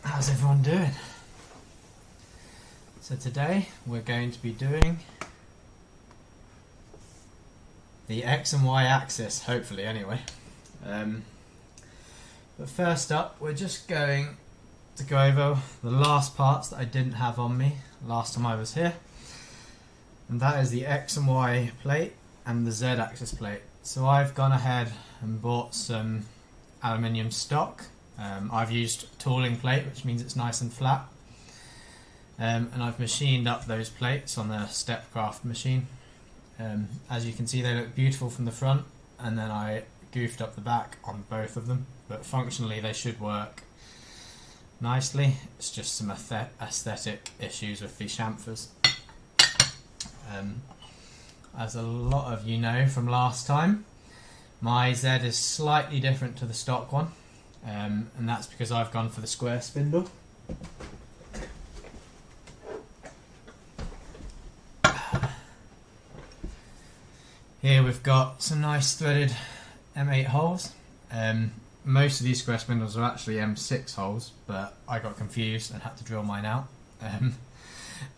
How's everyone doing? So today we're going to be doing the X and Y axis, hopefully anyway. But first up, we're just going to go over the last parts that I didn't have on me last time I was here. And that is the X and Y plate and the Z axis plate. So I've gone ahead and bought some aluminium stock. I've used tooling plate, which means it's nice and flat. And I've machined up those plates on the Stepcraft machine. As you can see, they look beautiful from the front, and then I goofed up the back on both of them, but functionally they should work nicely. It's just some aesthetic issues with these chamfers. As a lot of you know from last time, my Z is slightly different to the stock one, and that's because I've gone for the square spindle. Here we've got some nice threaded M8 holes. Most of these square spindles are actually M6 holes, but I got confused and had to drill mine out.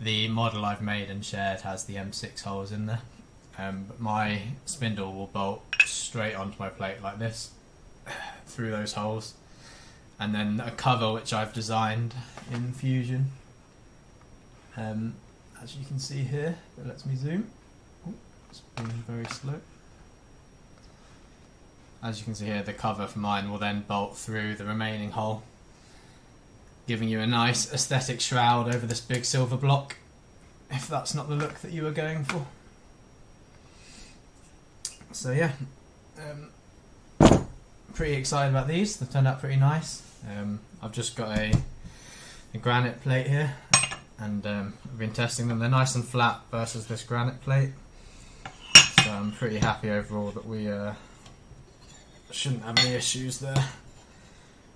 The model I've made and shared has the M6 holes in there, but my spindle will bolt straight onto my plate like this, through those holes, and then a cover which I've designed in Fusion. As you can see here, it lets me zoom. It's being very slow. As you can see here, the cover for mine will then bolt through the remaining hole, giving you a nice aesthetic shroud over this big silver block, if that's not the look that you were going for. So yeah, pretty excited about these. They've turned out pretty nice. I've just got a granite plate here, and I've been testing them. They're nice and flat versus this granite plate. So I'm pretty happy overall that we shouldn't have any issues there,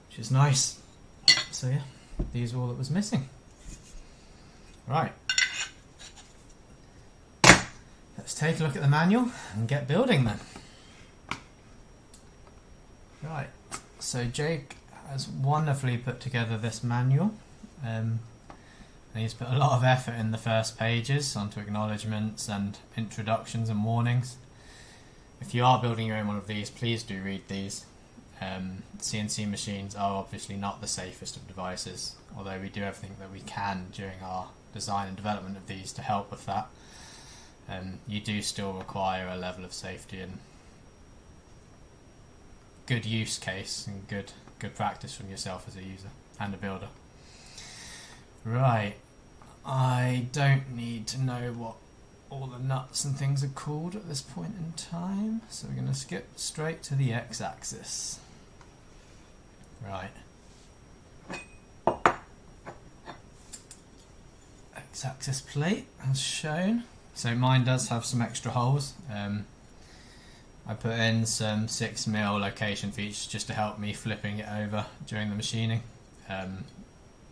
which is nice. So yeah, these are all that was missing. Right, let's take a look at the manual and get building then. Right, so Jake has wonderfully put together this manual. And he's put a lot of effort in the first pages onto acknowledgements and introductions and warnings. If you are building your own one of these, please do read these. CNC machines are obviously not the safest of devices, although we do everything that we can during our design and development of these to help with that. You do still require a level of safety and good use case and good practice from yourself as a user and a builder. Right, I don't need to know what all the nuts and things are called at this point in time, so we're going to skip straight to the x-axis. Right. X-axis plate as shown. So mine does have some extra holes. I put in some 6mm location features just to help me flipping it over during the machining.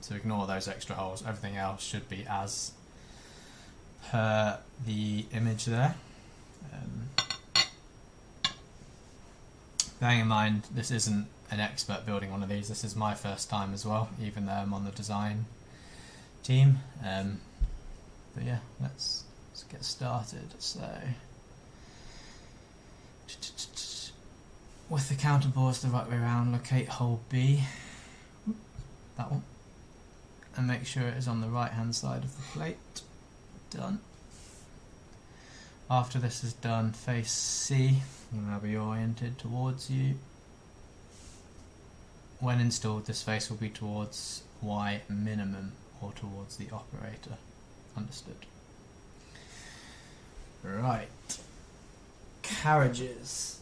So ignore those extra holes. Everything else should be as per the image there. Bearing in mind, this isn't an expert building one of these. This is my first time as well, even though I'm on the design team. But yeah, let's get started. So, with the counterbores the right way around, locate hole B, that one, and make sure it is on the right hand side of the plate. Done. After this is done, face C will now be oriented towards you. When installed, this face will be towards Y minimum or towards the operator. Understood. Right. Carriages.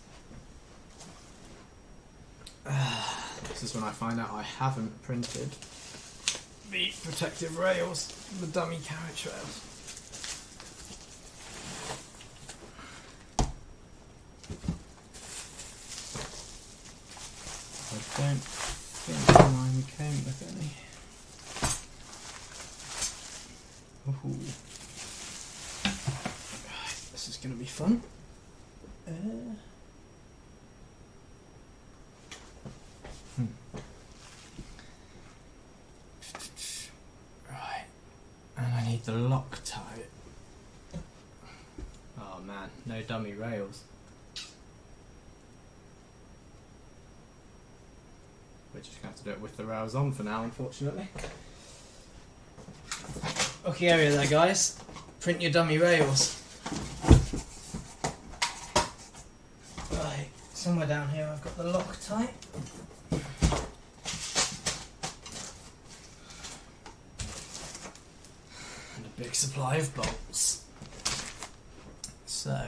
This is when I find out I haven't printed the protective rails, the dummy carriage rails. I don't think mine came with any. Ooh. This is going to be fun. the Loctite. Oh man, no dummy rails. We're just going to have to do it with the rails on for now, unfortunately. Okay, area there, guys. Print your dummy rails. Right, somewhere down here I've got the Loctite. And a big supply of bolts. So,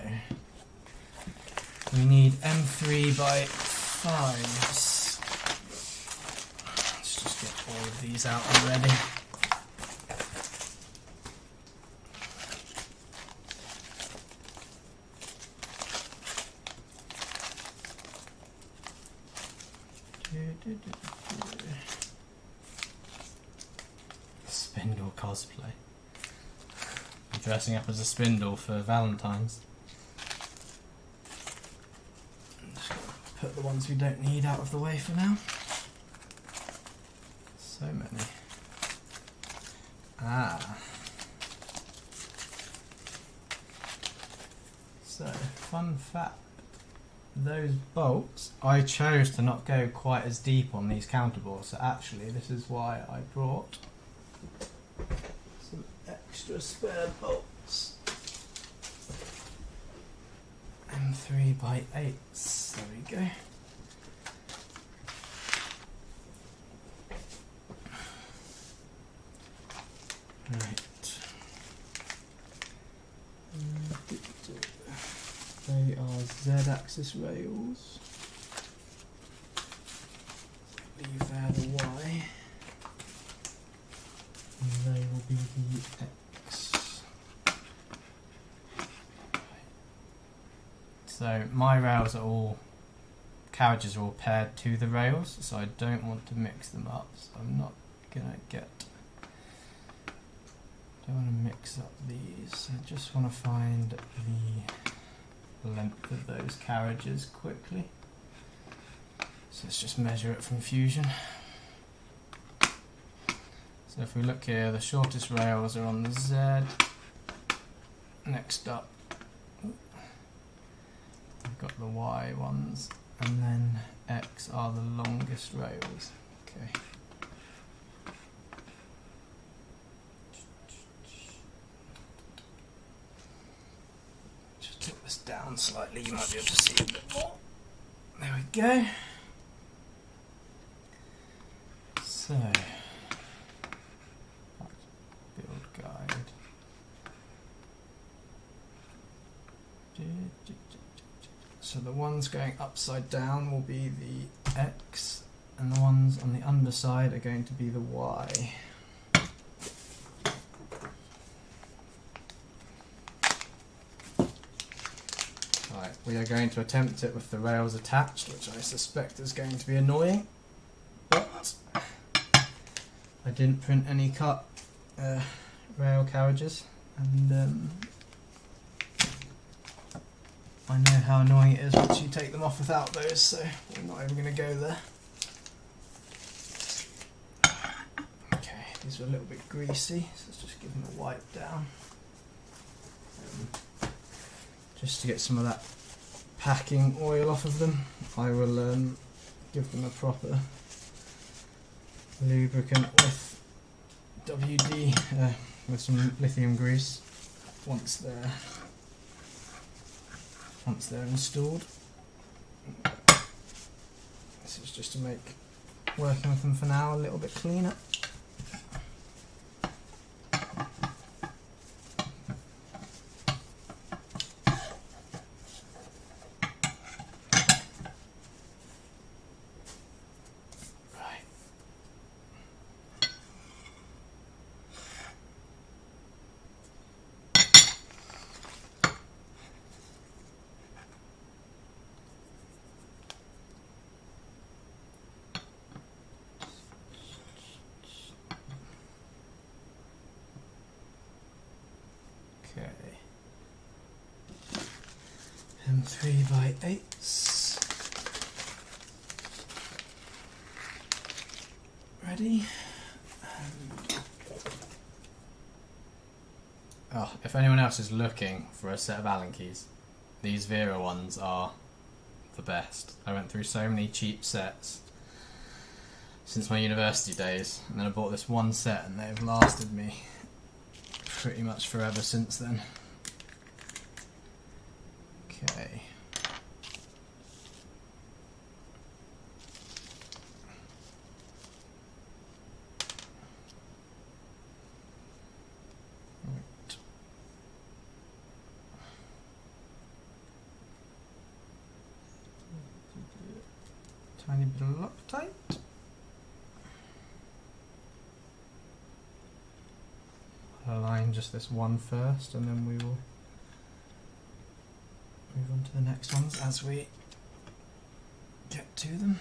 we need M3 by 5s. Let's just get all of these out already. Spindle cosplay. I'm dressing up as a spindle for Valentine's. Just put the ones we don't need out of the way for now. So many. So, fun fact. Those bolts, I chose to not go quite as deep on these counterbores, so actually this is why I brought some extra spare bolts. M3 by 8s, there we go. Right. They are Z-axis rails. Leave there the Y. And they will be the X. So my rails are all, carriages are all paired to the rails, so I don't want to mix them up. So I'm not gonna don't want to mix up these. I just want to find the length of those carriages quickly. So let's just measure it from Fusion. So if we look here, the shortest rails are on the Z. Next up, we've got the Y ones, and then X are the longest rails. Okay. Down slightly, you might be able to see a bit more. There we go. So, build guide. So the ones going upside down will be the X, and the ones on the underside are going to be the Y. We are going to attempt it with the rails attached, which I suspect is going to be annoying, but I didn't print any cut rail carriages, and I know how annoying it is once you take them off without those, so we're not even going to go there. Okay, these are a little bit greasy, so let's just give them a wipe down, just to get some of that packing oil off of them. I will give them a proper lubricant with WD, with some lithium grease once they're installed. This is just to make working with them for now a little bit cleaner. And 3x8s. Ready? And Oh, if anyone else is looking for a set of Allen keys, these Vera ones are the best. I went through so many cheap sets since my university days, and then I bought this one set and they've lasted me pretty much forever since then. Okay. Right. Tiny bit of Loctite. Align just this one first, and then we will move on to the next ones as we get to them.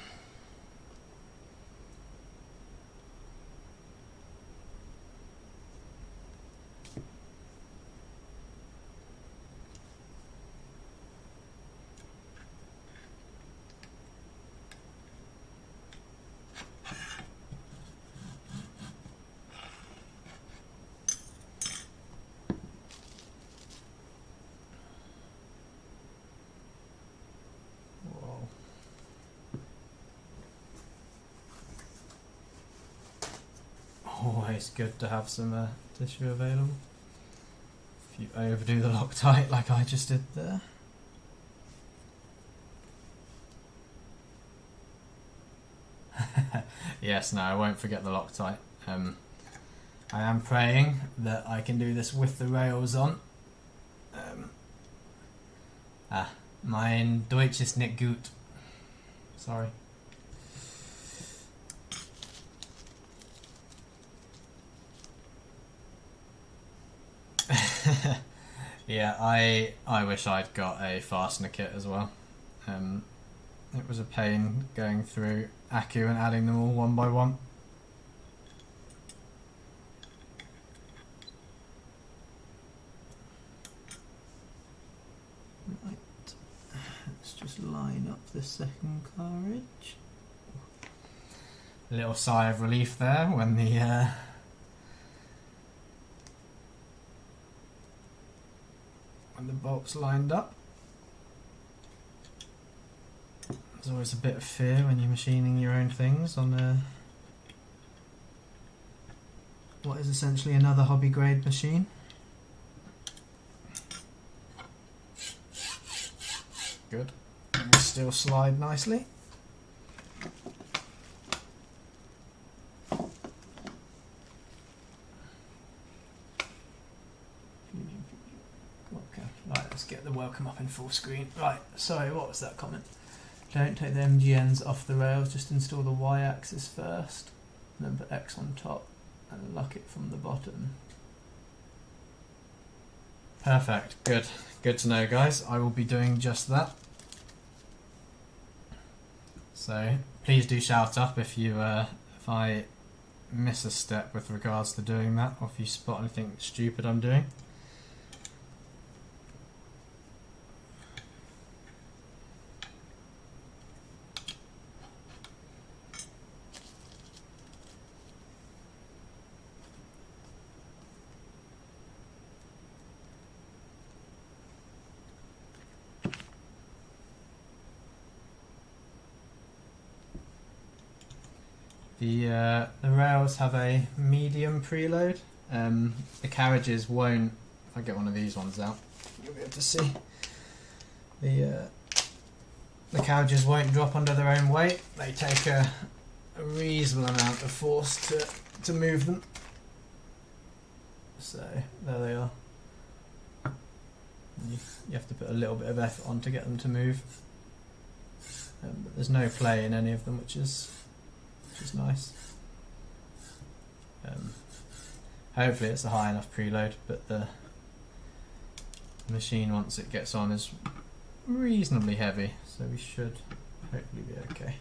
Always good to have some tissue available if you overdo the Loctite like I just did there. Yes, no, I won't forget the Loctite. I am praying that I can do this with the rails on. Mein Deutsch ist nicht gut. Sorry. Yeah, I wish I'd got a fastener kit as well. It was a pain going through Accu and adding them all one by one. Right, let's just line up the second carriage. A little sigh of relief there when the bolts lined up. There's always a bit of fear when you're machining your own things on what is essentially another hobby grade machine. Good. And they still slide nicely. Right, let's get the welcome up in full screen. Right, sorry, what was that comment? Don't take the MGNs off the rails, just install the Y-axis first, and then put X on top, and lock it from the bottom. Perfect, good. Good to know, guys. I will be doing just that. So, please do shout up if I miss a step with regards to doing that, or if you spot anything stupid I'm doing. The rails have a medium preload. The carriages won't. If I get one of these ones out, you'll be able to see. The carriages won't drop under their own weight. They take a reasonable amount of force to move them. So there they are. You have to put a little bit of effort on to get them to move. But there's no play in any of them, which is nice. Hopefully it's a high enough preload, but the machine, once it gets on, is reasonably heavy, so we should hopefully be okay.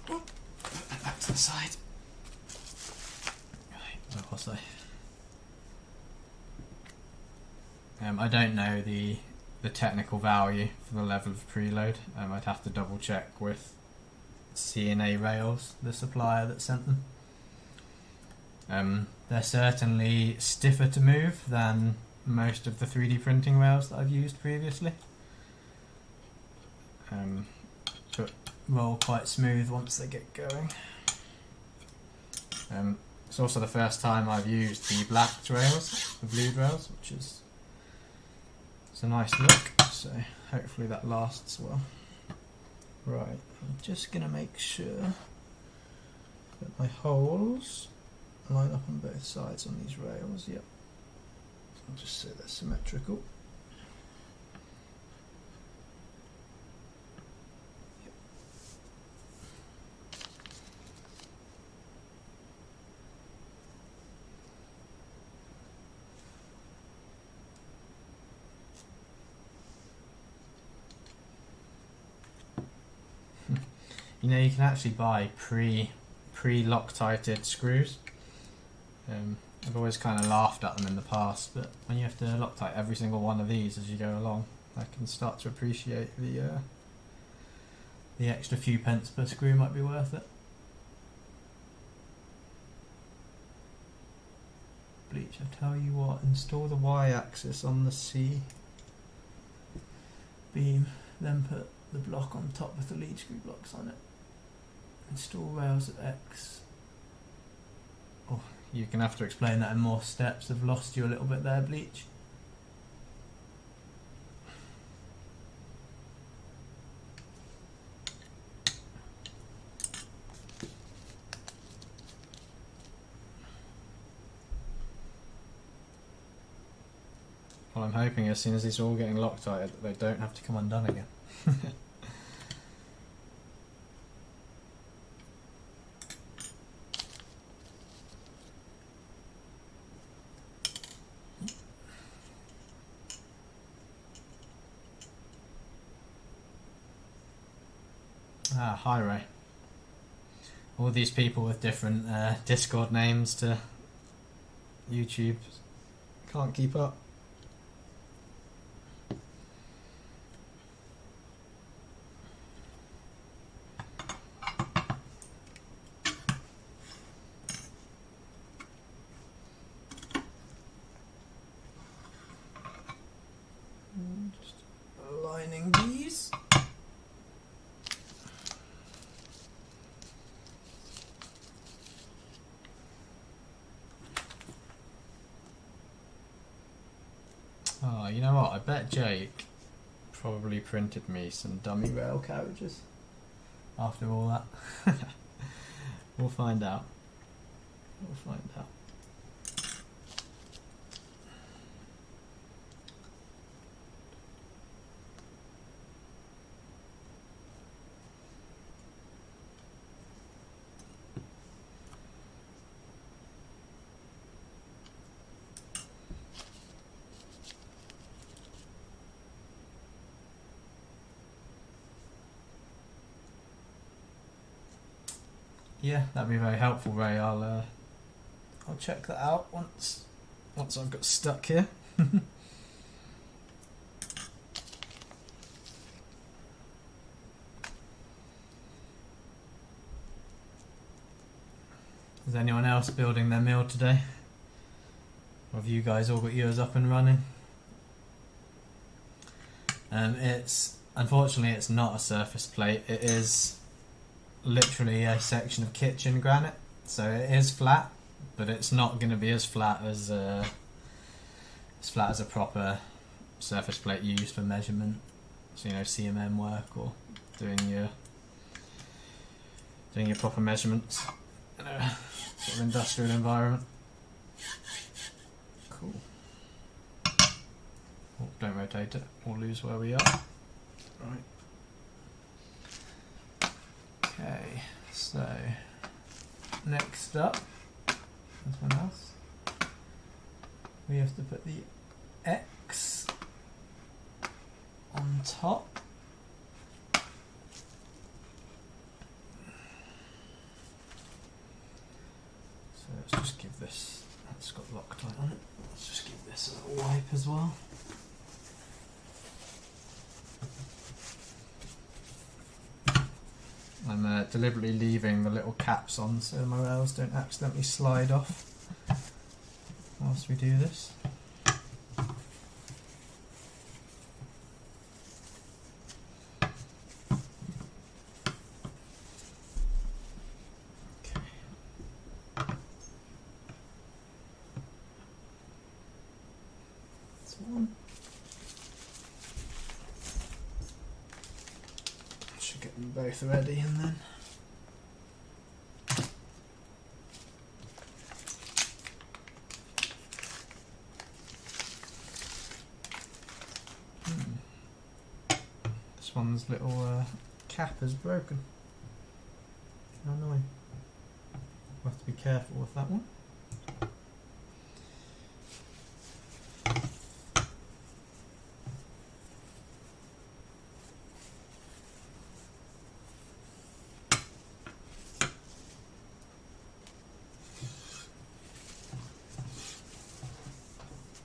Put that back to the side. Right, where was I? I don't know the technical value for the level of preload. I'd have to double check with CNA Rails, the supplier that sent them. They're certainly stiffer to move than most of the 3D printing rails that I've used previously, but roll quite smooth once they get going. It's also the first time I've used the black rails, the blue rails, which is it's a nice look, so hopefully that lasts well. Right, I'm just going to make sure that my holes line up on both sides on these rails. Yep, I'll just say they're symmetrical. You know, you can actually buy pre-Loctited screws. I've always kind of laughed at them in the past, but when you have to Loctite every single one of these as you go along, I can start to appreciate the extra few pence per screw might be worth it. Bleach, I tell you what, install the Y-axis on the C beam, then put the block on top with the lead screw blocks on it. Install rails at X. Oh, you're going to have to explain that in more steps. I've lost you a little bit there, Bleach. Well, I'm hoping as soon as these are all getting Loctited that they don't have to come undone again. Hi Ray. All these people with different Discord names to YouTube can't keep up. Just aligning these. Oh, you know what? I bet Jake probably printed me some dummy rail carriages after all that. We'll find out. We'll find out. Yeah, that'd be very helpful, Ray. I'll check that out once I've got stuck here. Is anyone else building their mill today? Or have you guys all got yours up and running? Unfortunately it's not a surface plate. It is literally a section of kitchen granite, so it is flat, but it's not going to be as flat as a proper surface plate used for measurement. So, you know, CMM work or doing your proper measurements in a sort of industrial environment. Cool. Oh, don't rotate it, we'll lose where we are. Right. Okay, so next up, something else. We have to put the X on top. So let's just give this, that's got Loctite on it, let's just give this a little wipe as well. I'm deliberately leaving the little caps on so my rails don't accidentally slide off. whilst we do this. Should get them both ready and then this one's little cap is broken. How annoying. We'll have to be careful with that one.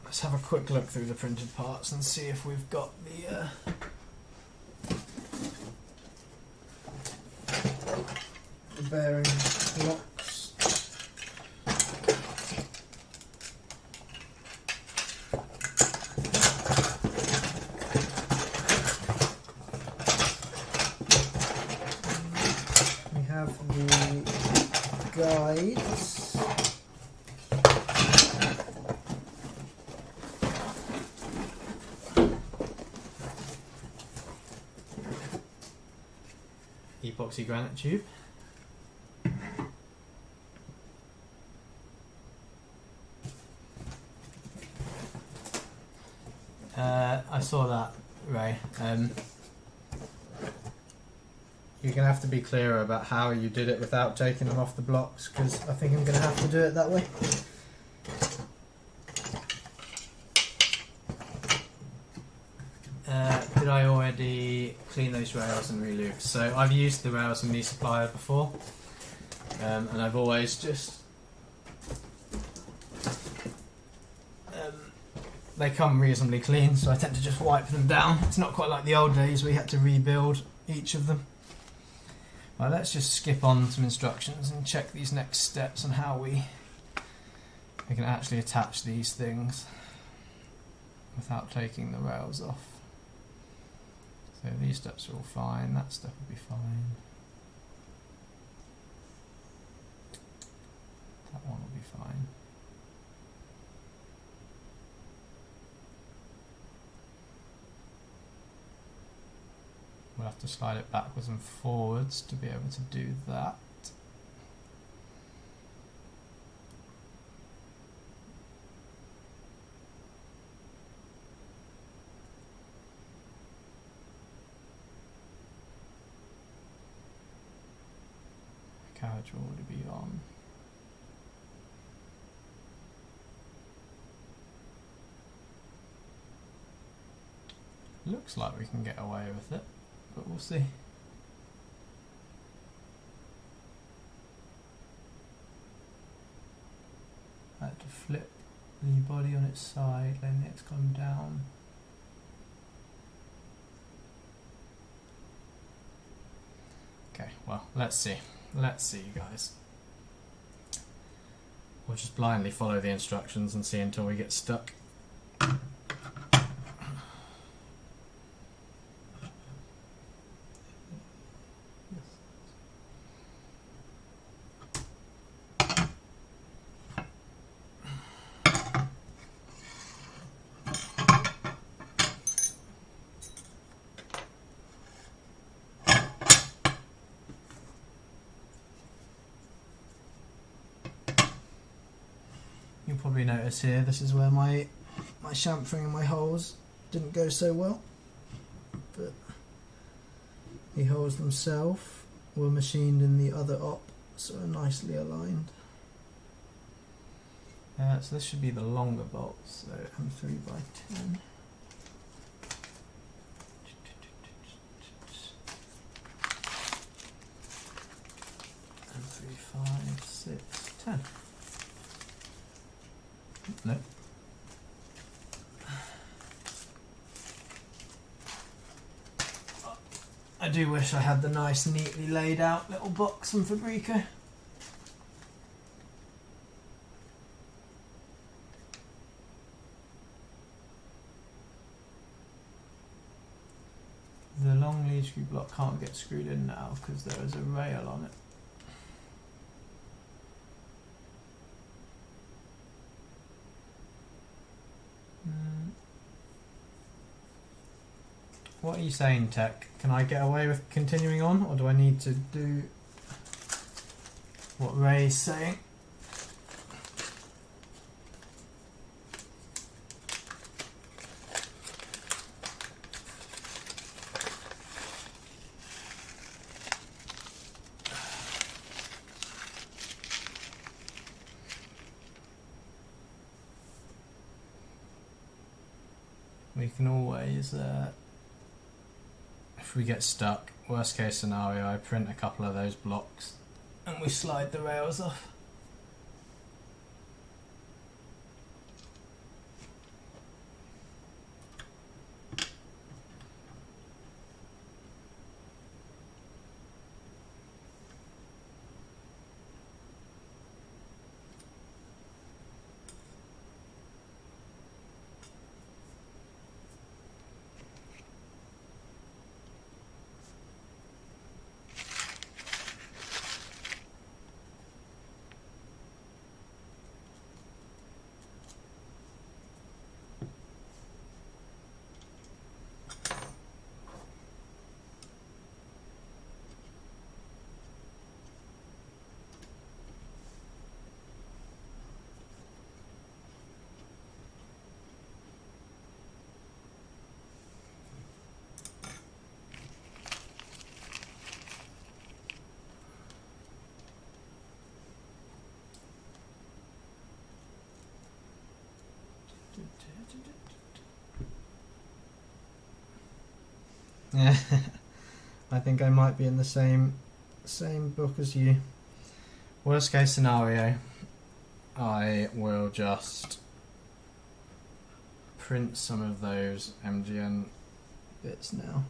Let's have a quick look through the printed parts and see if we've got the bearing blocks. We have the guides. Epoxy granite tube. I saw that, Ray. You're going to have to be clearer about how you did it without taking them off the blocks, because I think I'm going to have to do it that way. Did I already clean those rails and re-lube? So I've used the rails and resupplier before, and I've always just they come reasonably clean, so I tend to just wipe them down. It's not quite like the old days where you had to rebuild each of them. Well, let's just skip on some instructions and check these next steps on how we can actually attach these things without taking the rails off. So these steps are all fine, that step will be fine. That one will be fine. We'll have to slide it backwards and forwards to be able to do that. Carriage will already be on. Looks like we can get away with it, but we'll see. I had to flip the body on its side, then it's gone down. Okay, well, let's see. Let's see, guys. We'll just blindly follow the instructions and see until we get stuck. You'll probably notice here, this is where my chamfering and my holes didn't go so well, but the holes themselves were machined in the other op, so are nicely aligned. So this should be the longer bolts, so M3 by 10. M3, 5, 6, 10. No. I do wish I had the nice, neatly laid out little box from Fabrico. block can't get screwed in now because there is a rail on it. What are you saying, Tech? Can I get away with continuing on, or do I need to do what Ray's saying? We can always, if we get stuck, worst case scenario, I print a couple of those blocks and we slide the rails off. Yeah, I think I might be in the same book as you. Worst case scenario, I will just print some of those MGN bits now.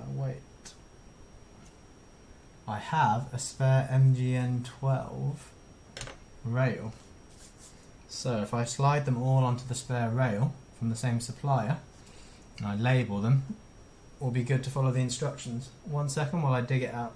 Wait. I have a spare MGN 12 rail. So if I slide them all onto the spare rail from the same supplier and I label them, we'll be good to follow the instructions. 1 second while I dig it out.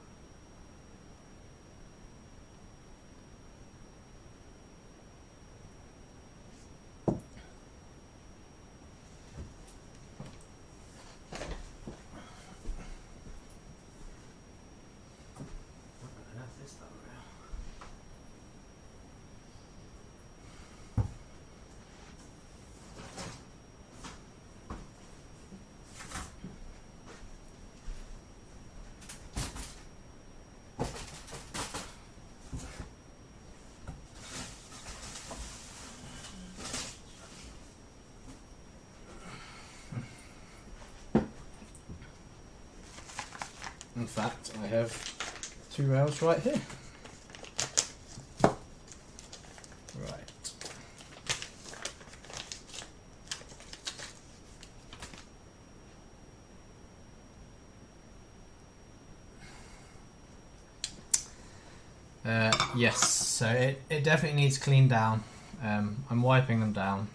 In fact, I have 2 rails right here. Right. Yes, so it definitely needs cleaned down. I'm wiping them down.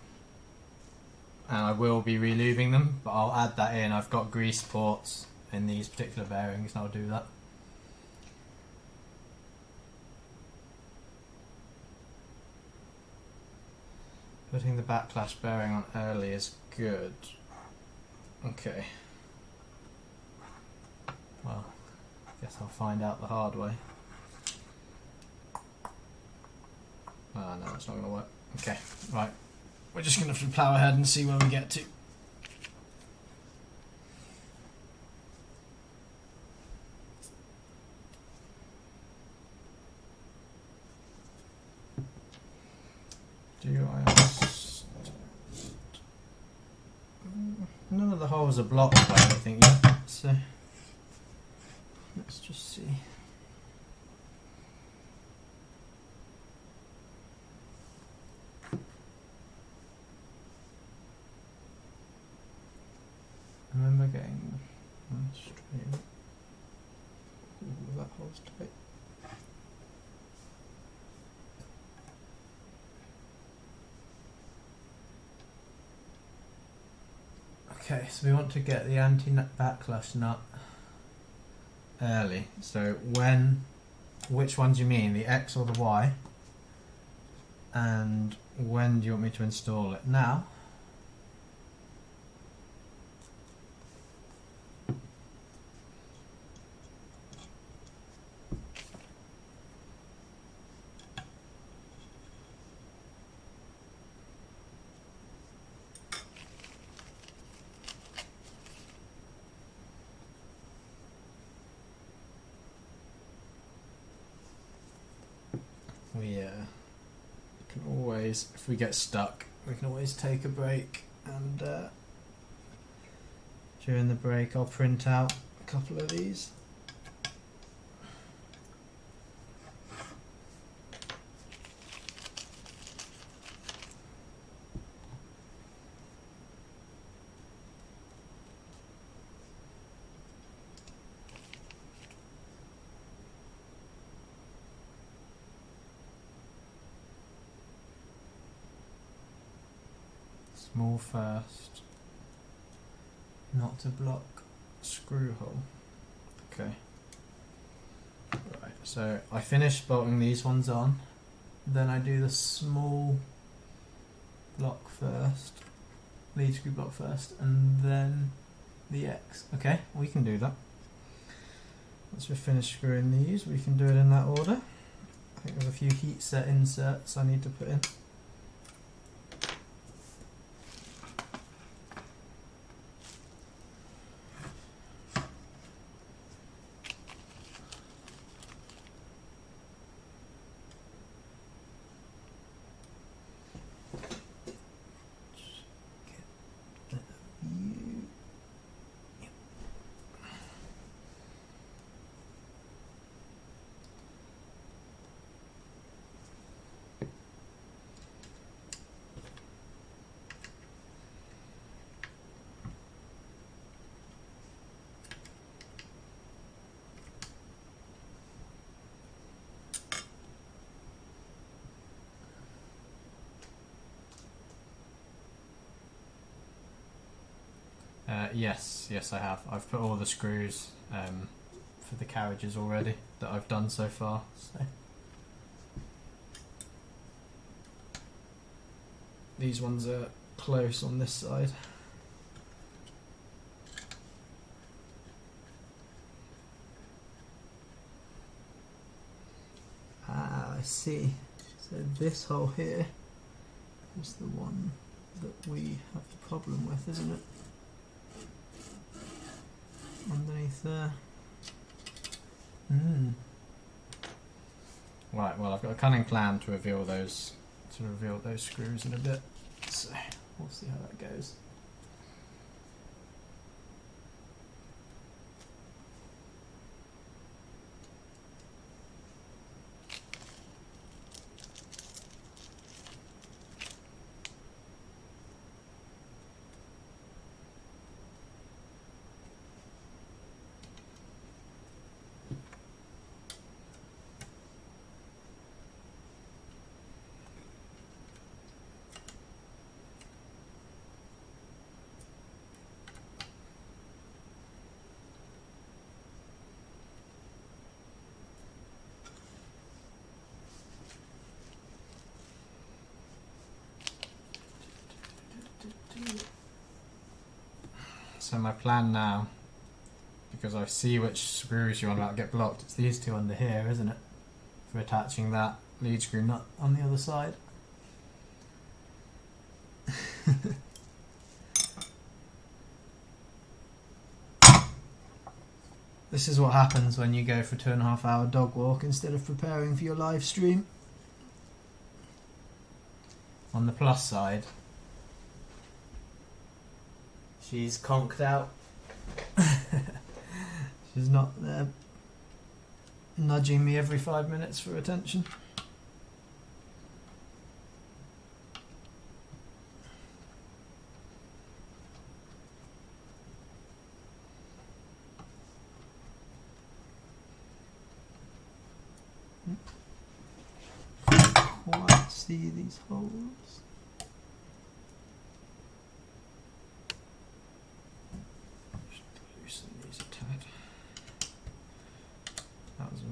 And I will be relubing them, but I'll add that in. I've got grease ports in these particular bearings and I'll do that. Putting the backlash bearing on early is good. Okay. Well, I guess I'll find out the hard way. Oh no, it's not going to work. Okay, right. We're just going to have to plough ahead and see where we get to. None of the holes are blocked by anything yet, so let's just see. I remember getting straight. Ooh, that hole's tight. Okay, so we want to get the anti-backlash nut early. So which one do you mean, the X or the Y? And when do you want me to install it? Now? We can always, if we get stuck, we can always take a break, and during the break I'll print out a couple of these. Small first, not to block screw hole. Okay. Right, so I finish bolting these ones on, then I do the small block first, lead screw block first, and then the X. Okay, we can do that. Once we've finished screwing these, we can do it in that order. I think there's a few heat set inserts I need to put in. Yes, I have. I've put all the screws for the carriages already that I've done so far. So these ones are close on this side. Ah, I see. So this hole here is the one that we have the problem with, isn't it? Underneath there. Right, well I've got a cunning plan to reveal those screws in a bit. So we'll see how that goes. So my plan now, because I see which screws you want about to get blocked, it's these two under here, isn't it? For attaching that lead screw nut on the other side. This is what happens when you go for a 2.5 hour dog walk instead of preparing for your live stream. On the plus side, she's conked out. She's not there nudging me every 5 minutes for attention. Quite see these holes.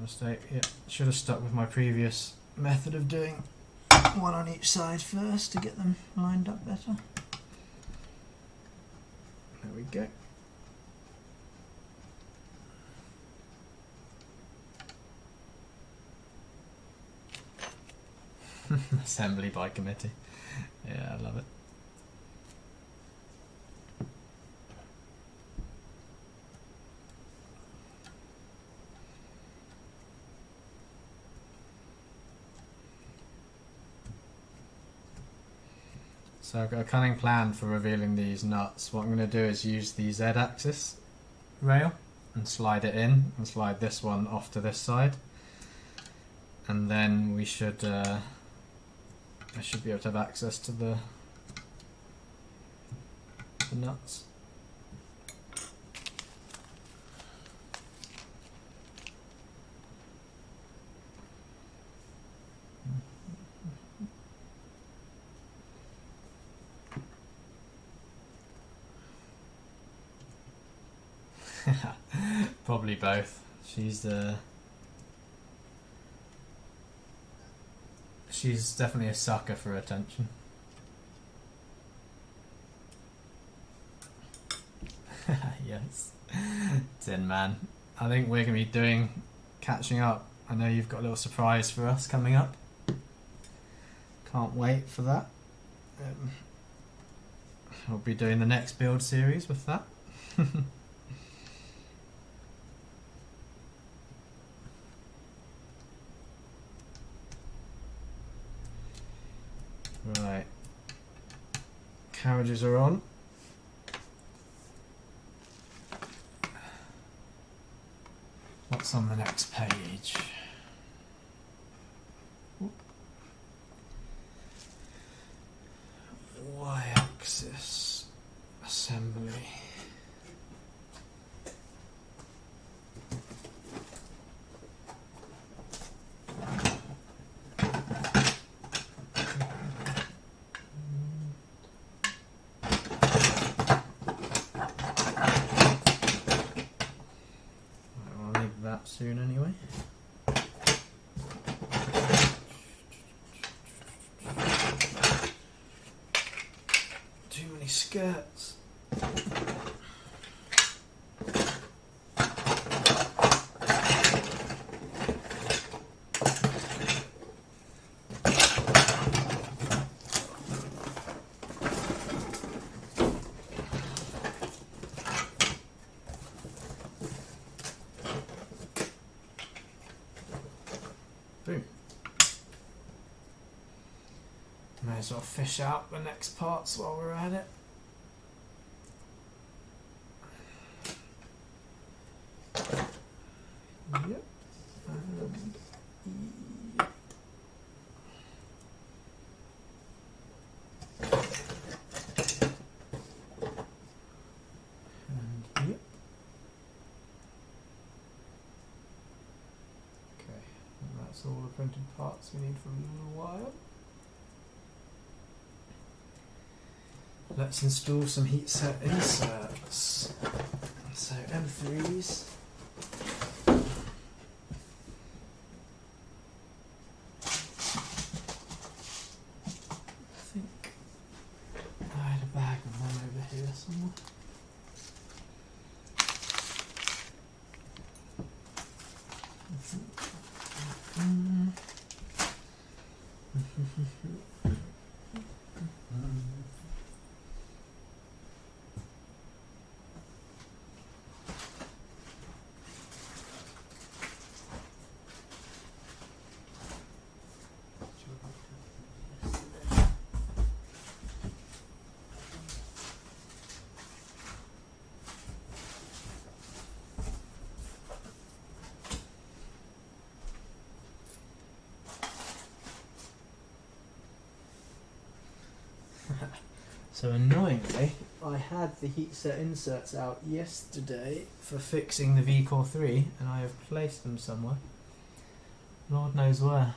mistake. Yeah, should have stuck with my previous method of doing one on each side first to get them lined up better. There we go. Assembly by committee. Yeah, I love it. So I've got a cunning plan for revealing these nuts. What I'm going to do is use the Z-axis rail and slide it in and slide this one off to this side, and then we should I should be able to have access to the nuts. Probably both. She's definitely a sucker for attention. Yes. Tin Man. I think we're going to be catching up. I know you've got a little surprise for us coming up. Can't wait for that. We'll be doing the next build series with that. Right, carriages are on. What's on the next page? Y-axis assembly. Soon anyway. Too many skirts. Boom. May as well fish out the next parts while we're at it. Yep. Yep. That's all the printed parts we need for a little while. Let's install some heat set inserts. So M3s. I think I had a bag of one over here somewhere. So annoyingly, I had the heat set inserts out yesterday for fixing the VCore 3 and I have placed them somewhere. Lord knows where.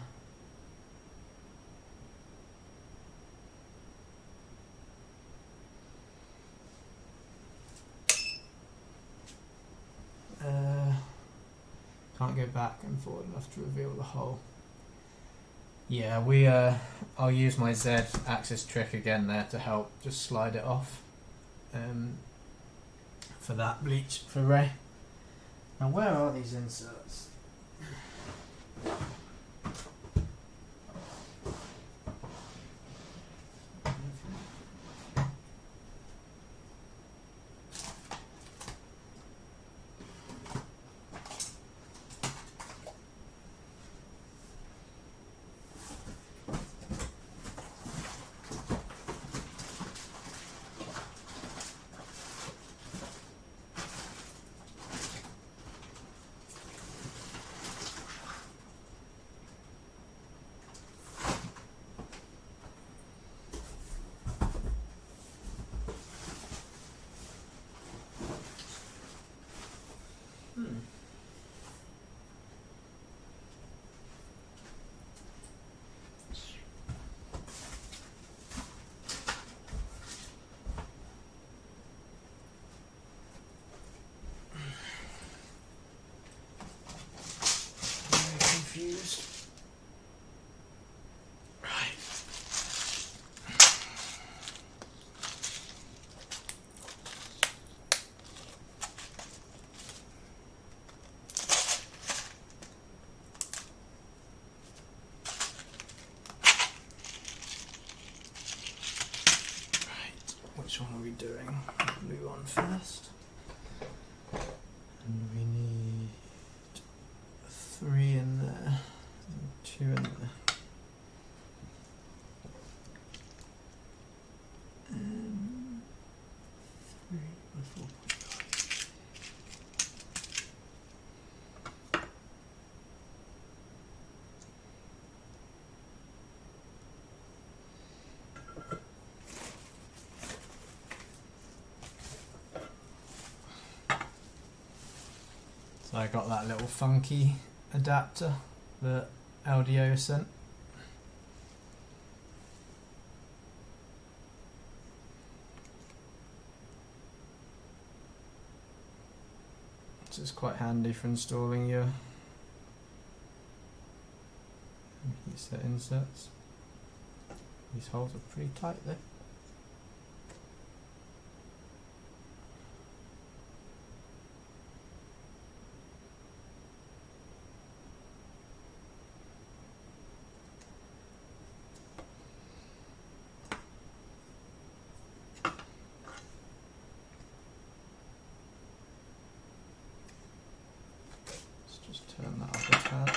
Can't go back and forward enough to reveal the hole. Yeah, I'll use my Z-axis trick again there to help just slide it off for that bleach for Ray. Now where are these inserts? Confused. Right. Which one are we doing? Blue one first. And we need 3 in there, and 2 in there. And 3 by 4.5. So I got that little funky adapter that LDO sent. This is quite handy for installing your heatset inserts. These holes are pretty tight though. Turn that up a tad.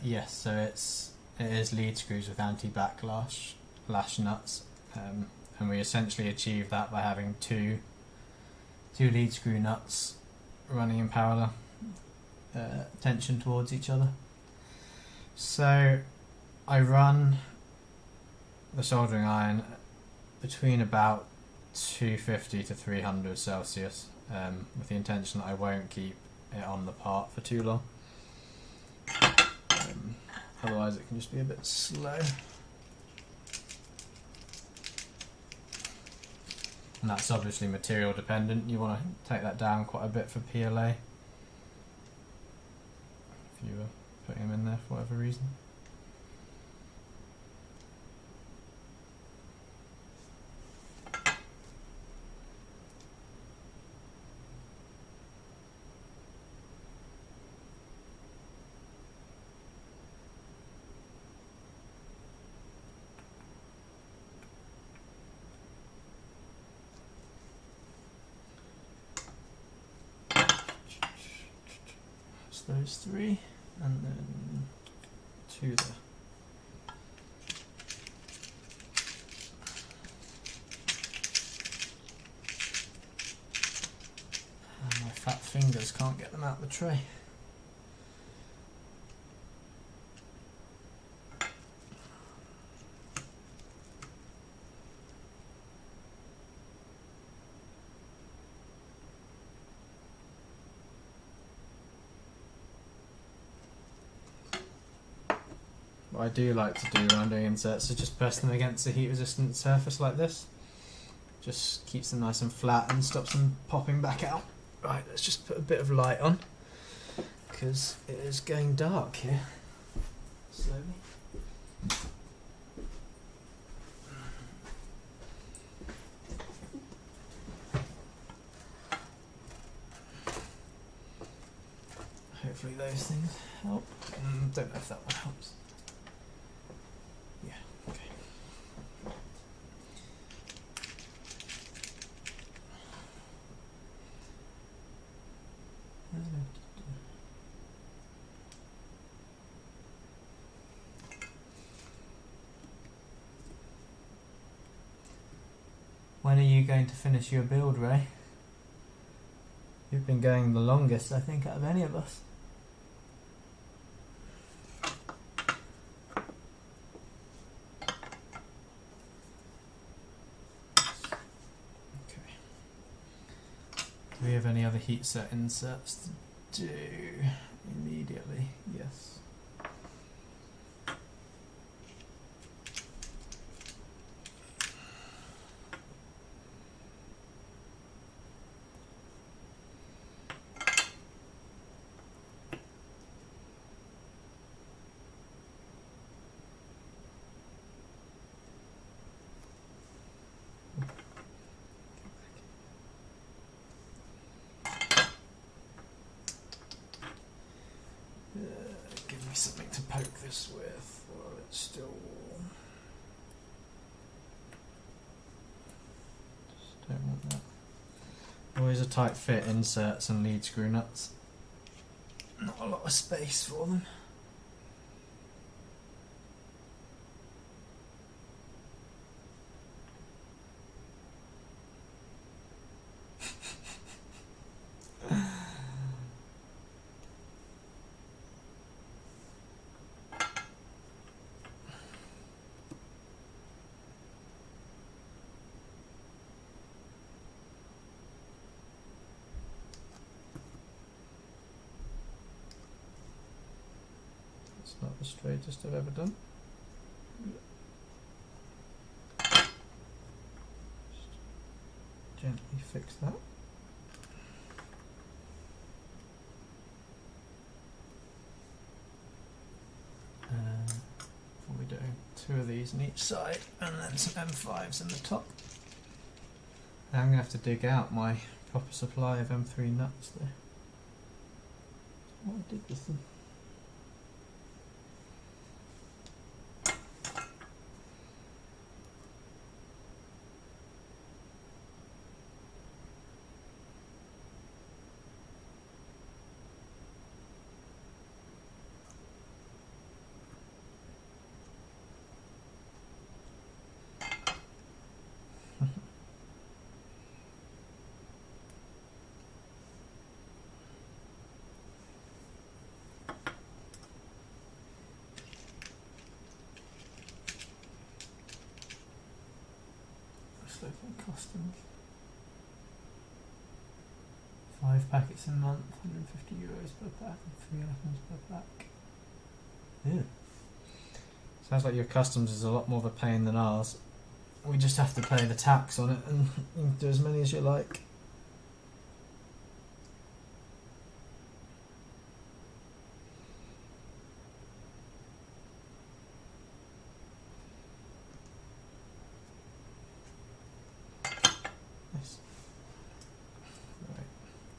Yes, so it is lead screws with anti-backlash nuts. And we essentially achieve that by having two lead screw nuts running in parallel, tension towards each other. So I run the soldering iron between about 250 to 300 Celsius with the intention that I won't keep it on the part for too long. Otherwise it can just be a bit slow. And that's obviously material dependent. You want to take that down quite a bit for PLA if you were putting them in there for whatever reason. Those 3 and then 2 there. And my fat fingers can't get them out of the tray. What I do like to do when I'm doing inserts is just press them against a heat resistant surface like this. Just keeps them nice and flat and stops them popping back out. Right, let's just put a bit of light on because it is going dark here. Slowly. Hopefully those things help. Don't know if that one helps. Yeah, okay. When are you going to finish your build, Ray? You've been going the longest, I think, out of any of us. Okay. Do we have any other heat set inserts to do immediately? Yes. Give me something to poke this with while it's still warm. Just don't want that. Always a tight fit inserts and lead screw nuts. Not a lot of space for them. It's not the straightest I've ever done. Just gently fix that. What are we doing? 2 of these on each side and then some M5s in the top. I'm going to have to dig out my proper supply of M3 nuts there. What I did with them. Customs. 5 packets a month, €150 per pack, and 3 items per pack. Ew. Sounds like your customs is a lot more of a pain than ours. We just have to pay the tax on it and you can do as many as you like.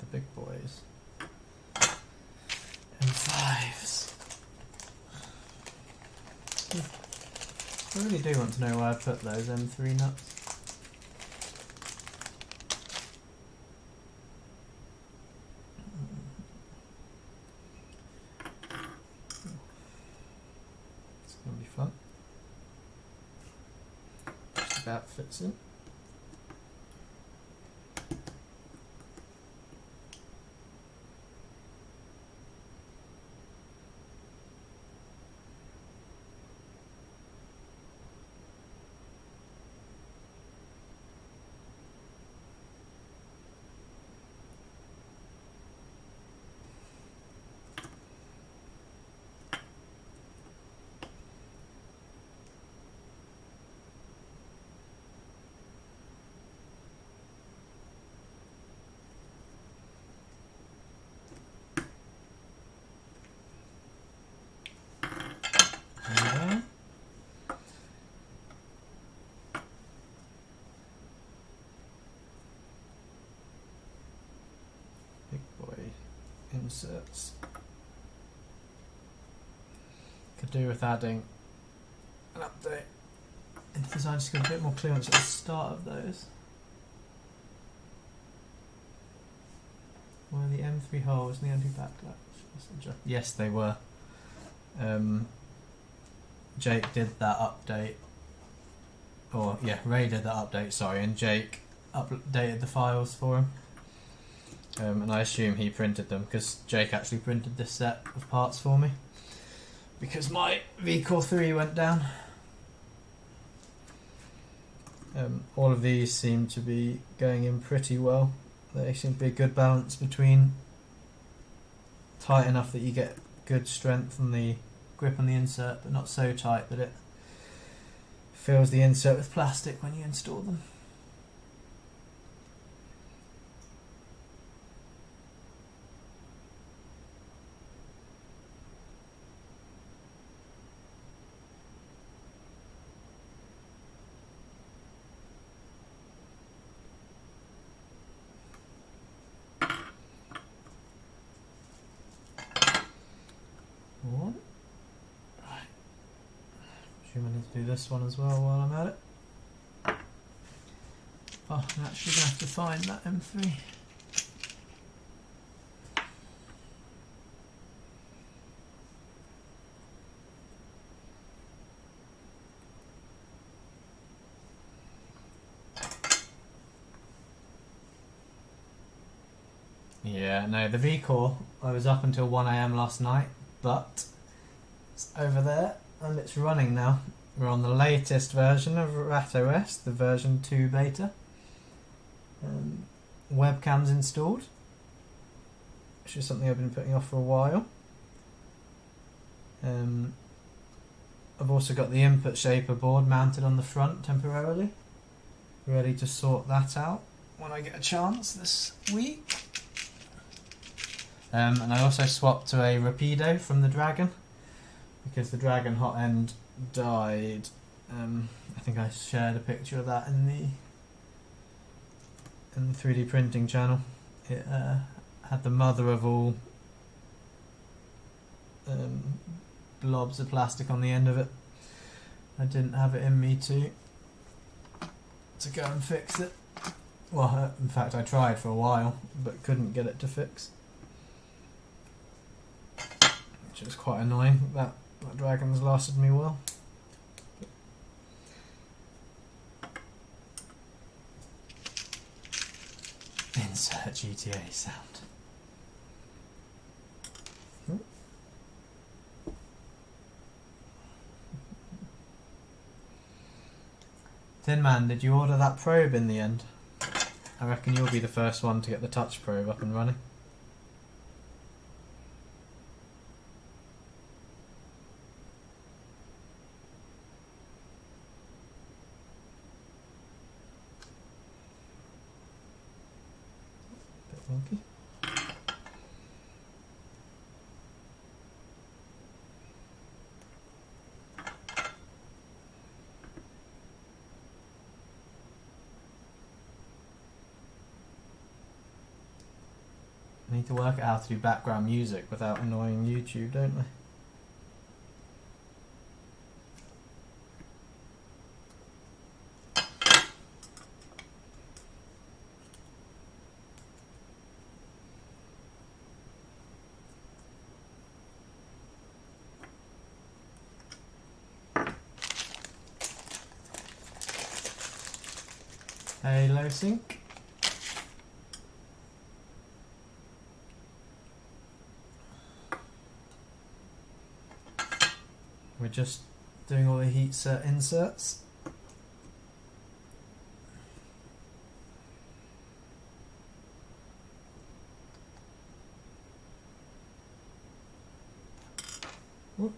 Big boys and 5s. I really do want to know where I put those M3 nuts. It's going to be fun. Just about fits in. inserts. Could do with adding an update into design, just got a bit more clearance at the start of those. Were the M3 holes and the anti-backlash? Yes, they were. Jake did that update. Or, yeah, Ray did that update, sorry, and Jake updated the files for him. And I assume he printed them, because Jake actually printed this set of parts for me. Because my V-Core 3 went down. All of these seem to be going in pretty well. There seems to be a good balance between tight enough that you get good strength on the grip on the insert, but not so tight that it fills the insert with plastic when you install them. I need to do this one as well while I'm at it. Oh, I'm actually going to have to find that M3. Yeah, no, the V-Core, I was up until 1 AM last night, but it's over there. And it's running now. We're on the latest version of RatOS, the version 2 beta. Webcams installed, which is something I've been putting off for a while. I've also got the input shaper board mounted on the front temporarily, ready to sort that out when I get a chance this week. And I also swapped to a Rapido from the Dragon, because the Dragon hot end died. I think I shared a picture of that in the 3D printing channel. It had the mother of all blobs of plastic on the end of it. I didn't have it in me to go and fix it. Well, in fact I tried for a while but couldn't get it to fix, which is quite annoying. That Dragon's lasted me well. Insert GTA sound. Tin Man, did you order that probe in the end? I reckon you'll be the first one to get the touch probe up and running. Wonky. I need to work out how to do background music without annoying YouTube, don't I? Halo sync. We're just doing all the heat set inserts. Ooh.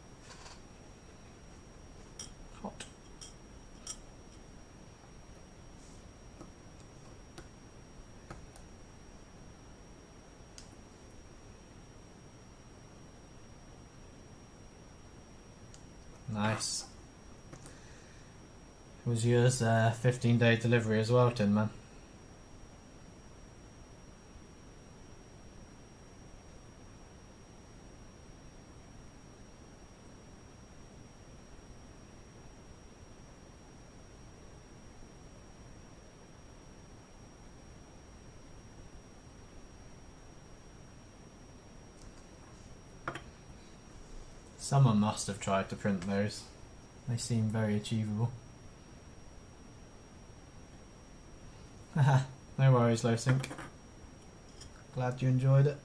Hot. Nice. Was yours 15-day delivery as well, Tin Man? Someone must have tried to print those. They seem very achievable. Haha, no worries, Low Sync. Glad you enjoyed it.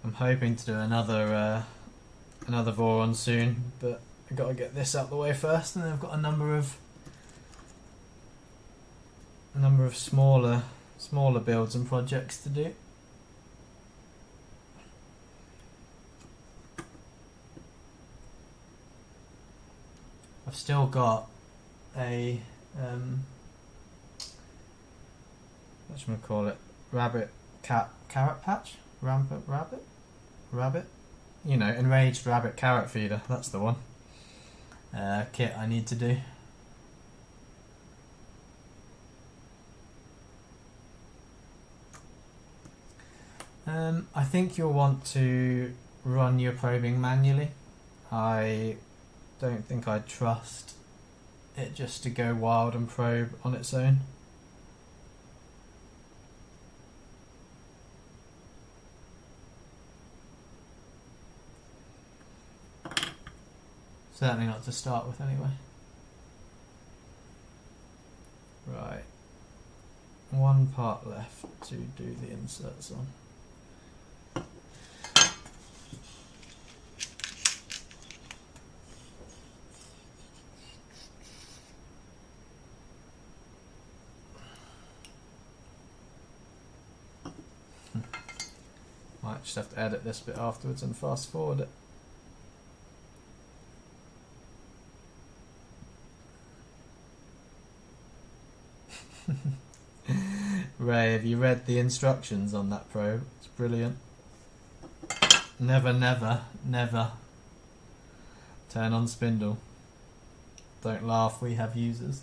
I'm hoping to do another Voron soon, but I've got to get this out the way first, and then I've got a number of smaller builds and projects to do. I've still got a whatchamacallit, carrot patch? Rampant rabbit? You know, enraged rabbit carrot feeder, that's the one. Kit I need to do. I think you'll want to run your probing manually. I don't think I'd trust it just to go wild and probe on its own. Certainly not to start with anyway. Right. One part left to do the inserts on. Might just have to edit this bit afterwards and fast forward it. Ray, have you read the instructions on that probe? It's brilliant. Never, never, never turn on spindle. Don't laugh, we have users.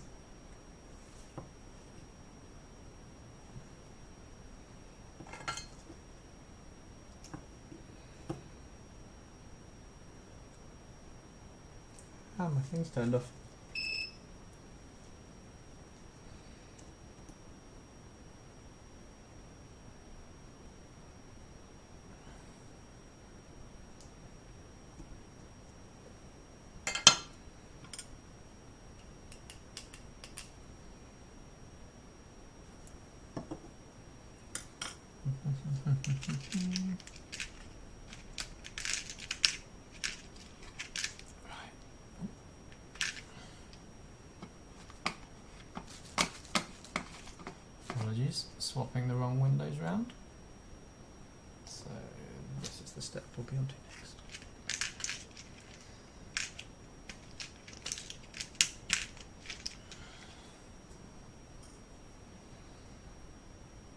Ah, my thing's turned off. Apologies, swapping the wrong windows round. So this is the step we'll be on to next.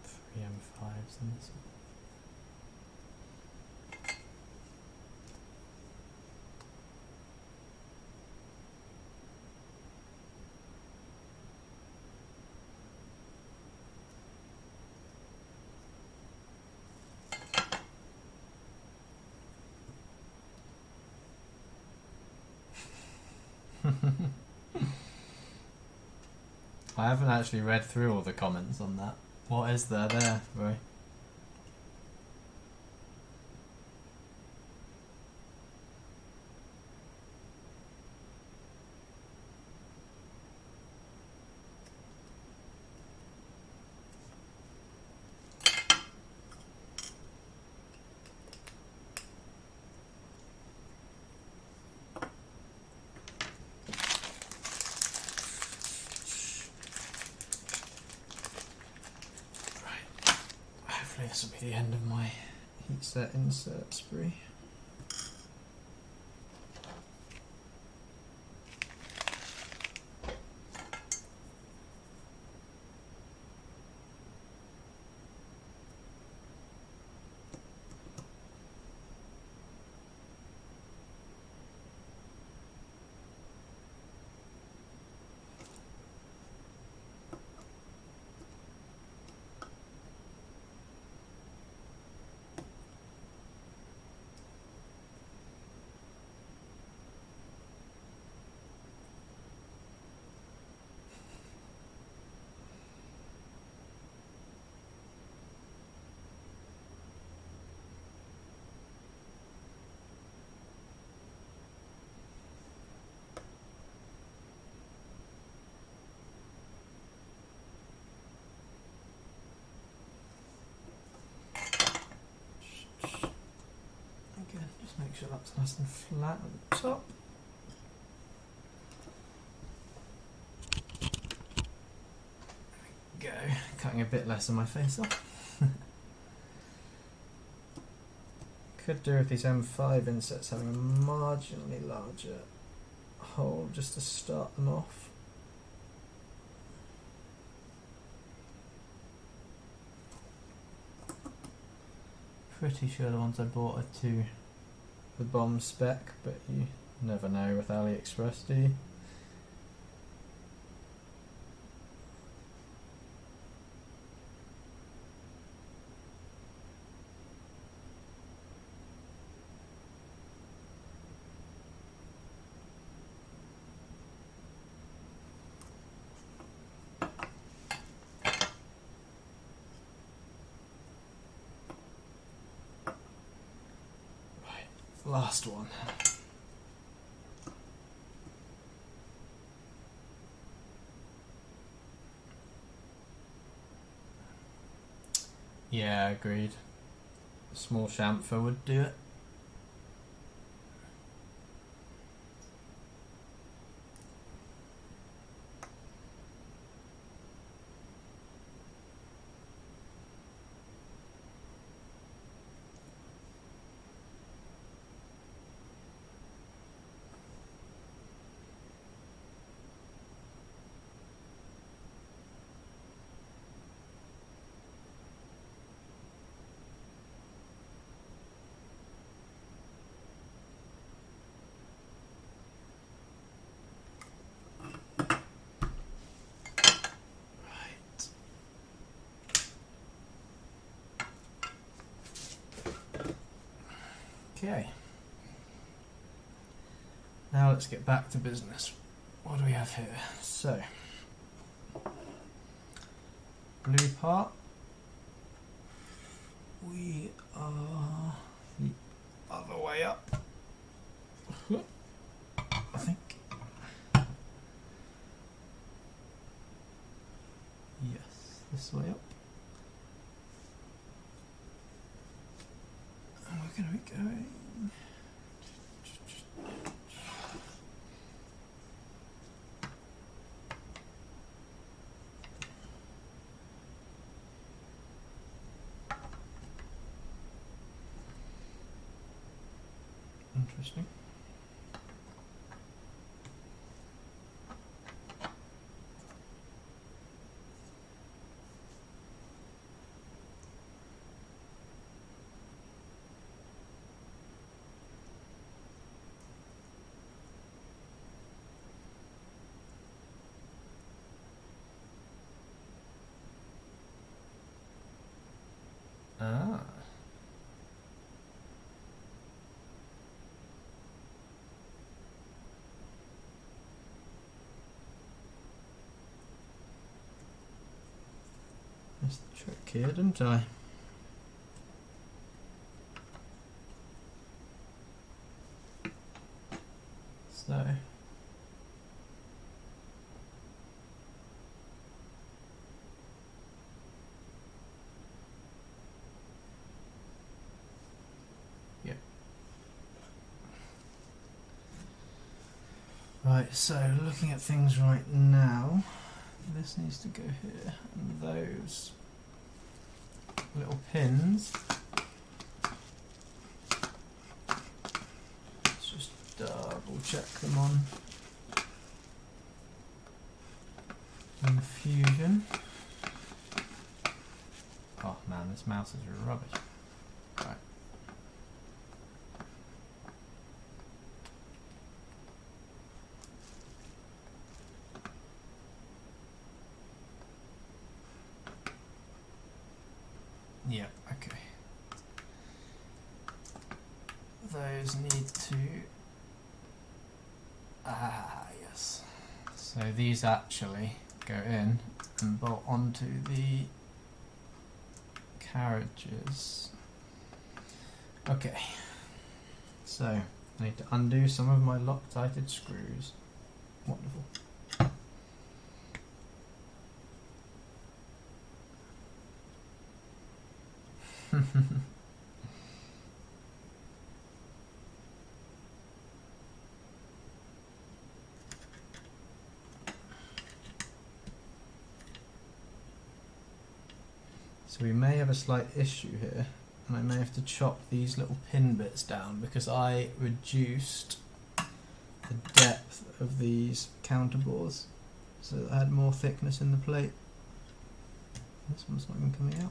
Three M5s in this one. I haven't actually read through all the comments on that. What is there, Roy? This will be the end of my heat set insert spree. make sure that's nice and flat at the top. There we go, cutting a bit less of my face off. Could do with these M5 insets having a marginally larger hole just to start them off. Pretty sure the ones I bought are to the bomb spec, but you never know with AliExpress, do you? Last one. Yeah, agreed. A small chamfer would do it. Okay, now let's get back to business. What do we have here? So, blue part, we are the other way up, I think. Yes, this way up. And we're going to be going interesting. Ah. Missed the trick here, didn't I? So yeah. Right, so looking at things right now, this needs to go here, and those little pins, let's just double check them on Infusion. Oh man, this mouse is rubbish. Right. Yeah, okay. Those need to... Ah, yes. So these actually go in and bolt onto the carriages. Okay. So, I need to undo some of my Loctited screws. Wonderful. So we may have a slight issue here, and I may have to chop these little pin bits down because I reduced the depth of these counterbores so that I had more thickness in the plate. This one's not even coming out.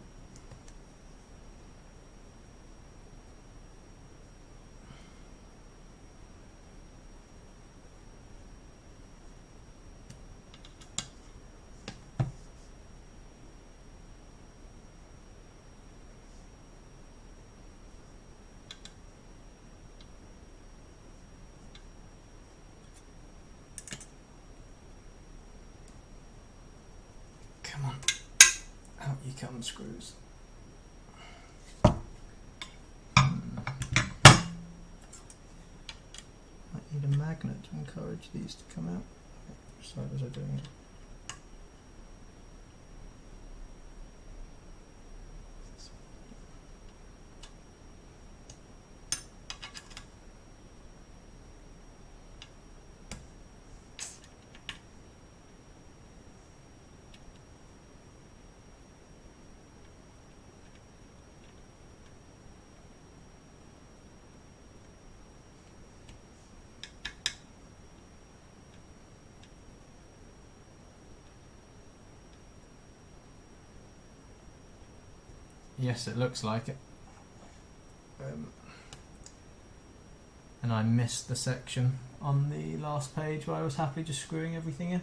Come on, out you come, screws. Might need a magnet to encourage these to come out. Which side was I doing it? Yes, it looks like it. And I missed the section on the last page where I was happily just screwing everything in.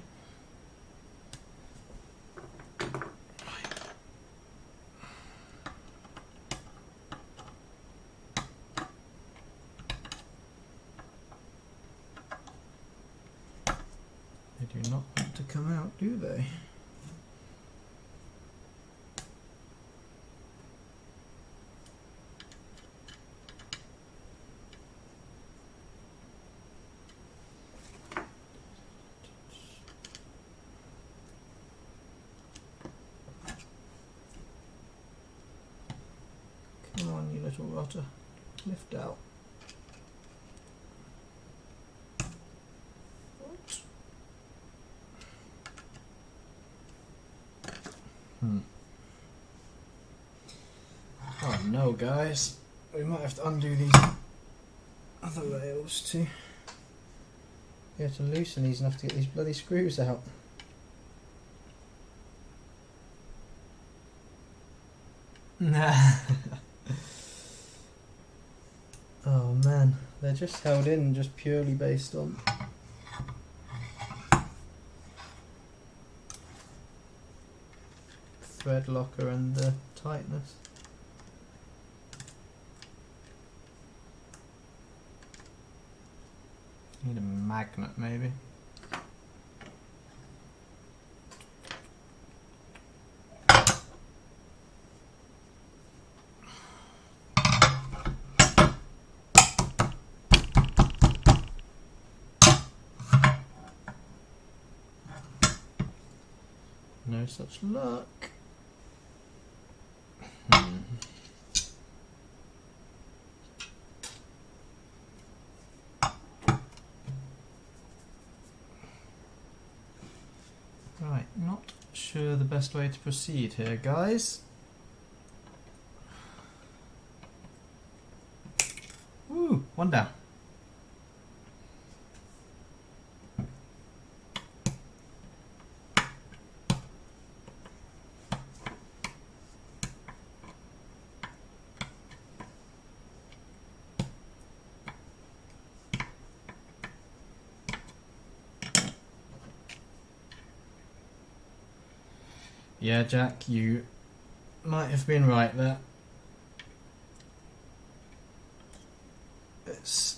They do not want to come out, do they? Come on, you little rotter. Lift out. Oops. Oh no, guys. We might have to undo these other rails too. You have to loosen these enough to get these bloody screws out. Nah. Oh man, they're just held in just purely based on thread locker and the tightness. Need a magnet maybe. No such luck. Right, not sure the best way to proceed here, guys. Woo, one down. Yeah, Jack, you might have been right there. It's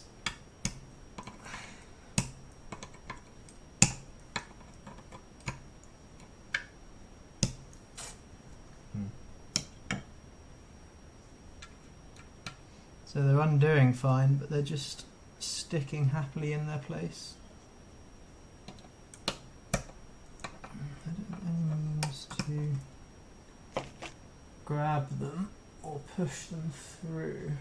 So they're undoing fine, but they're just sticking happily in their place. I don't have any means to grab them or push them through.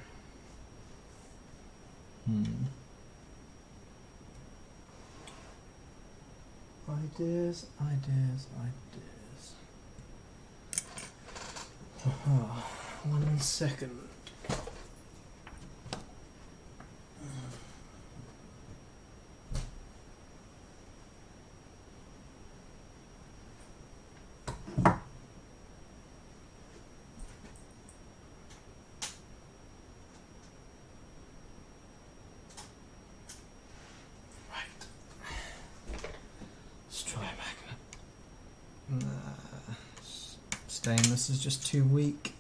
Ideas, ideas, ideas. Oh, 1 second. Stainless is just too weak.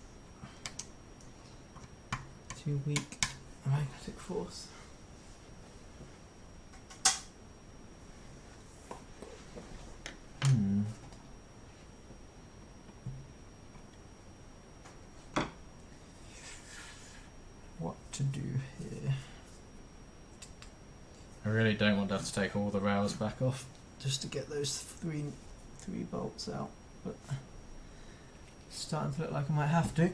Too weak. Magnetic force. What to do here? I really don't want to have to take all the rails back off just to get those three bolts out, but it's starting to look like I might have to.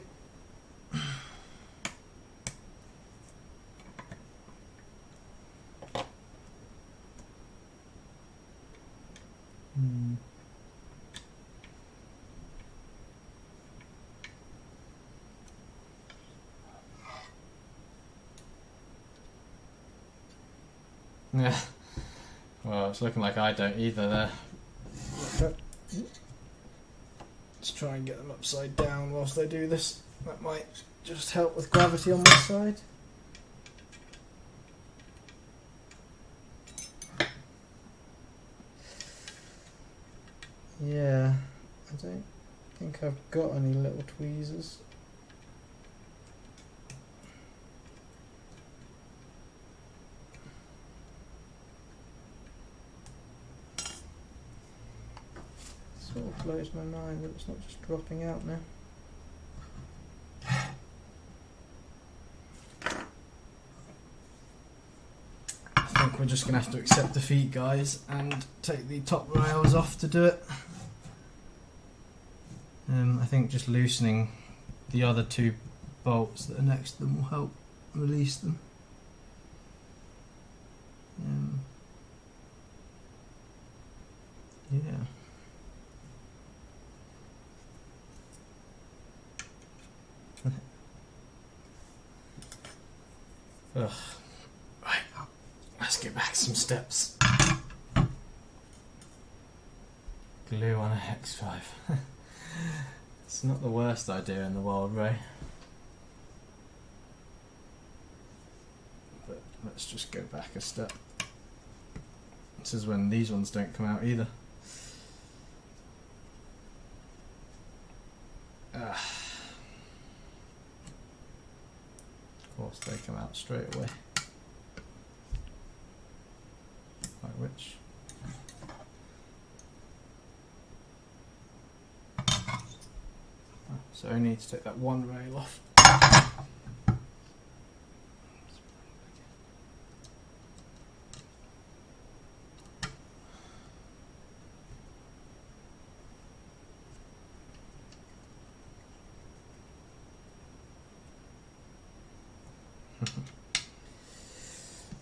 Yeah. Well, it's looking like I don't either there. Let's try and get them upside down whilst I do this. That might just help with gravity on my side. Yeah, I don't think I've got any little tweezers. Sort of blows my mind that it's not just dropping out now. I think we're just going to have to accept defeat, guys, and take the top rails off to do it. I think just loosening the other two bolts that are next to them will help release them. Yeah. Ugh. Right, let's get back some steps. Glue on a hex drive. It's not the worst idea in the world, Ray. But let's just go back a step. This is when these ones don't come out either. Of course they come out straight away. Like which? So I need to take that one rail off.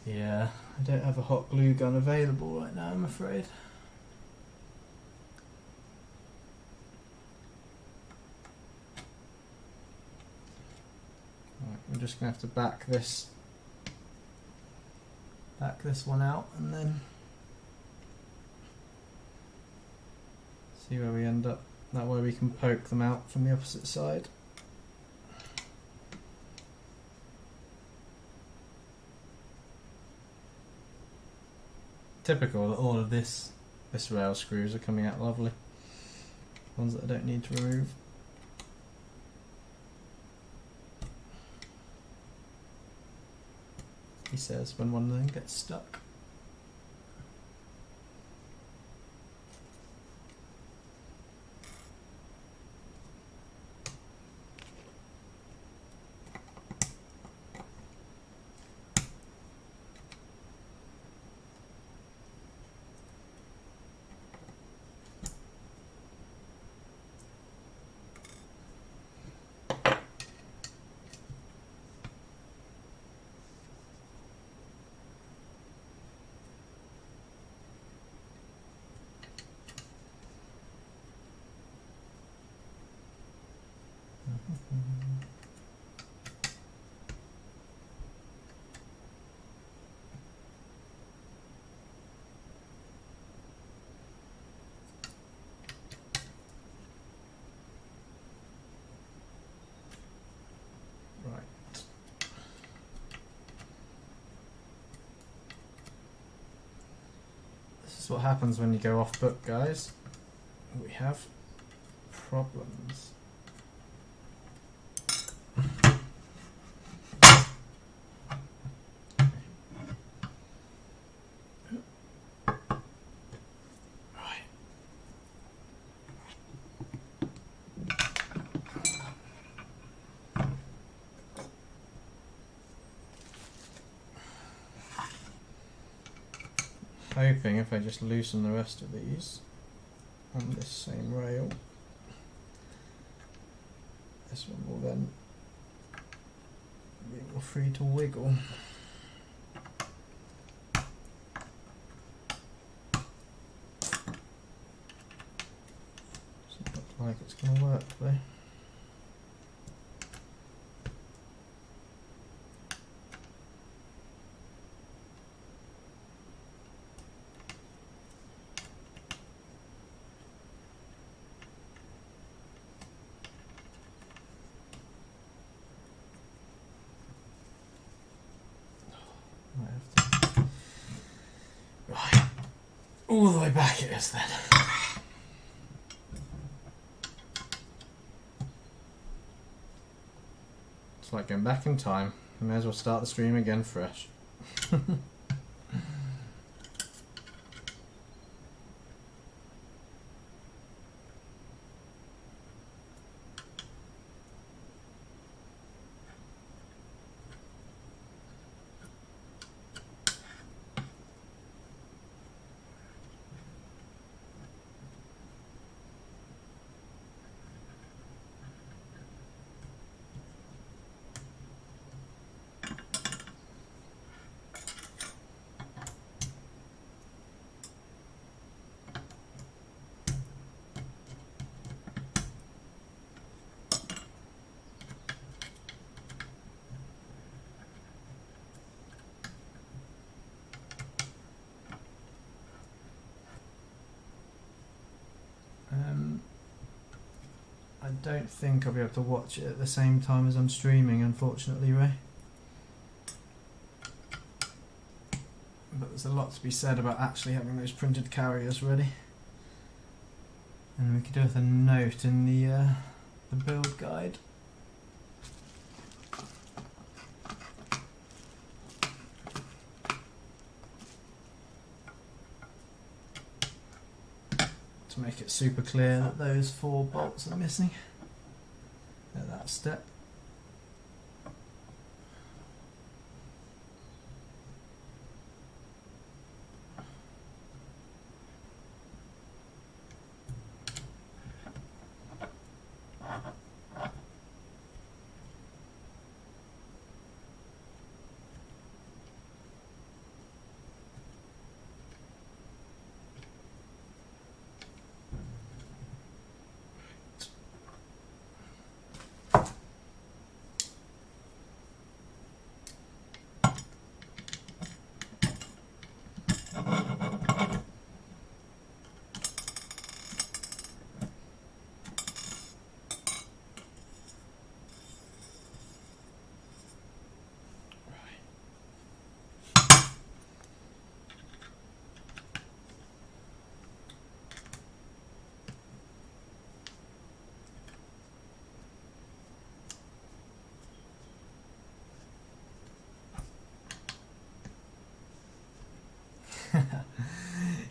Yeah, I don't have a hot glue gun available right now, I'm afraid. Right, I'm just going to have to back this one out and then see where we end up. That way we can poke them out from the opposite side. Typical that all of this rail screws are coming out lovely. Ones that I don't need to remove. He says when one of them gets stuck. This is what happens when you go off book, guys. We have problems. Hoping if I just loosen the rest of these on this same rail, this one will then be more free to wiggle. Doesn't look like it's going to work though. Right, all the way back it is then. It's like going back in time. I may as well start the stream again fresh. I don't think I'll be able to watch it at the same time as I'm streaming, unfortunately, Ray. But there's a lot to be said about actually having those printed carriers ready. And we could do with a note in the build guide. To make it super clear that those 4 bolts are missing at that step.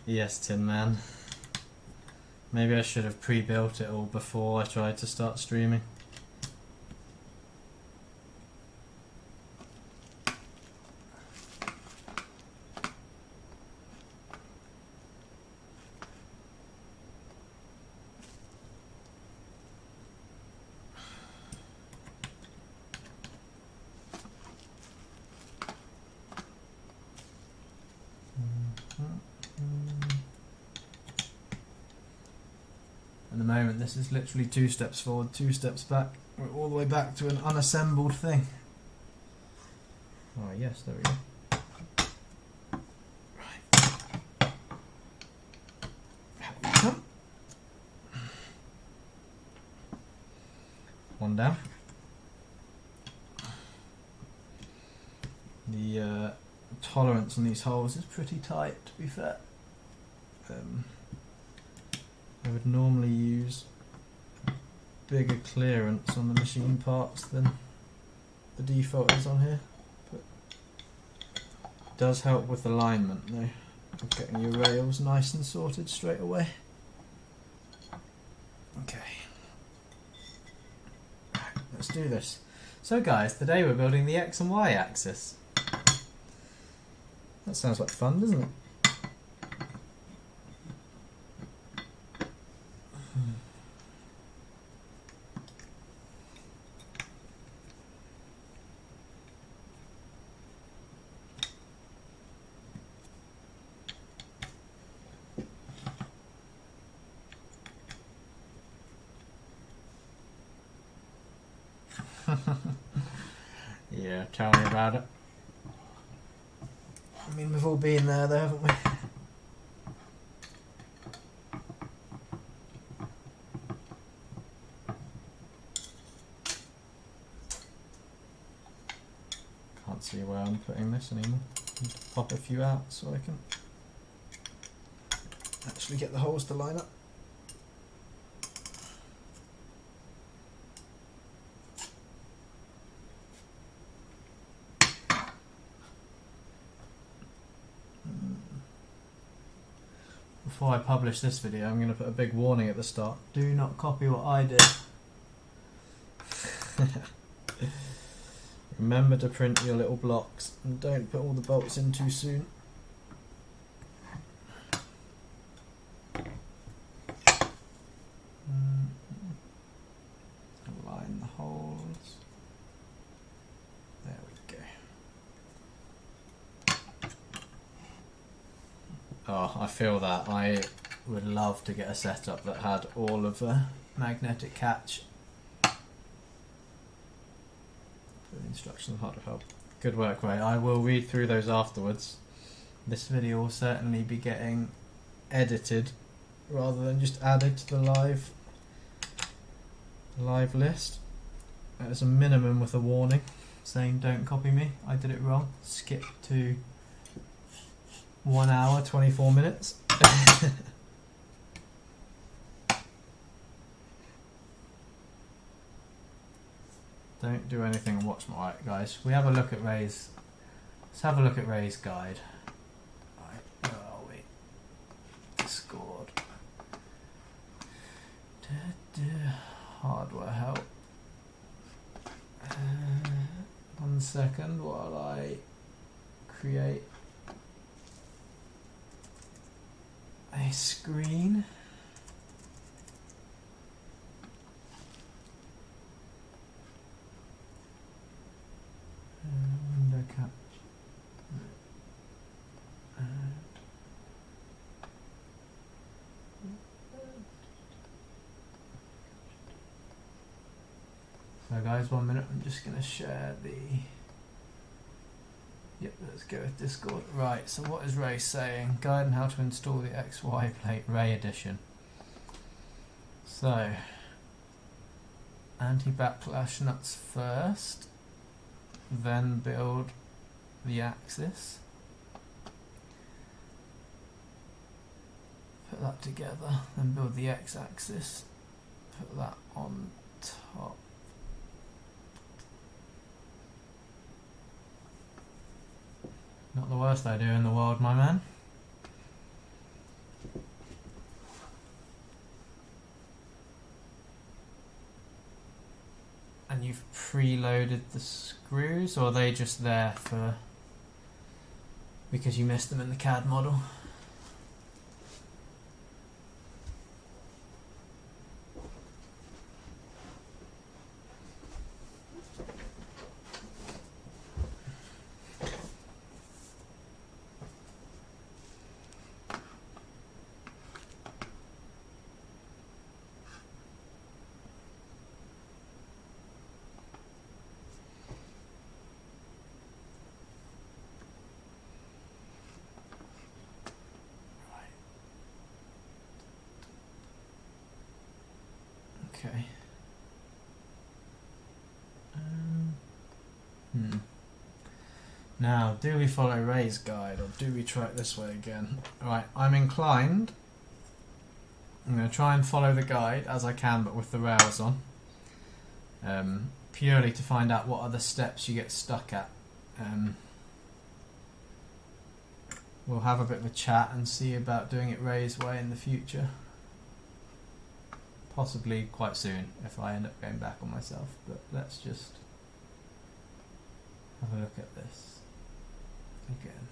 Yes, Tin Man. Maybe I should have pre-built it all before I tried to start streaming. At the moment, this is literally 2 steps forward, 2 steps back. We're all the way back to an unassembled thing. Oh yes, there we go. Right. Out we come. One down. The tolerance on these holes is pretty tight, to be fair. I would normally use bigger clearance on the machine parts than the default is on here, but it does help with alignment though, of getting your rails nice and sorted straight away. Okay, right, let's do this. So guys, today we're building the X and Y axis. That sounds like fun, doesn't it? Yeah, tell me about it. I mean, we've all been there though, haven't we? Can't see where I'm putting this anymore. Need to pop a few out so I can actually get the holes to line up. Before I publish this video, I'm going to put a big warning at the start. Do not copy what I did. Remember to print your little blocks and don't put all the bolts in too soon. Align the holes. There we go. Oh, I feel that. I would love to get a setup that had all of the magnetic catch. The instructions are hard to help. Good work, Ray. I will read through those afterwards. This video will certainly be getting edited rather than just added to the live list. As a minimum with a warning saying don't copy me. I did it wrong. Skip to 1 hour, 24 minutes. Don't do anything and watch my... Right, guys, we have a look at Ray's... Let's have a look at Ray's guide. Right, where are we? Discord. Hardware help. 1 second while I create a screen. Window cap. So guys, 1 minute, I'm just going to share the... Yep, let's go with Discord. Right, so what is Ray saying? Guide on how to install the XY plate, Ray edition. So, anti-backlash nuts first, then build the axis. Put that together, then build the x-axis. Put that on top. Not the worst idea in the world, my man. And you've preloaded the screws, or are they just there for... because you missed them in the CAD model? Okay. Now, do we follow Ray's guide or do we try it this way again? Right, I'm inclined. I'm going to try and follow the guide as I can, but with the rails on. Purely to find out what other steps you get stuck at. We'll have a bit of a chat and see about doing it Ray's way in the future. Possibly quite soon if I end up going back on myself, but let's just have a look at this again.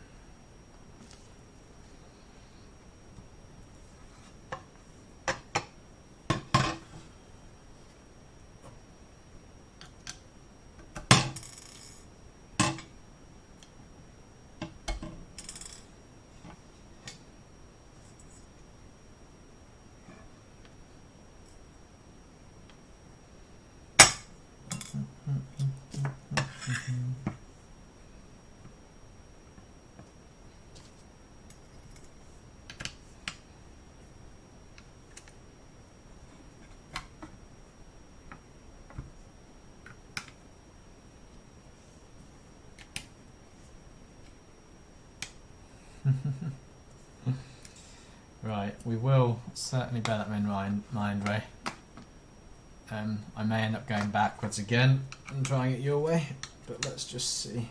Right, we will certainly bear that in mind, Ray. I may end up going backwards again and trying it your way, but let's just see.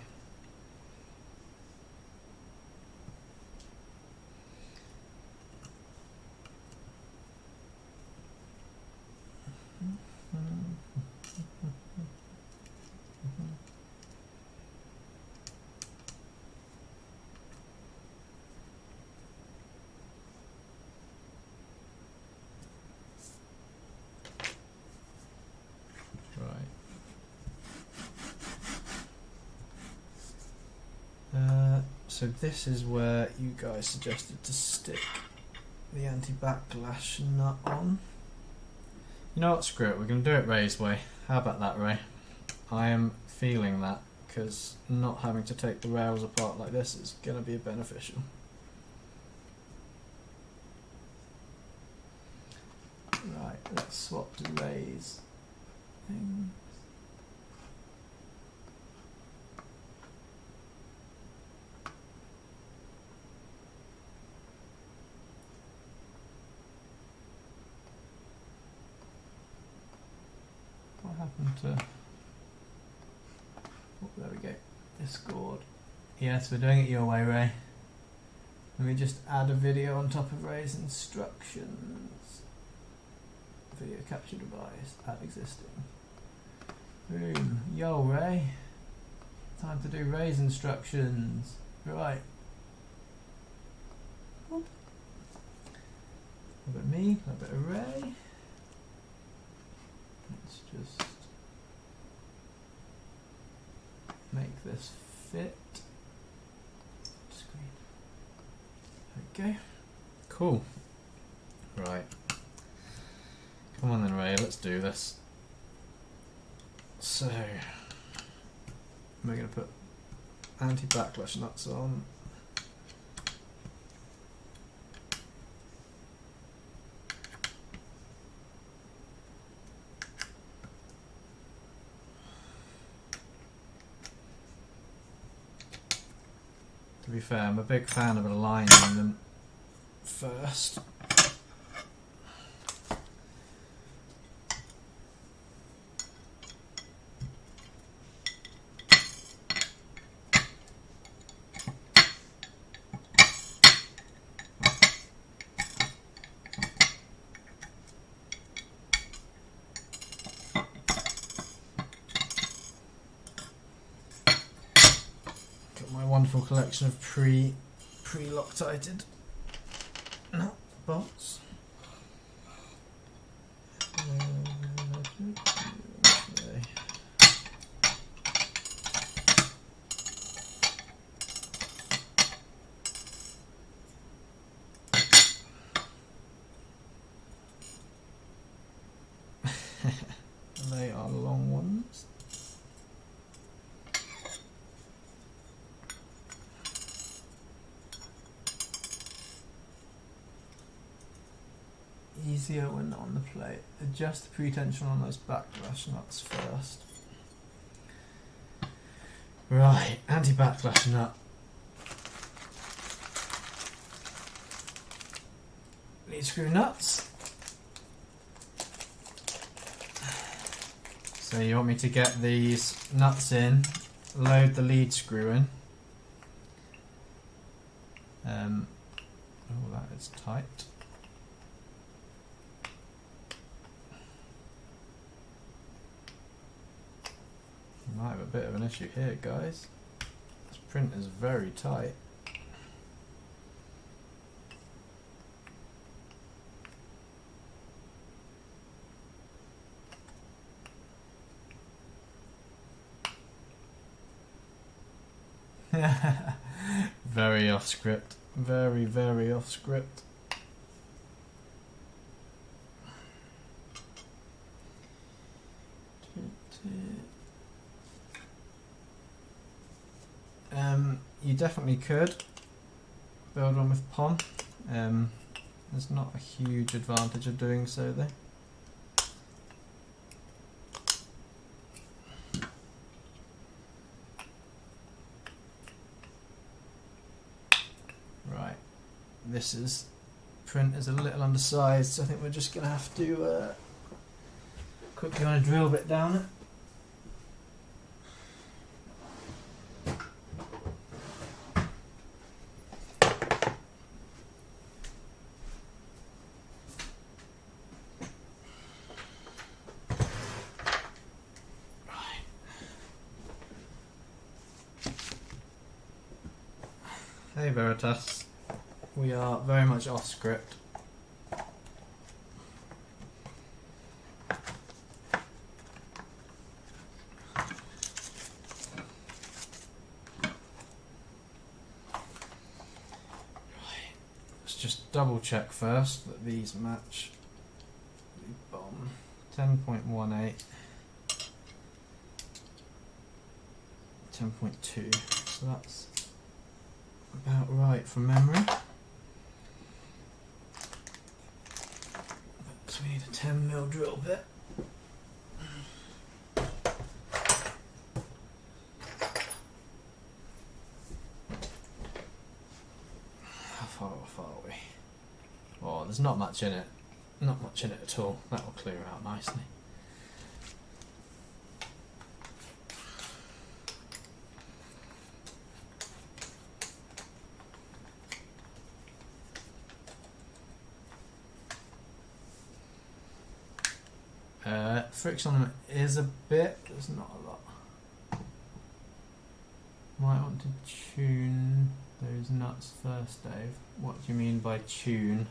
So this is where you guys suggested to stick the anti-backlash nut on. You know what, screw it, we're going to do it Ray's way. How about that, Ray? I am feeling that, because not having to take the rails apart like this is going to be beneficial. Right, let's swap to Ray's things. What happened to... Oh, there we go. Discord. Yes, we're doing it your way, Ray. Let me just add a video on top of Ray's instructions. Video capture device. Add existing. Boom. Yo, Ray. Time to do Ray's instructions. Right. A bit of me, a bit of Ray. Let's just make this fit. Screen. Okay. Cool. Right. Come on then, Ray, let's do this. So, we're going to put anti-backlash nuts on. To be fair, I'm a big fan of aligning them first. Wonderful collection of pre-Loctited nut bolts. They are long ones. Easier when on the plate. Adjust the pre-tension on those backlash nuts first. Right, anti-backlash nut. Lead screw nuts. So you want me to get these nuts in, load the lead screw in. Oh, that is tight. Might have a bit of an issue here, guys. This print is very tight. Very off script. Very, very off script. You definitely could build one with POM. There's not a huge advantage of doing so though. Right, this print is a little undersized, so I think we're just going to have to quickly run a drill bit down it. Hey Veritas, we are very much off script. Let's just double check first that these match the BOM 10.18, 10.2, so that's about right from memory. So we need a 10mm drill bit. How far off are we? Oh, there's not much in it. Not much in it at all. That will clear out nicely. Friction on them is a bit, there's not a lot. Might want to tune those nuts first, Dave. What do you mean by tune?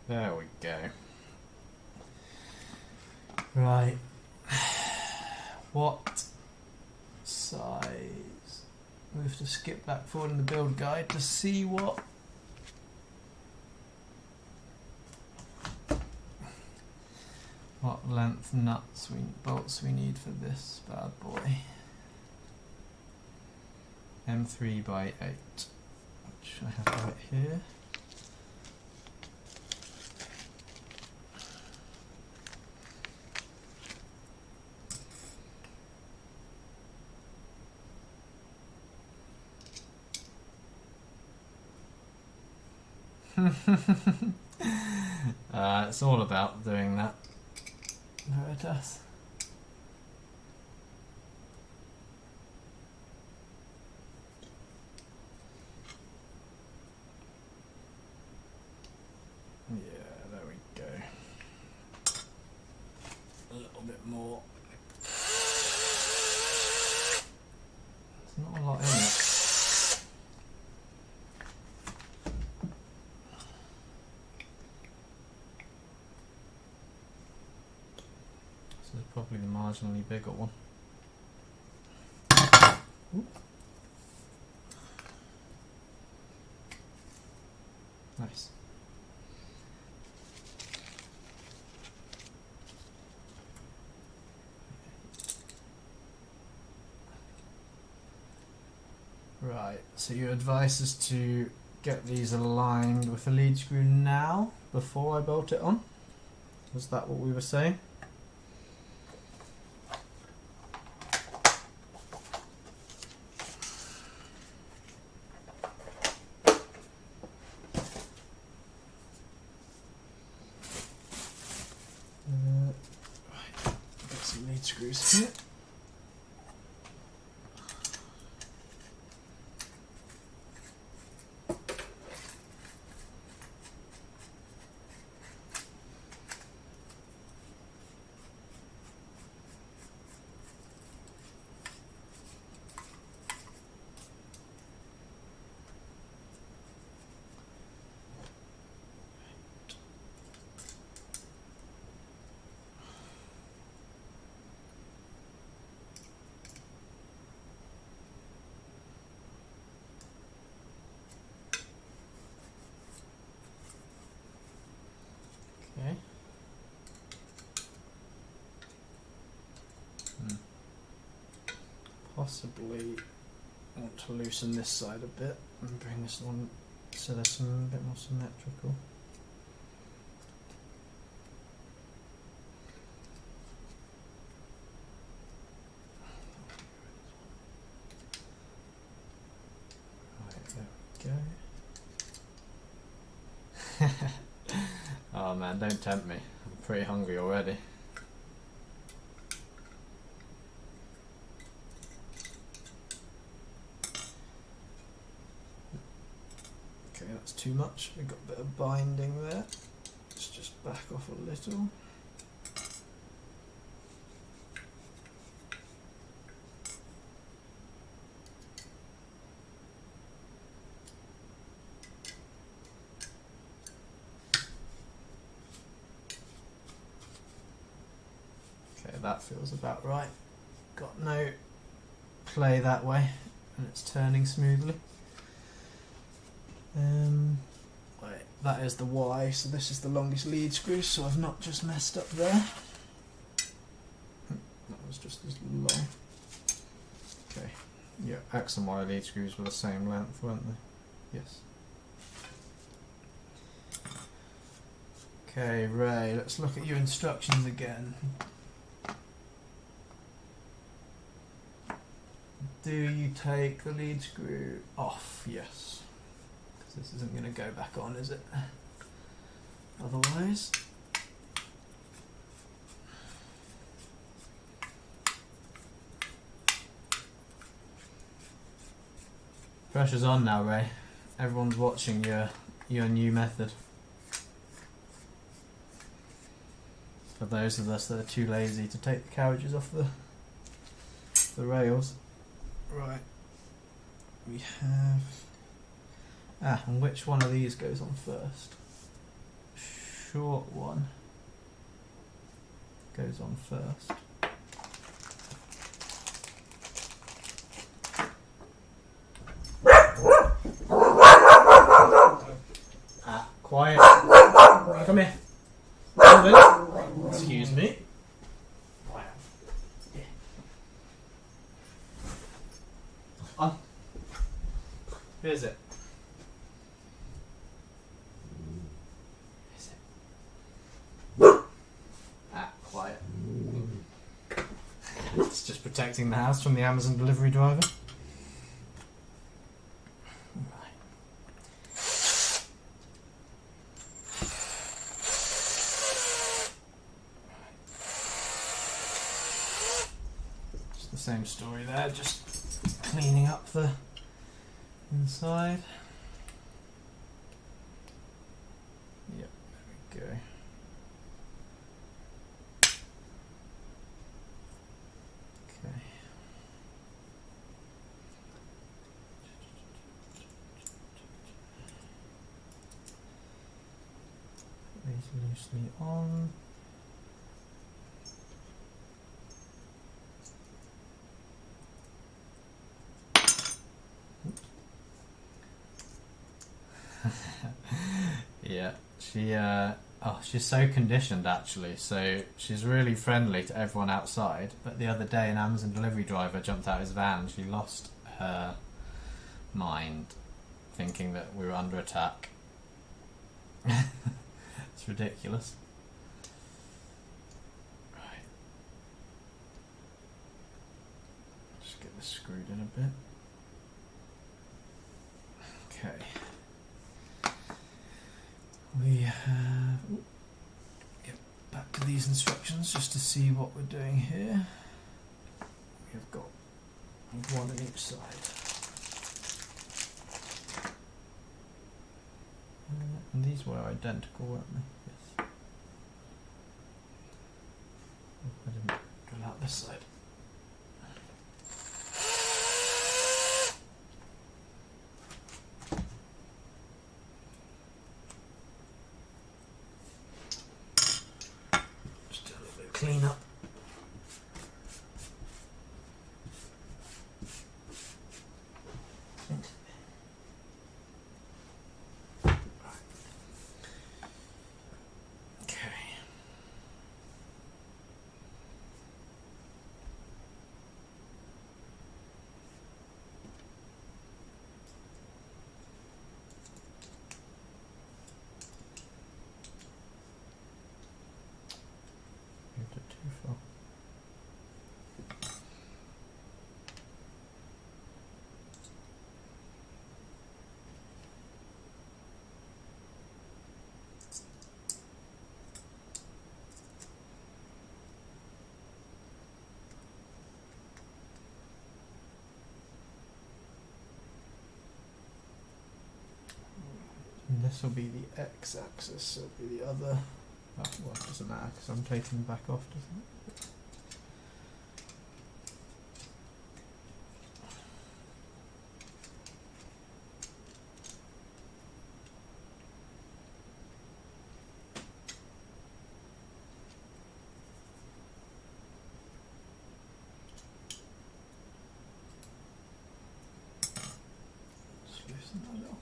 There we go. Right. What size? We have to skip back forward in the build guide to see what length nuts bolts we need for this bad boy. M3 by 8, which I have right here. It's all about doing that. Veritas. Yeah, there we go. A little bit bit more. There's not a lot in it. This is probably the marginally bigger one. Ooh. Nice. Right, so your advice is to get these aligned with the lead screw now, before I bolt it on? Was that what we were saying? Right, get some lead screws here. Okay. Possibly want to loosen this side a bit and bring this one so there's a bit more symmetrical. Right, there we go. Oh man, don't tempt me. I'm pretty hungry already. Okay, that's too much. We've got a bit of binding there. Let's just back off a little. That feels about right. Got no play that way, and it's turning smoothly. Wait, that is the Y, so this is the longest lead screw, so I've not just messed up there. That was just as long. Okay, yeah, X and Y lead screws were the same length, weren't they? Yes. Okay, Ray, let's look at your instructions again. Do you take the lead screw off? Yes. Because this isn't going to go back on, is it? Otherwise. Pressure's on now, Ray. Everyone's watching your new method. For those of us that are too lazy to take the carriages off the rails. Right, we have... and which one of these goes on first? Short one goes on first. Quiet. Come here. Excuse me. On. Who is it? Is it? Quiet. It's just protecting the house from the Amazon delivery driver. Just the same story there, just cleaning up the inside. Yep, there we go. these loosely on. Yeah, she's so conditioned actually, so she's really friendly to everyone outside, but the other day an Amazon delivery driver jumped out his van and she lost her mind thinking that we were under attack. It's ridiculous. Right. Just get this screwed in a bit. Okay. We have, get back to these instructions just to see what we're doing here. We've got one on each side. And these were identical, weren't they? Yes. I didn't drill out this side. Clean up. Okay. Moved it too far. And this will be the x-axis, so it'll be the other. Oh, well, it doesn't matter because I'm taking them back off, doesn't it? Just loosen that off.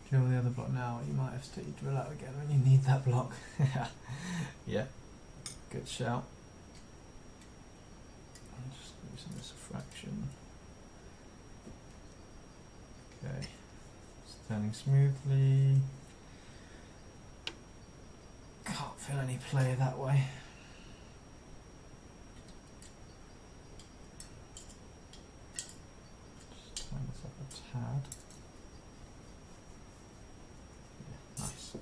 Drill the other block now, you might have to drill out again when you need that block. Yeah, good shout. I'm just losing this a fraction. Okay, it's turning smoothly. Can't feel any play that way. Just turn this up a tad. Nice.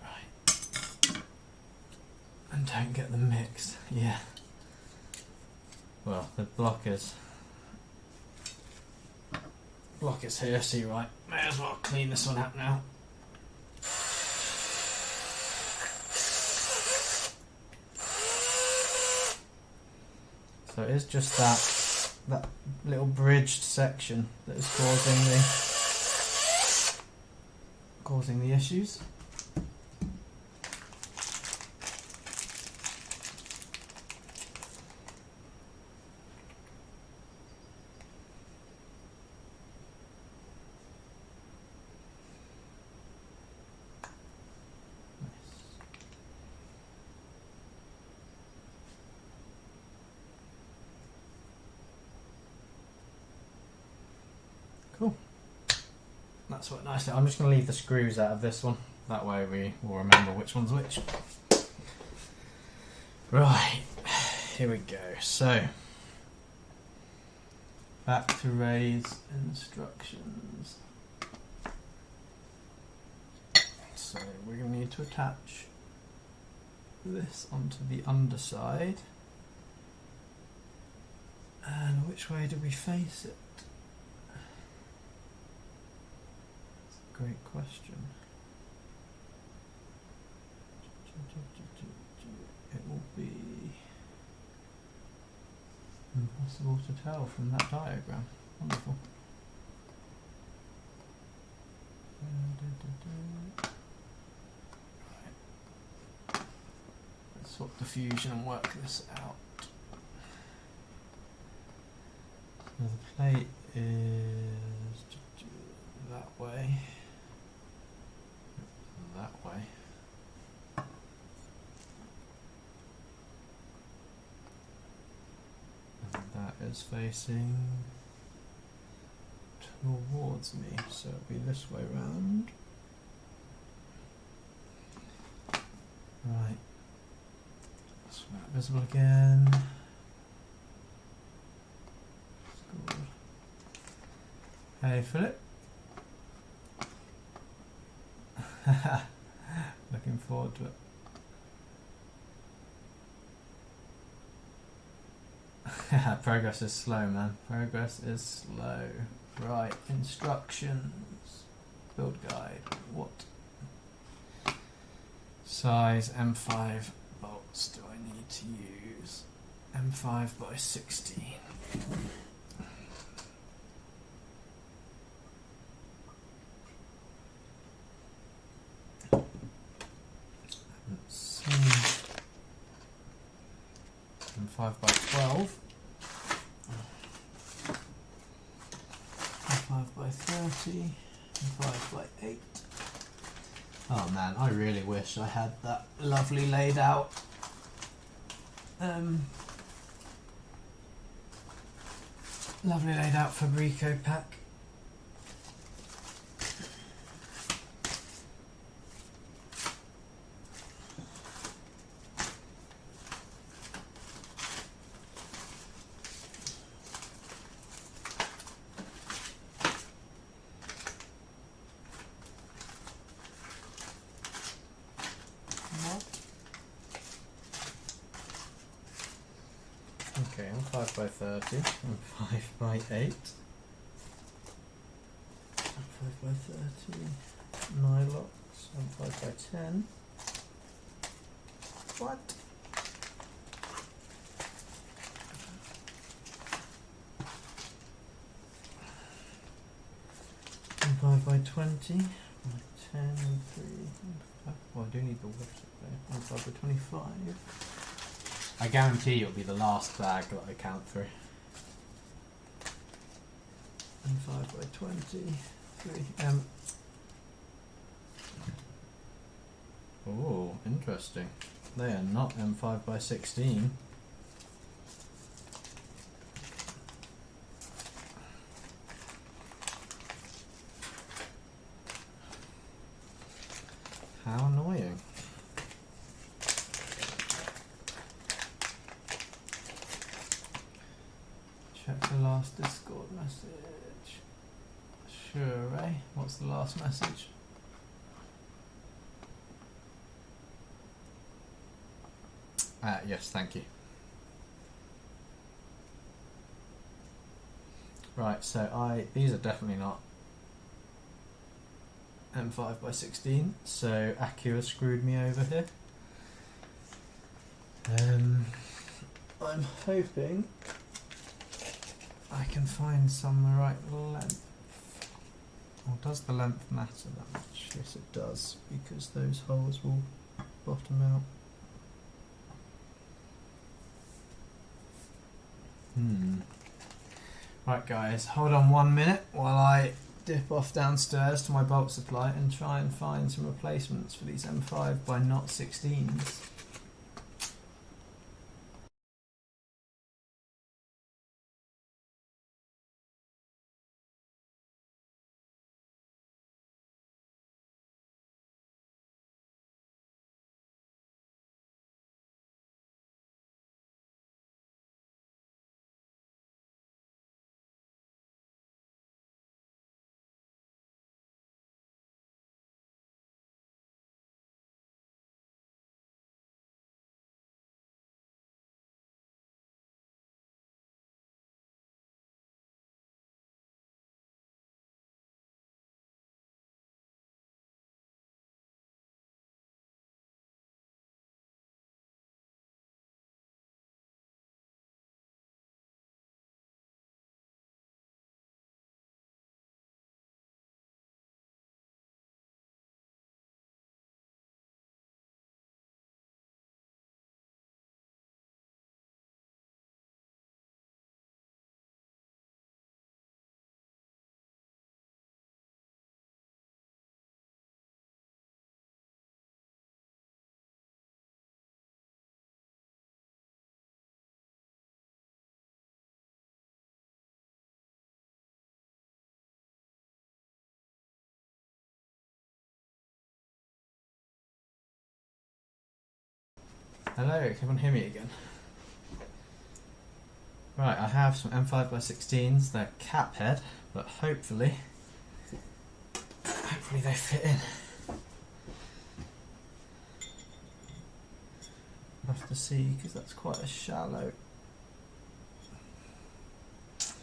Right. And don't get them mixed. Yeah. Well, the block is here, so you're right. May as well clean this one up now. So it is just that little bridged section that is causing the issues. Cool. That's worked nicely. I'm just going to leave the screws out of this one. That way we will remember which one's which. Right. Here we go. So, back to Ray's instructions. So we're going to need to attach this onto the underside. And which way do we face it? Great question. It will be impossible to tell from that diagram. Wonderful. swap diffusion and work this out. So the plate is that way. That way. And that is facing towards me, so it'll be this way round. Right. Let's make it visible again. Good. Hey Philip. Looking forward to it. Progress is slow, man. Progress is slow. Right, instructions. Build guide. What size M5 bolts do I need to use? M5 by 16. Let's see. M5 by 12. M5 by 30. M5 by 8. Oh man, I really wish I had that lovely laid out Fabrico pack. Okay, I'm 5 by 30, I'm 5 by 8. 5 by 30, nylox, I'm 5 by 10. What? I'm 5 by 20, 10 and 3, and 5. Oh, I do need the water there. I'm 5 by 25. I guarantee it'll be the last bag that I count through. And 5 by 20, 3. Oh, interesting. They are not M5 by 16. How annoying. Check the last Discord message. Sure, Ray. What's the last message? Yes, thank you. Right, so these are definitely not M5 by 16, so Acura screwed me over here. I'm hoping I can find some the right length. Or does the length matter that much? Yes, it does, because those holes will bottom out. Right guys, hold on 1 minute while I dip off downstairs to my bolt supply and try and find some replacements for these M5 by not 16s. Hello, can everyone hear me again? Right, I have some M5x16s, they're cap head, but hopefully they fit in. I'll have to see, because that's quite a shallow. It's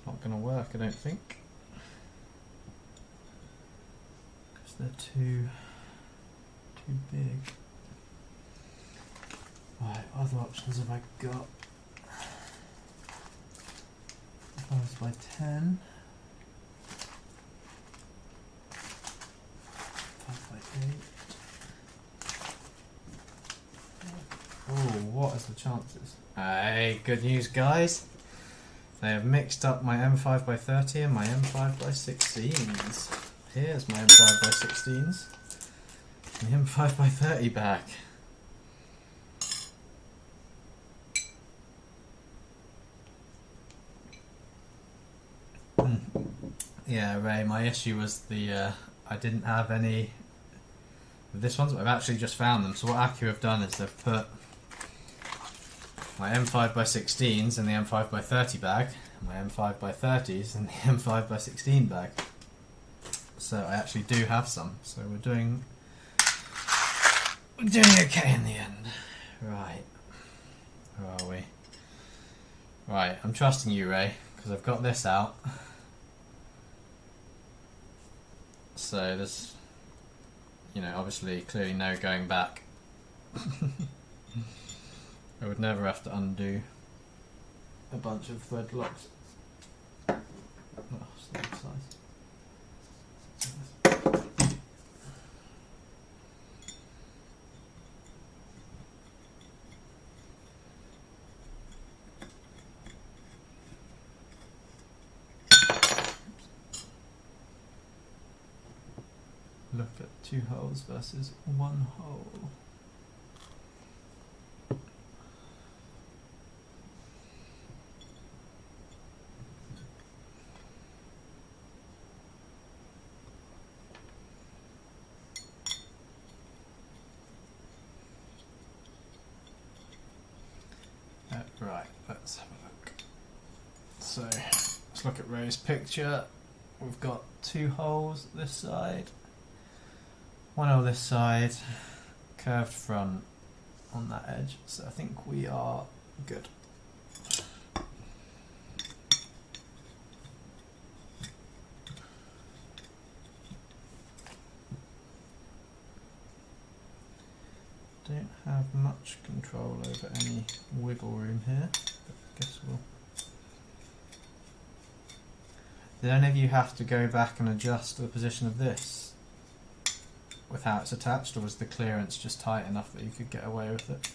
not going to work, I don't think. Because they're too big. Right, what other options have I got? 5 by 10. 5 by 8. Oh, what is the chances? Hey, good news, guys. They have mixed up my M5 by 30 and my M5 by 16s. Here's my M5 by 16s. And the M5 by 30 back. Yeah, Ray, my issue was the I didn't have any of this ones, but I've actually just found them. So what Accu have done is they've put my M5 by 16s in the M5 by 30 bag, and my M5 by 30s in the M5 by 16 bag. So I actually do have some. So we're doing okay in the end. Right. Where are we? Right, I'm trusting you, Ray, because I've got this out. So there's, you know, obviously clearly no going back. I would never have to undo a bunch of thread locks. Oh, same size. Look at 2 holes versus 1 hole. Right, let's have a look. So, let's look at Ray's picture. We've got 2 holes this side. 1 hole this side, curved front on that edge, so I think we are good. Don't have much control over any wiggle room here, but I guess we'll... Did any of you have to go back and adjust the position of this with how it's attached, or was the clearance just tight enough that you could get away with it?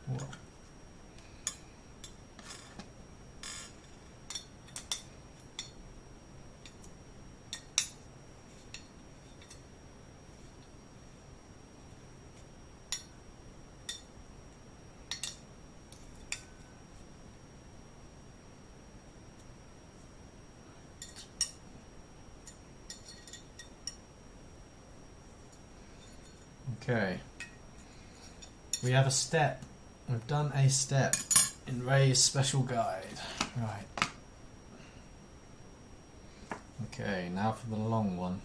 Whoa. Okay, we have a step. We've done a step in Ray's special guide. Right. Okay, now for the long one.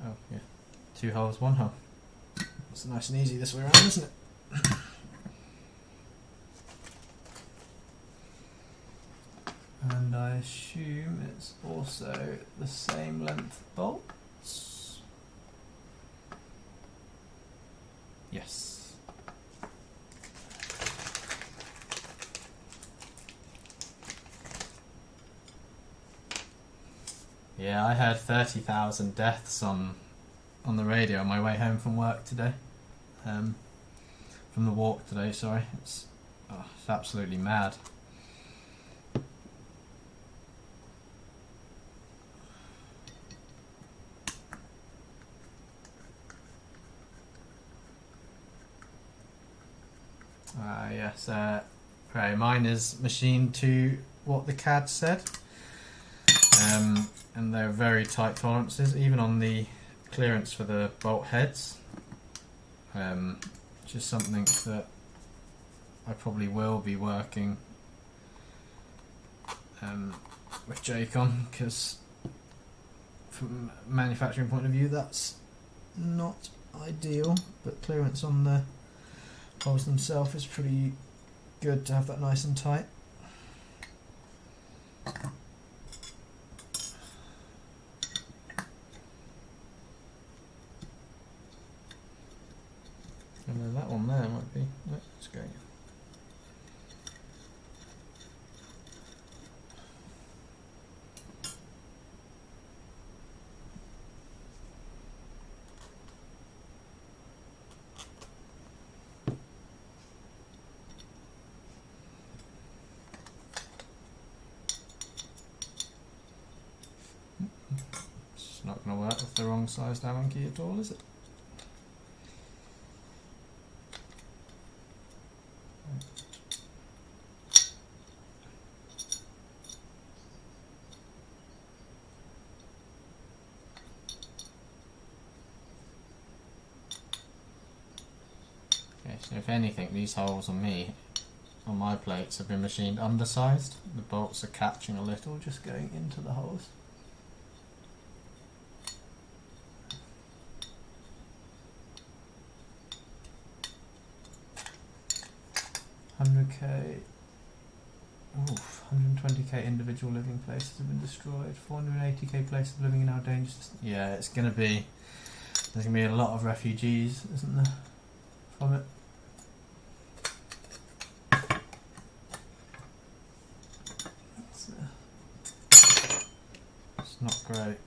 Oh yeah, 2 holes, 1 hole. It's nice and easy this way around, isn't it? And I assume it's also the same length bolts. Yes. Yeah, I heard 30,000 deaths on the radio on my way home from work today. From the walk today, sorry. It's absolutely mad. Yes, right, mine is machined to what the CAD said. and they're very tight tolerances, even on the clearance for the bolt heads, which is something that I probably will be working with Jake on, because from a manufacturing point of view that's not ideal, but clearance on the holes themselves is pretty good to have that nice and tight. And that one there might be. Let's go. It's not going to work with the wrong sized Allen key at all, is it? So if anything, these holes on my plates have been machined undersized. The bolts are catching a little, just going into the holes. $100k, 120k individual living places have been destroyed. 480k places living in our dangerous. Yeah, there's gonna be a lot of refugees, isn't there, from it? It's not great.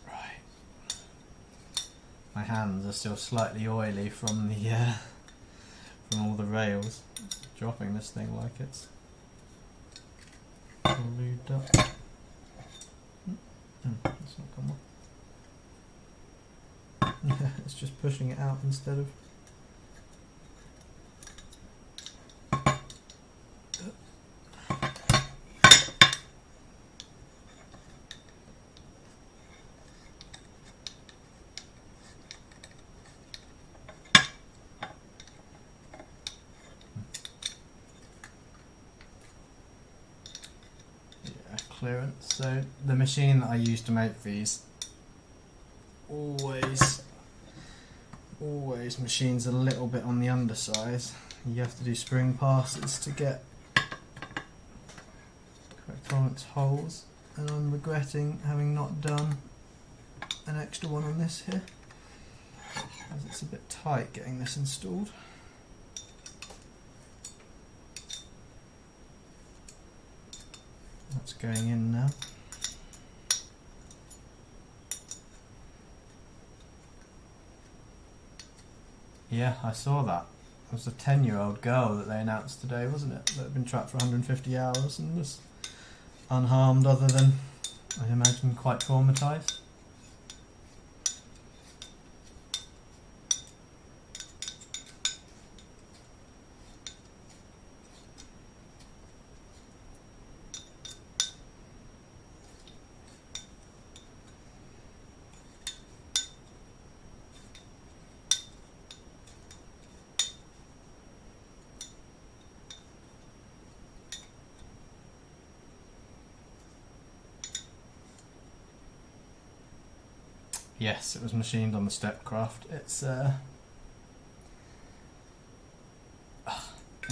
Right. My hands are still slightly oily from the from all the rails. Dropping this thing like it's all lubed up. That's not come on. Yeah, it's just pushing it out instead of. Clearance. So the machine that I use to make these always machines a little bit on the undersize. You have to do spring passes to get correct tolerance holes, and I'm regretting having not done an extra one on this here, as it's a bit tight getting this installed. That's going in now. Yeah, I saw that. It was a 10-year-old girl that they announced today, wasn't it? That had been trapped for 150 hours and was unharmed, other than, I imagine, quite traumatised. Yes, it was machined on the Stepcraft. It's in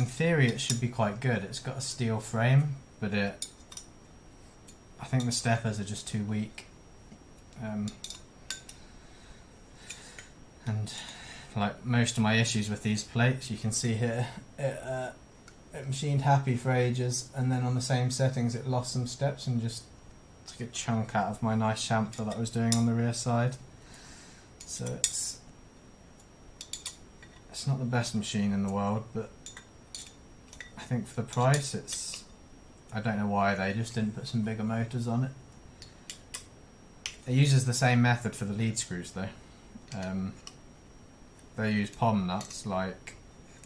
theory it should be quite good. It's got a steel frame, but I think the steppers are just too weak. And like most of my issues with these plates, you can see here, it machined happy for ages, and then on the same settings it lost some steps and just took a chunk out of my nice chamfer that I was doing on the rear side. So it's not the best machine in the world, but I think for the price I don't know why they just didn't put some bigger motors on it. It uses the same method for the lead screws though. They use palm nuts like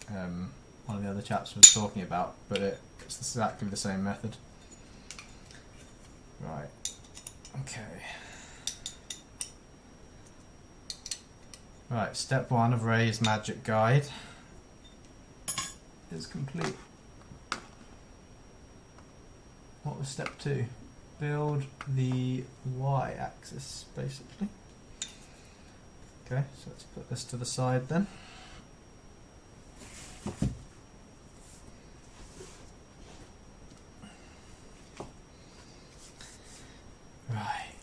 one of the other chaps was talking about, but it's exactly the same method. Right, okay. Right, step 1 of Ray's magic guide is complete. What was step 2? Build the Y-axis, basically. Okay, so let's put this to the side then. Right.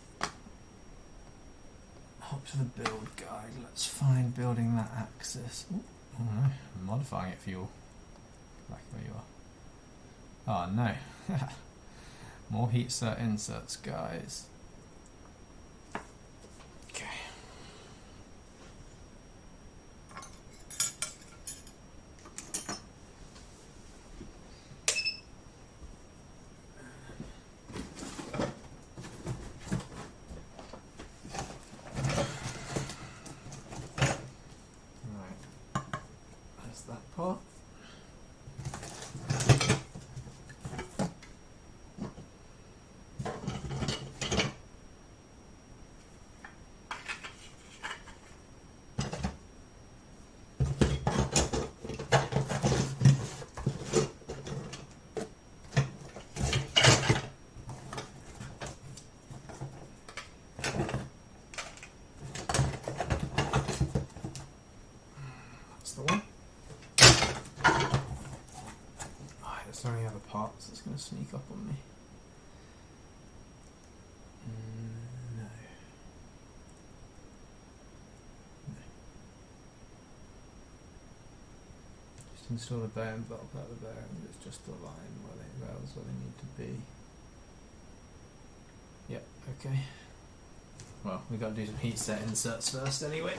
Up to the build guide. Let's find building that axis. Ooh, oh no, I'm modifying it for you all. Back where you are. Oh no. More heat set inserts, guys. Okay. Right. That's that part. The one. Right, there's so many other parts that's going to sneak up on me. No. Just install a bearing belt out of the bearing. It's just the line where they rails where they need to be. Yep. Okay. Well, we've got to do some heat set inserts first, anyway.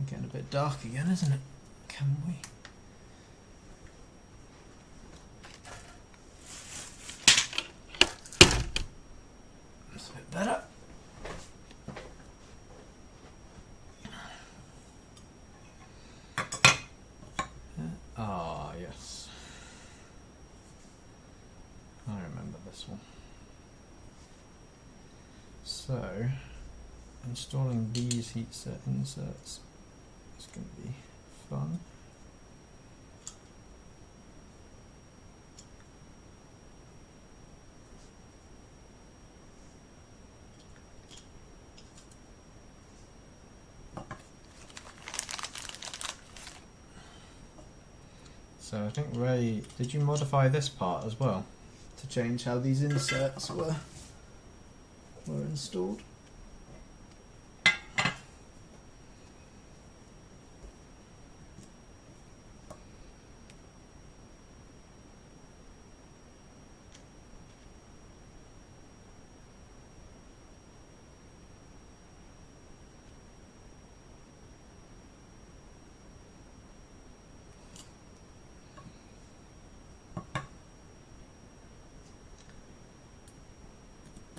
Getting a bit dark again, isn't it? Can we? That's a bit better. Ah, yes. I remember this one. So, installing these heat set inserts. It's going to be fun. So I think Ray, did you modify this part as well to change how these inserts were installed?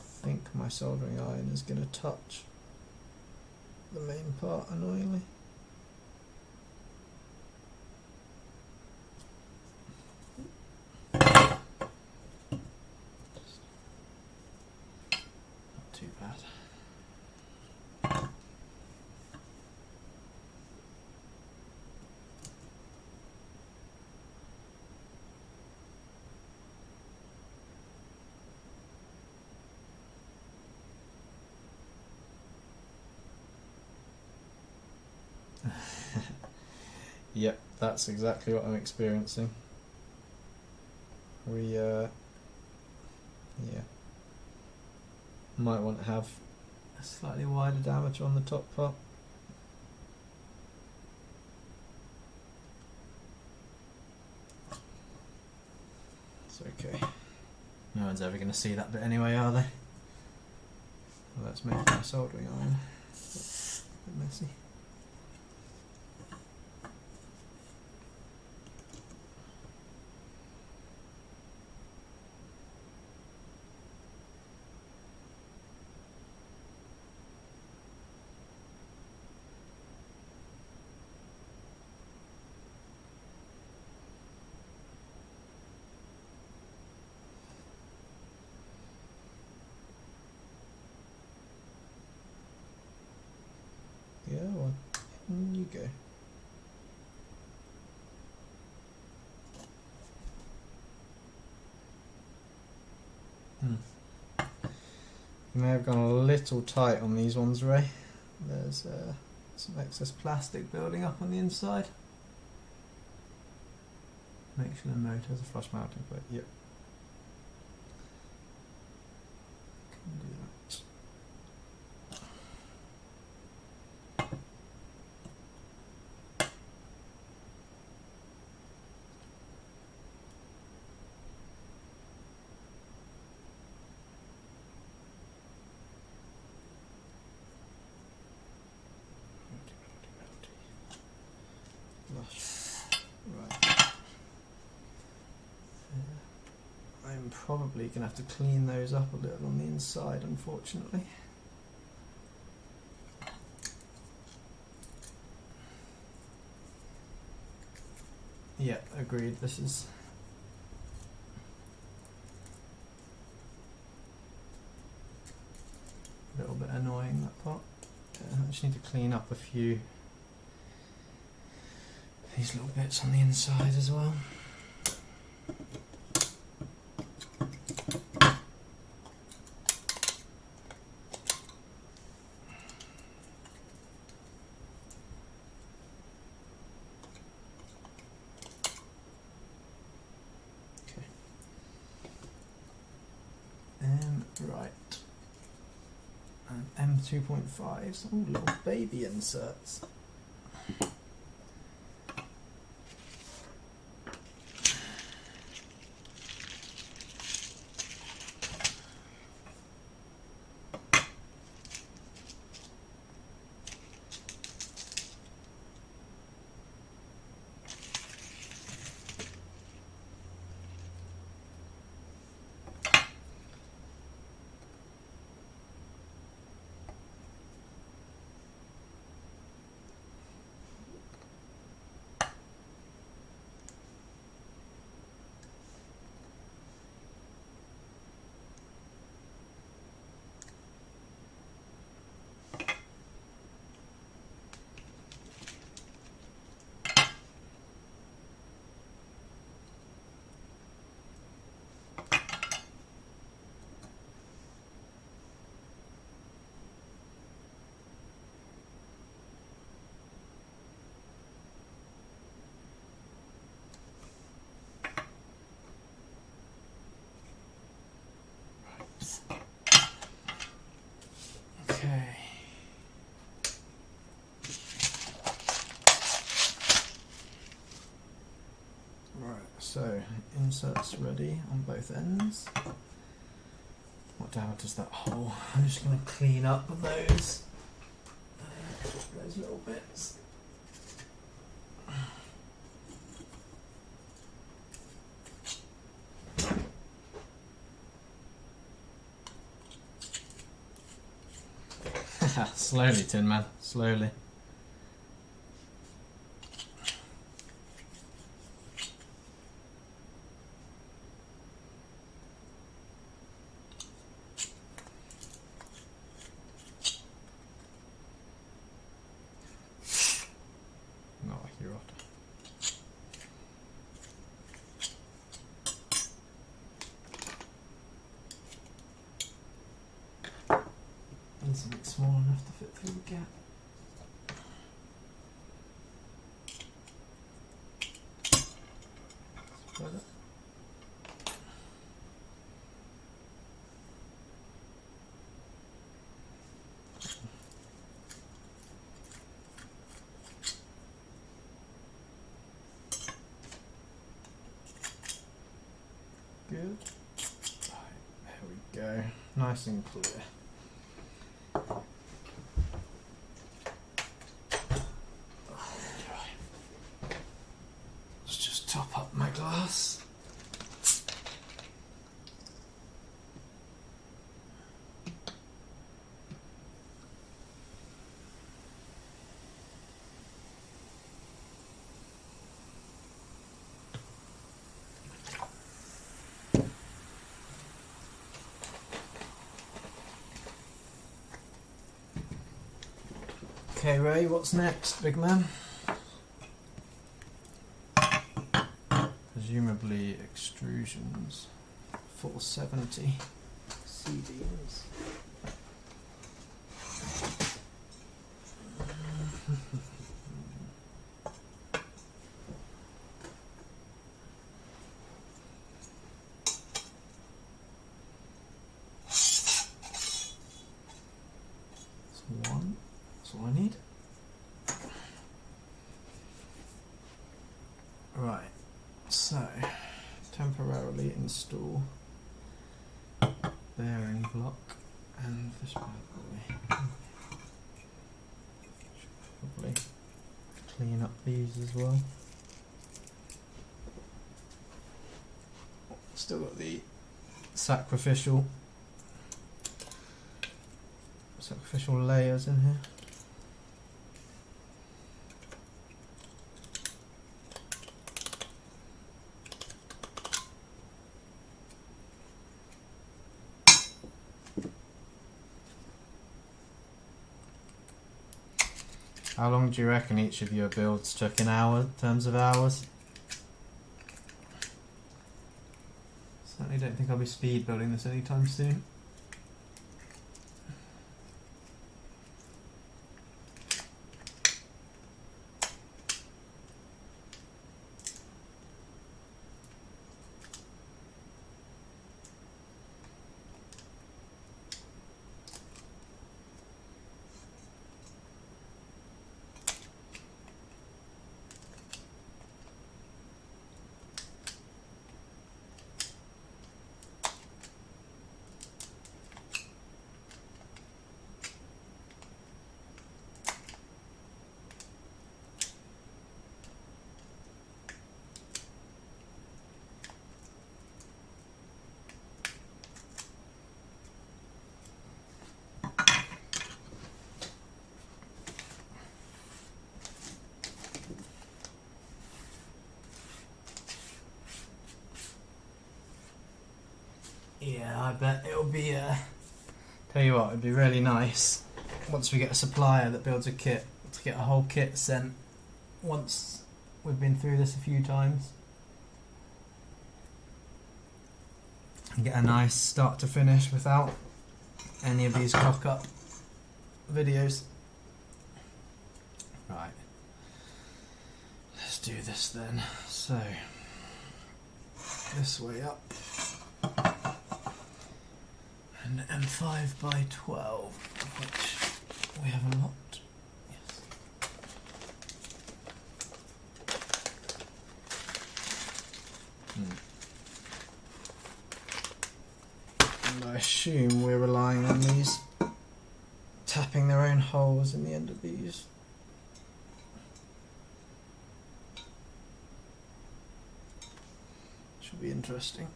I think my soldering iron is going to touch the main part annoyingly. Not too bad. Yep, that's exactly what I'm experiencing. We, yeah, might want to have a slightly wider diameter on the top part. It's okay. No one's ever going to see that bit anyway, are they? Well, let's make my soldering iron. It's a bit messy. You may have gone a little tight on these ones, Ray. There's some excess plastic building up on the inside. Make sure the motor has a flush mounting plate. Yep. Can do that. Right. I'm probably going to have to clean those up a little on the inside, unfortunately. Yeah, agreed. This is a little bit annoying, that part. I just need to clean up a few these little bits on the inside as well. Okay. Right. And M2.5s. Oh, little baby inserts. Okay. Right, so inserts ready on both ends. What damage does that hole? I'm just going to clean up those little bits. Slowly, Tin Man, slowly. Not like you're after. Need something small enough to fit through the gap. Spread it. Good. Right, there we go. Nice and clear. Let's just top up my glass. Okay, Ray, what's next, big man? Presumably extrusions. 470. beams. One, that's all I need. Right, so temporarily install bearing block and this bad boy. Should probably clean up these as well. Still got the sacrificial layers in here. How long do you reckon each of your builds took in terms of hours? Certainly don't think I'll be speed building this anytime soon. Yeah, I bet it'll be, tell you what, it'd be really nice once we get a supplier that builds a kit to get a whole kit sent once we've been through this a few times and get a nice start to finish without any of these cock up videos. Right, let's do this then. So this way up. And M5 by 12, of which we have a lot. Yes. And I assume we're relying on these tapping their own holes in the end of these. Should be interesting.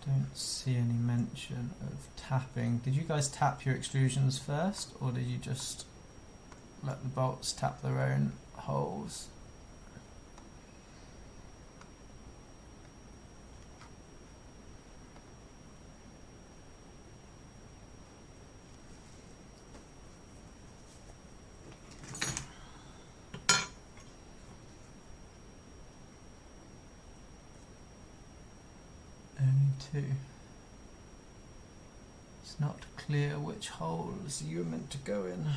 Don't see any mention of tapping. Did you guys tap your extrusions first, or did you just let the bolts tap their own holes? Two. It's not clear which holes you're meant to go in.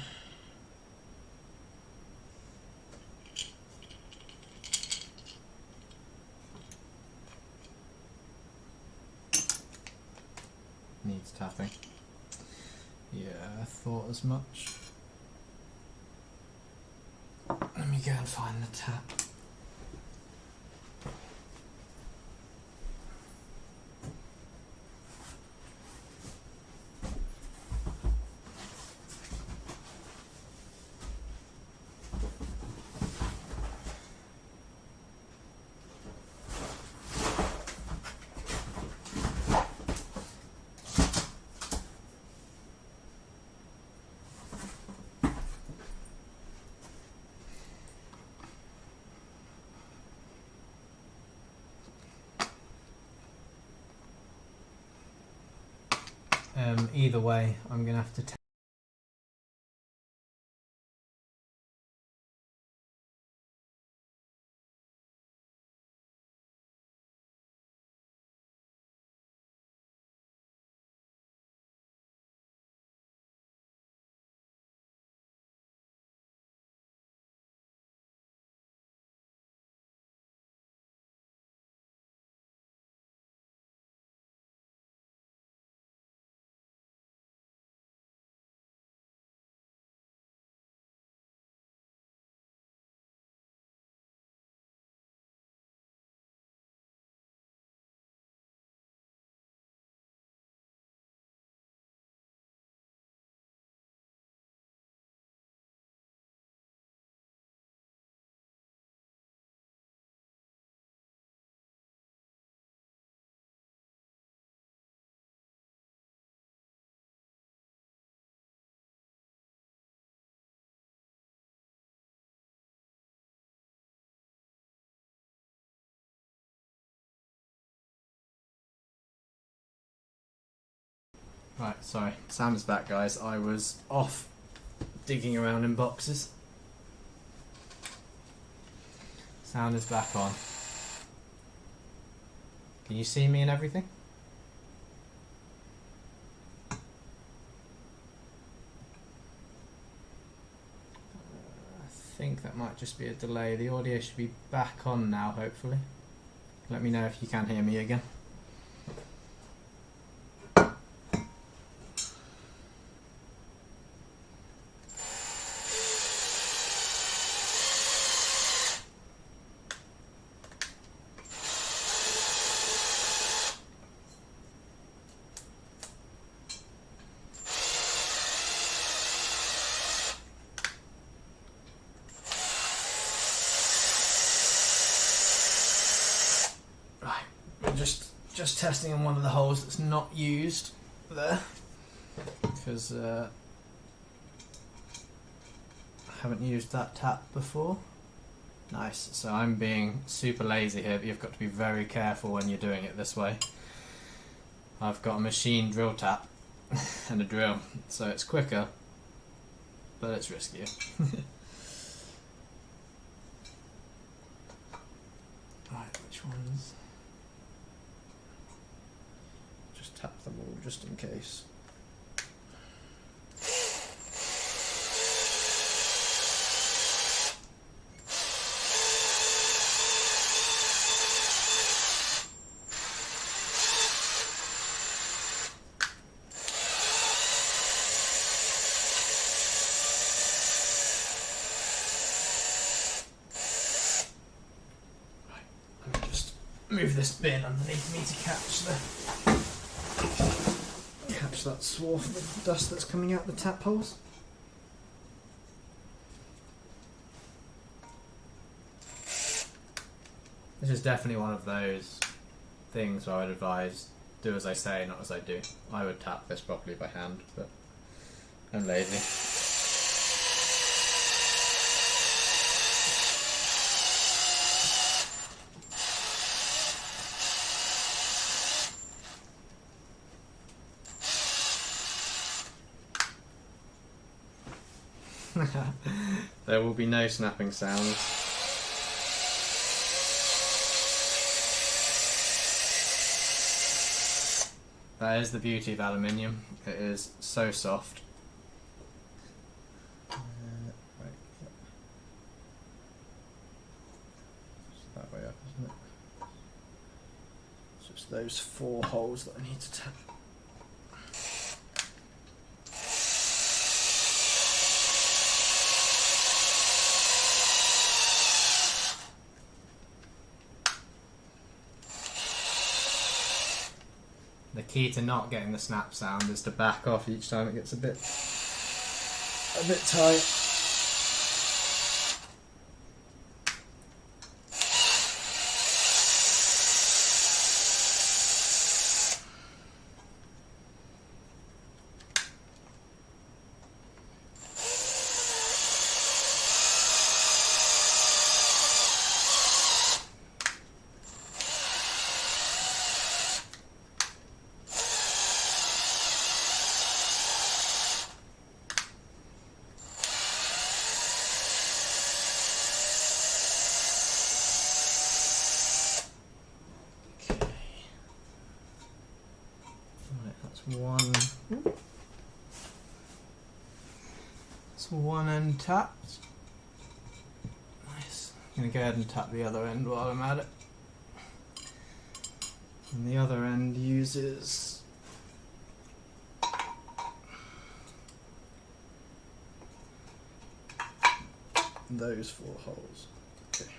Needs tapping. Yeah, I thought as much. Let me go and find the tap. Either way, I'm going to have to Right, sorry, sound is back, guys. I was off digging around in boxes. Sound is back on. Can you see me and everything? I think that might just be a delay. The audio should be back on now, hopefully. Let me know if you can hear me again. Just testing in one of the holes that's not used there, because I haven't used that tap before. Nice. So I'm being super lazy here, but you've got to be very careful when you're doing it this way. I've got a machine drill tap and a drill, so it's quicker, but it's riskier. Right, which ones? Tap them all just in case. Right, let me just move this bin underneath me to catch that swath of dust that's coming out the tap holes. This is definitely one of those things where I would advise do as I say, not as I do. I would tap this properly by hand, but I'm lazy. There will be no snapping sounds. That is the beauty of aluminium. It is so soft. Right. It's that way up, isn't it? It's just those 4 holes that I need to tap. The key to not getting the snap sound is to back off each time it gets a bit tight. One end tapped. Nice. I'm going to go ahead and tap the other end while I'm at it. And the other end uses those 4 holes. Okay.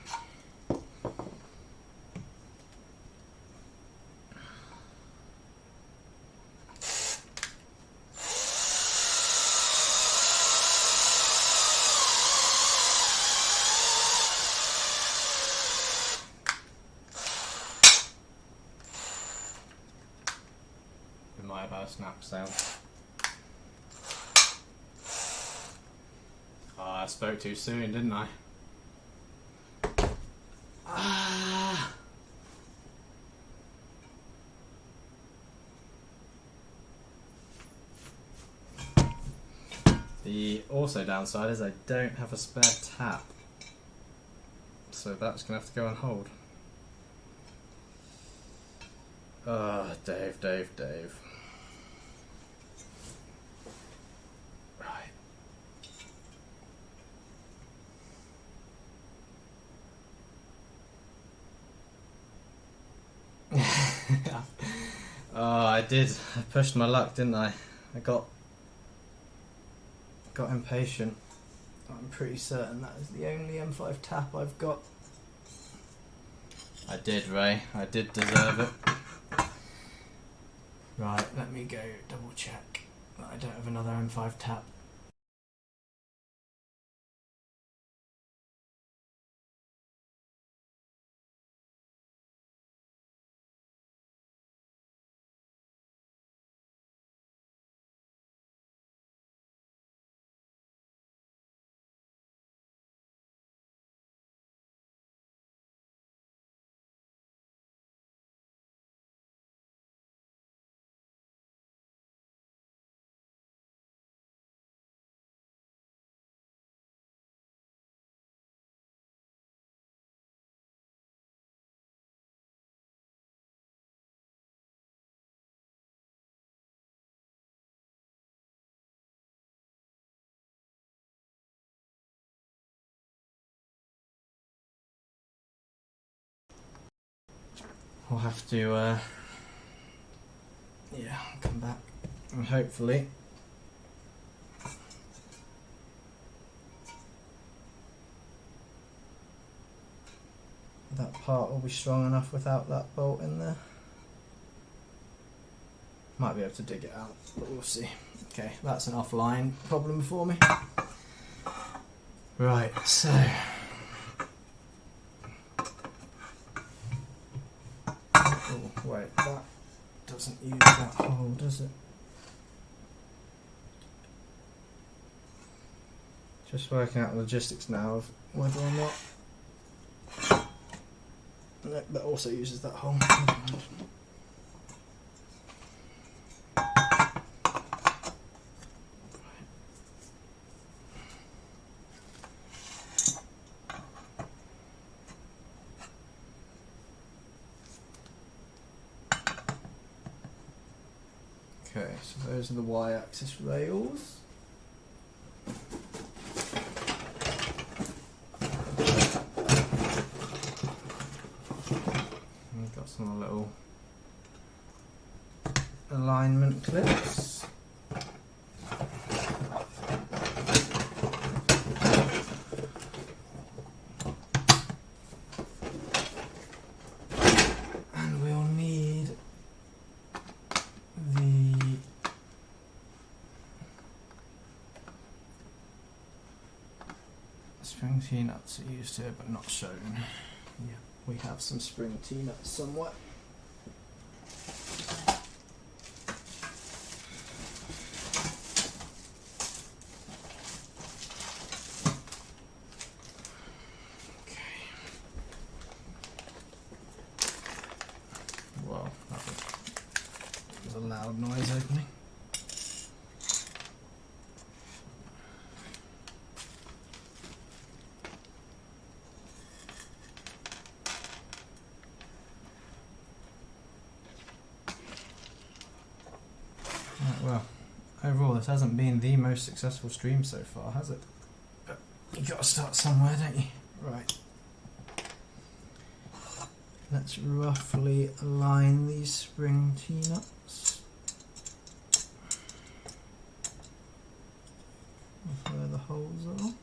Snap sound. Oh, I spoke too soon, didn't I? Ah. The also downside is I don't have a spare tap, so that's going to have to go on hold. Dave. Right. Oh, I did. I pushed my luck, didn't I? I got impatient. I'm pretty certain that is the only M5 tap I've got. I did, Ray. I did deserve it. Right, let me go double check that I don't have another M5 tap. I'll have to, yeah, come back and hopefully that part will be strong enough without that bolt in there. Might be able to dig it out, but we'll see. Okay, that's an offline problem for me. Right, so oh, wait, that doesn't use that hole, does it? Just working out the logistics now of whether or not. No, that also uses that hole. Okay, so those are the Y-axis rails. We've got some little alignment clips. And we'll need the spring T-nuts are used here but not shown. Yeah, we have some spring T-nuts somewhere. Well, that was a loud noise opening. Right, well, overall this hasn't been the most successful stream so far, has it? But you got to start somewhere, don't you? Right. Let's roughly align these spring T-nuts with where the holes are.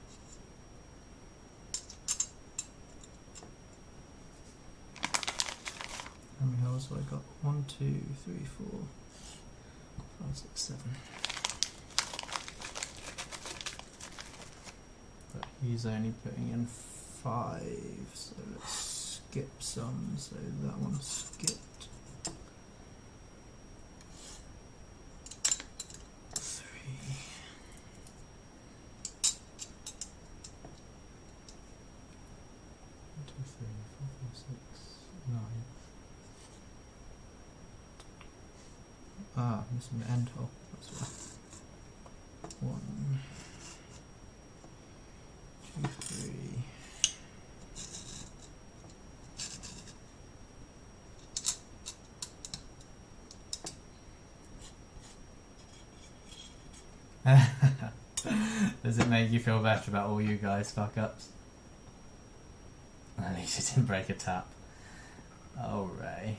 How many holes have I got? 1, 2, 3, 4, 5, 6, 7. But he's only putting in 5, so let's skip some, so that one's skipped. 3. 1, 2, 3, 4, 5, 6, 9. Ah, missing the end hole. That's why. 1. Does it make you feel better about all you guys' fuck ups? At least it didn't break a tap. Oh, Ray.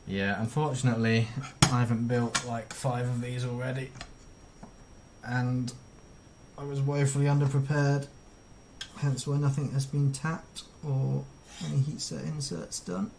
Yeah, unfortunately, I haven't built like 5 of these already. And I was woefully underprepared. Hence why nothing has been tapped or any heat set inserts done.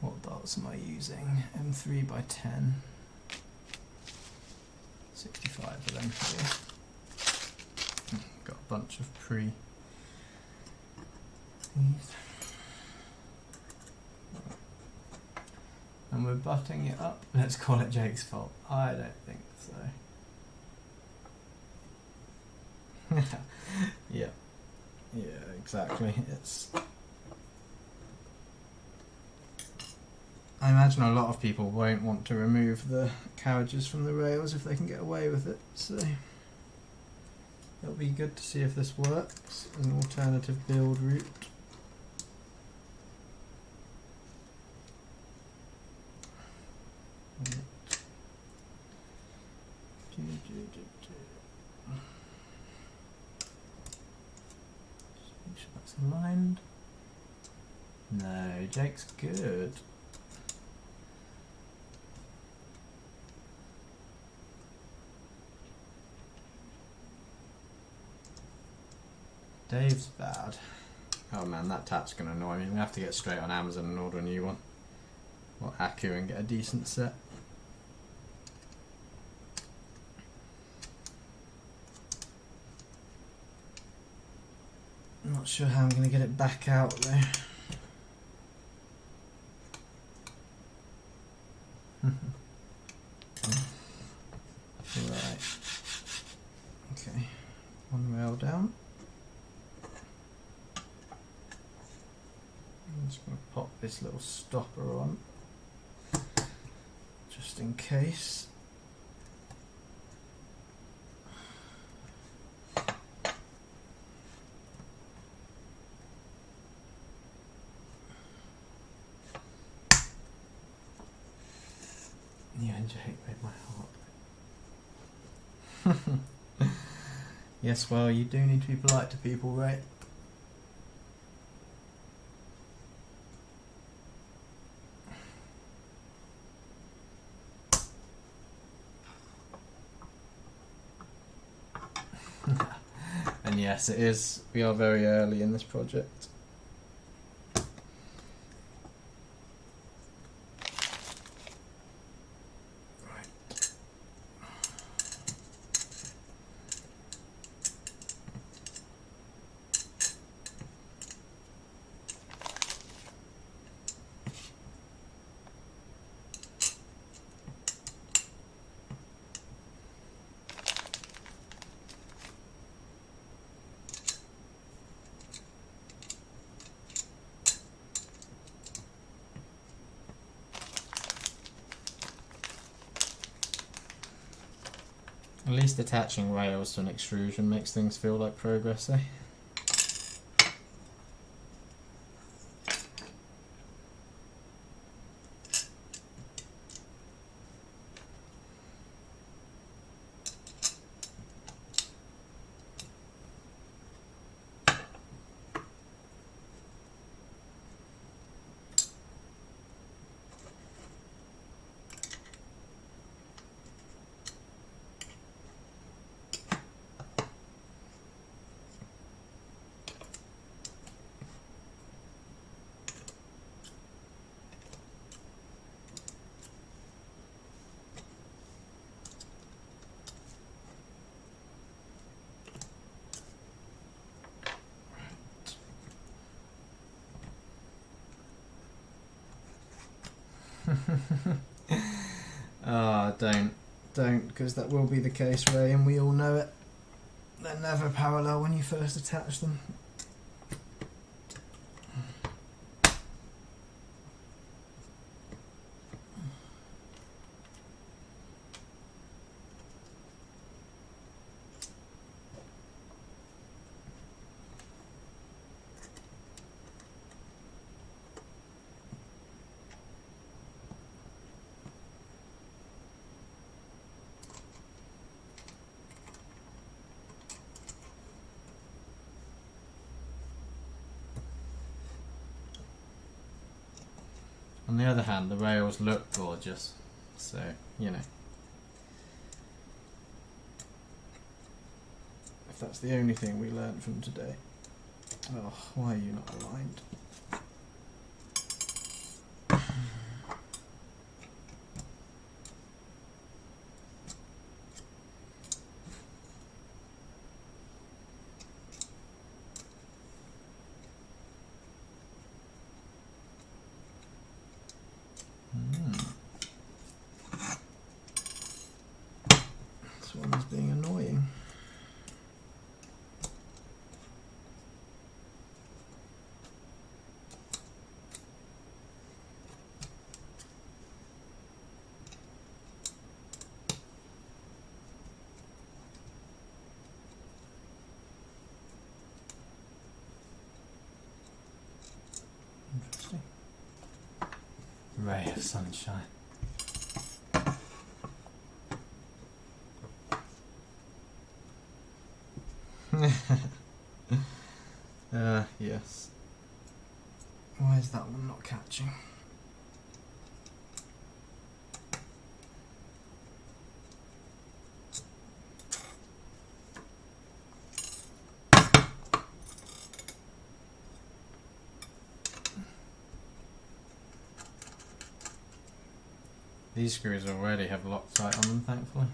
What darts am I using? M3 by 10. 65 of them here. Got a bunch of pre. And we're butting it up. Let's call it Jake's fault. I don't think so. Yeah. Yeah, exactly. I imagine a lot of people won't want to remove the carriages from the rails if they can get away with it, so it'll be good to see if this works as an alternative build route. Just make sure that's aligned. No, Jake's good. Dave's bad. Oh man, that tap's gonna annoy me. We have to get straight on Amazon and order a new one. Or Aku and get a decent set. I'm not sure how I'm gonna get it back out though. Right. Okay. One rail down. I'm just going to pop this little stopper on, just in case. You and Jake made my heart. Yes, well, you do need to be polite to people, right? And yes, it is. We are very early in this project. At least attaching rails to an extrusion makes things feel like progress, eh? Ah, don't, because that will be the case, Ray, and we all know it. They're never parallel when you first attach them. On the other hand, the rails look gorgeous, so, you know. If that's the only thing we learned from today. Oh, why are you not aligned? This one is being annoying. Interesting. Ray of sunshine. Yes. Why is that one not catching? These screws already have Loctite on them, thankfully.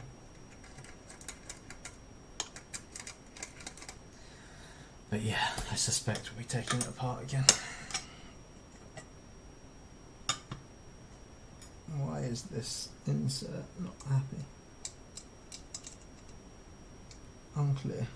But yeah, I suspect we'll be taking it apart again. Why is this insert not happy? Unclear.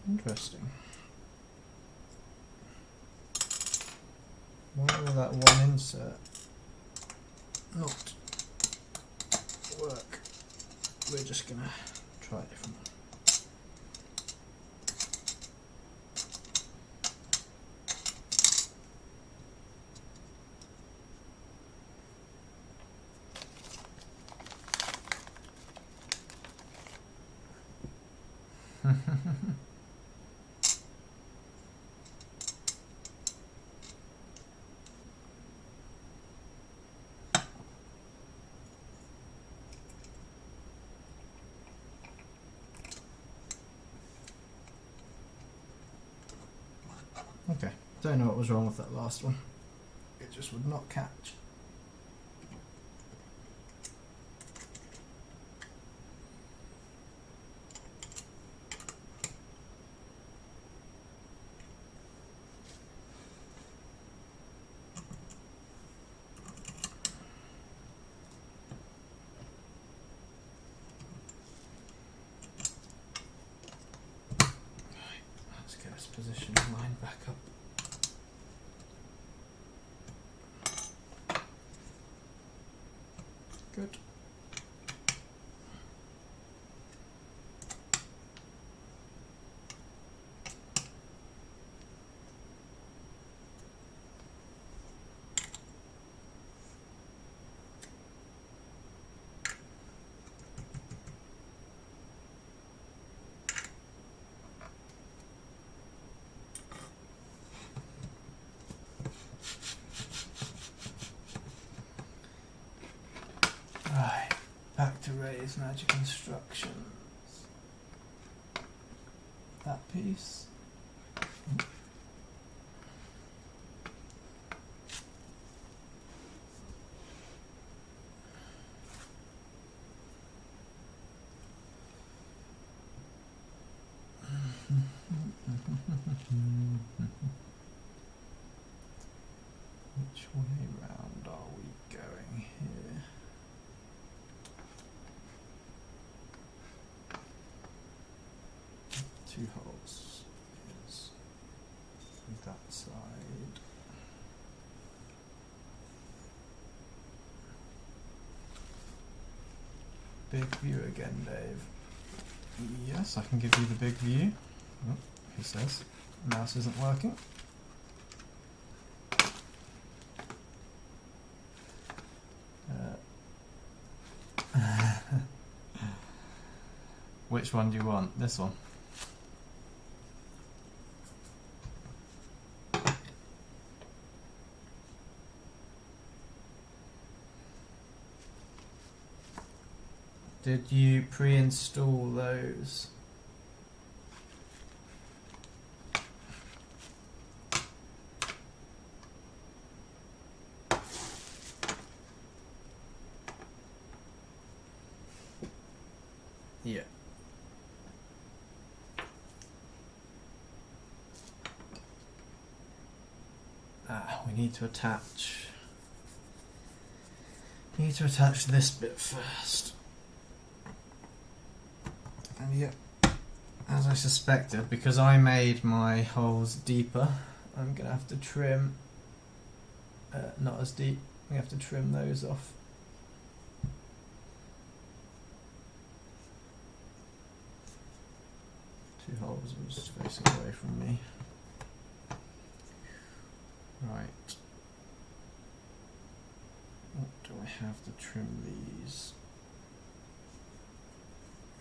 Interesting. Why will that one insert not work? We're just gonna try a different one. Okay, don't know what was wrong with that last one. It just would not catch. Let's get this position line back up. Good. Right, back to Ray's magic instructions. That piece. Which way round are we going here? Two holes is that side. Big view again, Dave. Yes, I can give you the big view. Oh, he says. Mouse isn't working. Which one do you want? This one? Did you pre-install those? Yeah. We need to attach. This bit first. And yeah, as I suspected, because I made my holes deeper, I'm gonna have to trim. Not as deep. We have to trim those off. Two holes are just facing away from me. Right. What do I have to trim these?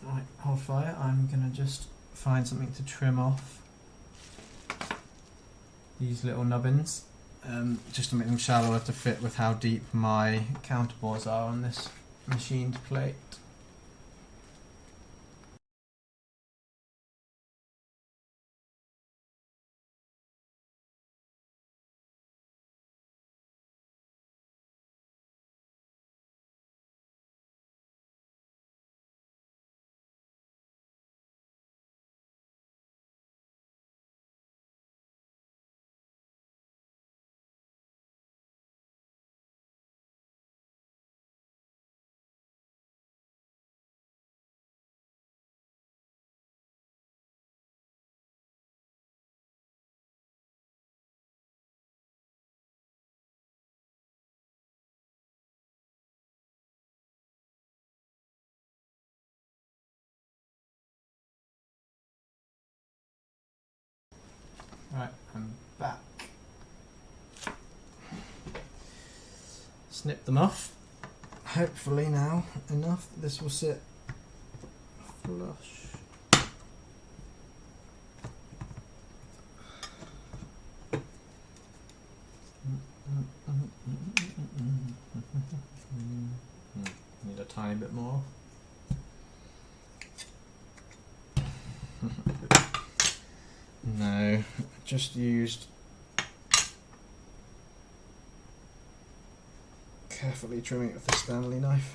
Right, hold fire. I'm gonna just find something to trim off these little nubbins, just to make them shallower to fit with how deep my counterbores are on this machined plate. Right, I'm back. Snip them off. Hopefully now enough that this will sit flush. Need a tiny bit more. No, just used carefully trimming it with a Stanley knife.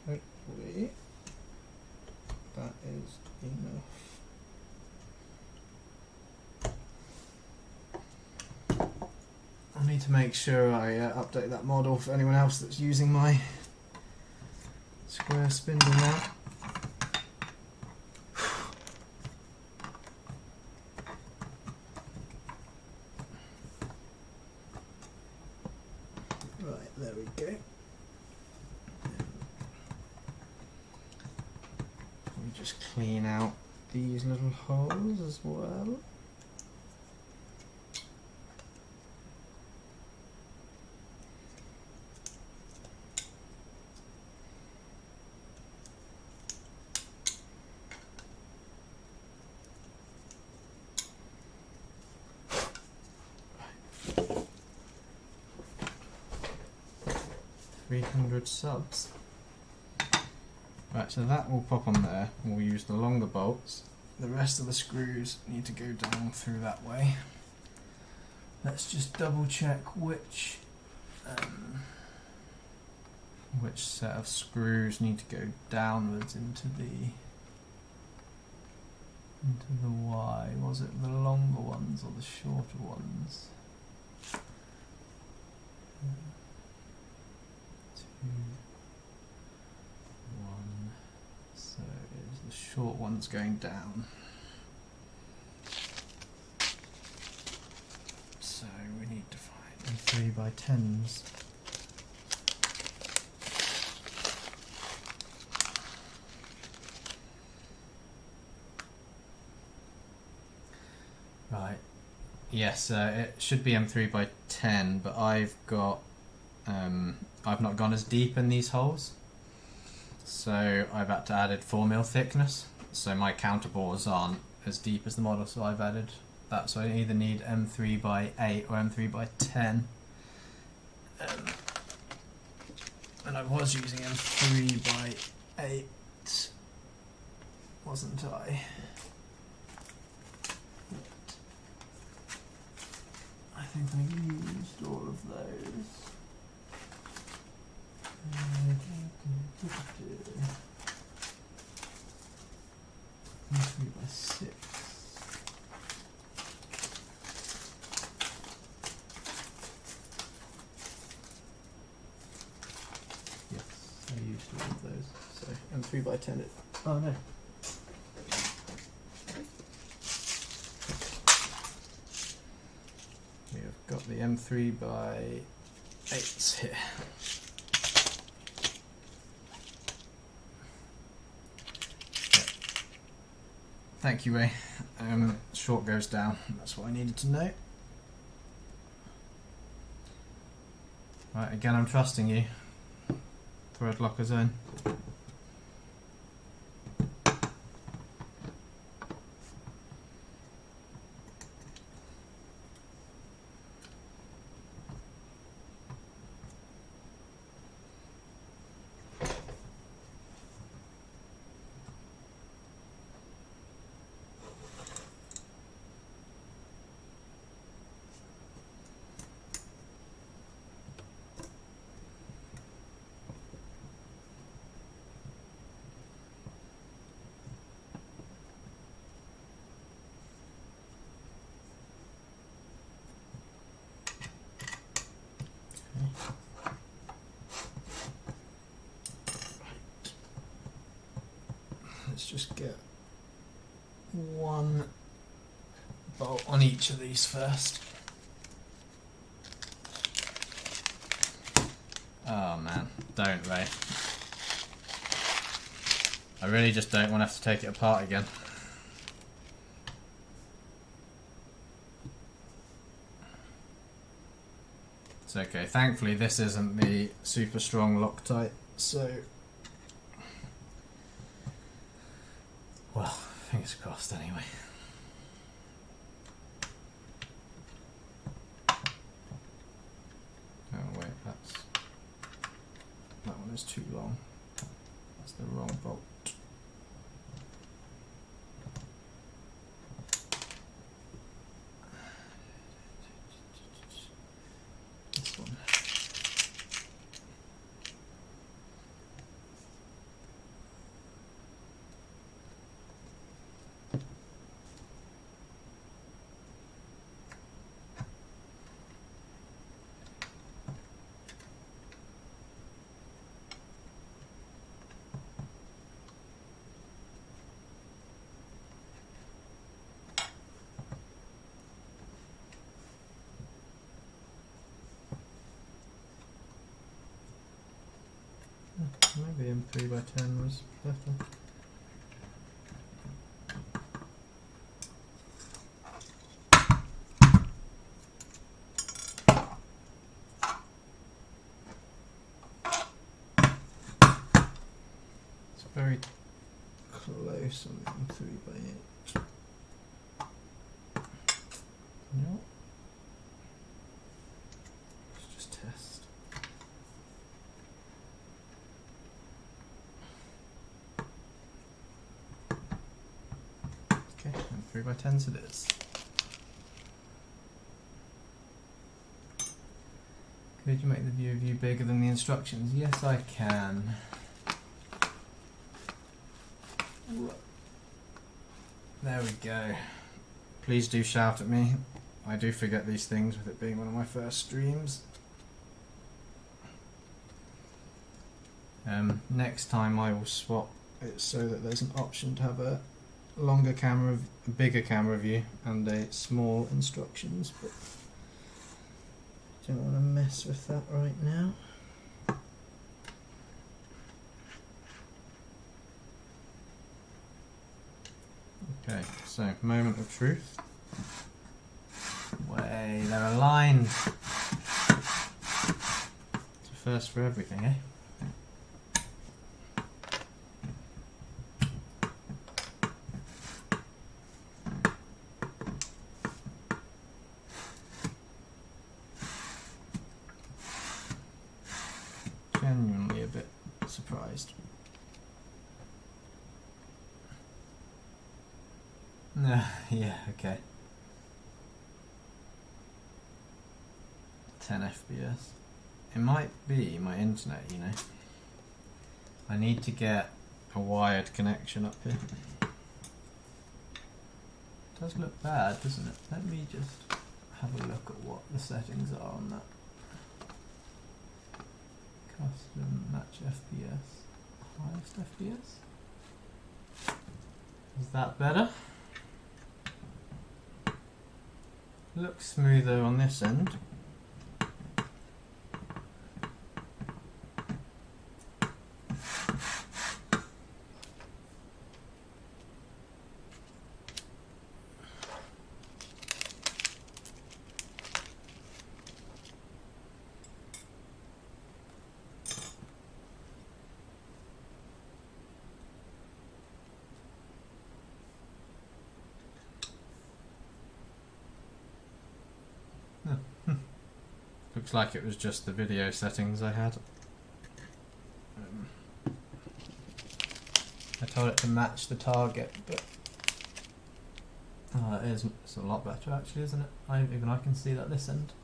Hopefully that is enough. I need to make sure I update that model for anyone else that's using my square spindle now. Right, there we go. We just clean out these little holes as well. Subs. Right, so that will pop on there. We'll use the longer bolts. The rest of the screws need to go down through that way. Let's just double check which set of screws need to go downwards into the Y. Was it the longer ones or the shorter ones? 2, 1. So it's the short ones going down. So we need to find 3x10s. Right. Yes, it should be M3x10, but I've not gone as deep in these holes, so I've had to add 4mm thickness. So my counterbores aren't as deep as the model, so I've added that. So I either need M3x8 or M3x10, and I was using M3x8, wasn't I? I think I used all of those. 3x6. Yes, I used all of those. So, and 3x10 it. Oh no. We have got the M3x8s here. Thank you, Ray. Short goes down. That's what I needed to know. Right, again, I'm trusting you. Thread locker zone. Let's just get one bolt on each of these first. Oh man, don't, Ray. I really just don't want to have to take it apart again. It's okay, thankfully this isn't the super strong Loctite, so... Well, fingers crossed anyway. Oh wait, that one is too long. That's the wrong bolt. This one. and 3x10 was better. It's very close on 3x8. No. Let's just test. Okay, and 3x10s it is. Could you make the view of you bigger than the instructions? Yes, I can. There we go. Please do shout at me. I do forget these things with it being one of my first streams. Next time I will swap it so that there's an option to have a longer camera, a bigger camera view and a small instructions, but don't want to mess with that right now. Okay, so moment of truth. Way, they're aligned. It's a first for everything, eh? Genuinely a bit surprised. Yeah, okay. 10 FPS. It might be my internet, you know. I need to get a wired connection up here. It does look bad, doesn't it? Let me just have a look at what the settings are on that. Custom match FPS. Highest FPS? Is that better? Looks smoother on this end. Looks like it was just the video settings I had. I told it to match the target, but it's a lot better actually, isn't it? Even I can see that this end.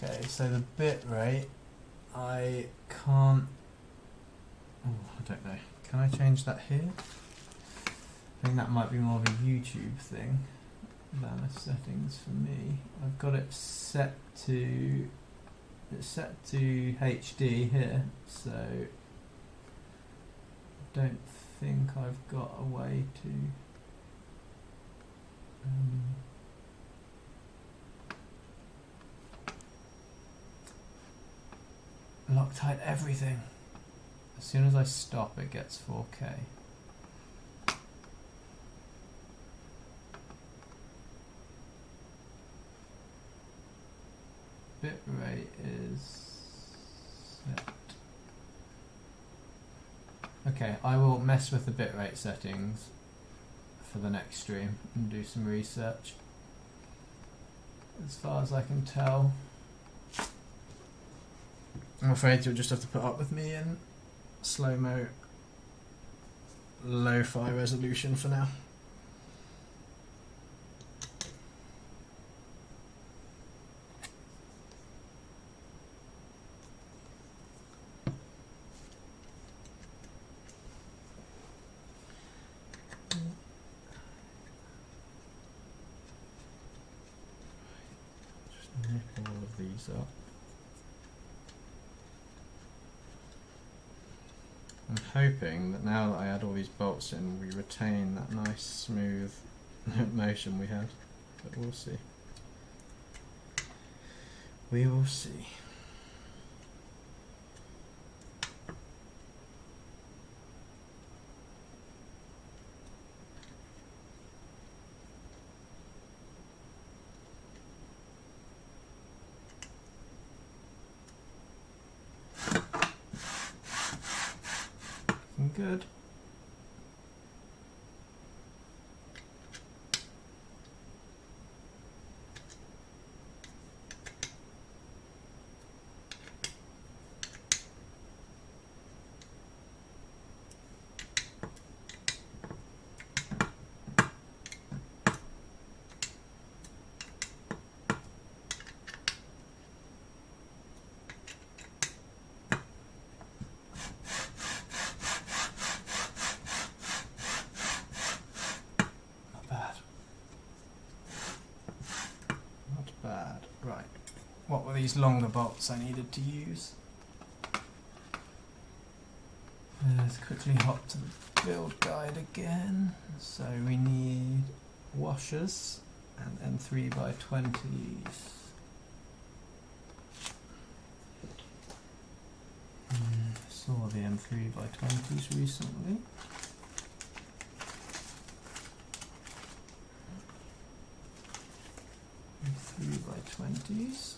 Okay, so the bit rate, I can't, oh, I don't know, can I change that here? I think that might be more of a YouTube thing than a settings for me. I've got it set to, it's set to HD here, so I don't think I've got a way to Loctite everything. As soon as I stop, it gets 4K. Bitrate is set. Okay, I will mess with the bitrate settings for the next stream and do some research. As far as I can tell, I'm afraid you'll just have to put up with me in slow-mo, lo-fi resolution for now. still. I'm hoping that now that I add all these bolts in, we retain that nice smooth motion we had, but we'll see. We will see. Good. Right, what were these longer bolts I needed to use? Let's quickly hop to the build guide again. So we need washers and M3x20s. Saw the M3x20s recently. M3x20s.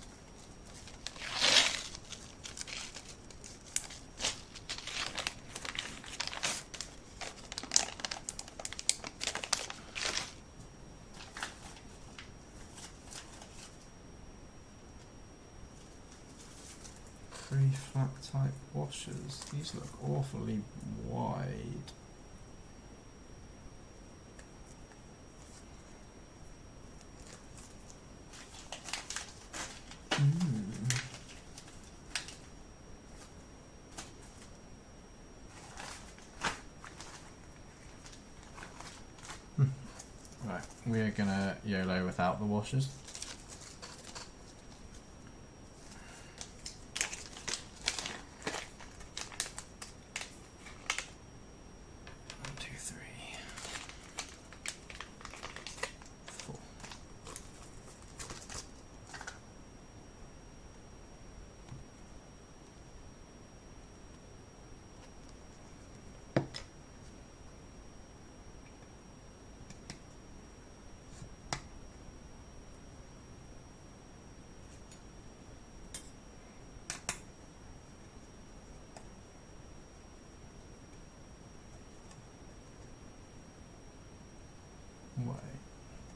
Three flat type washers. These look awfully wide. Right, we're gonna YOLO without the washers.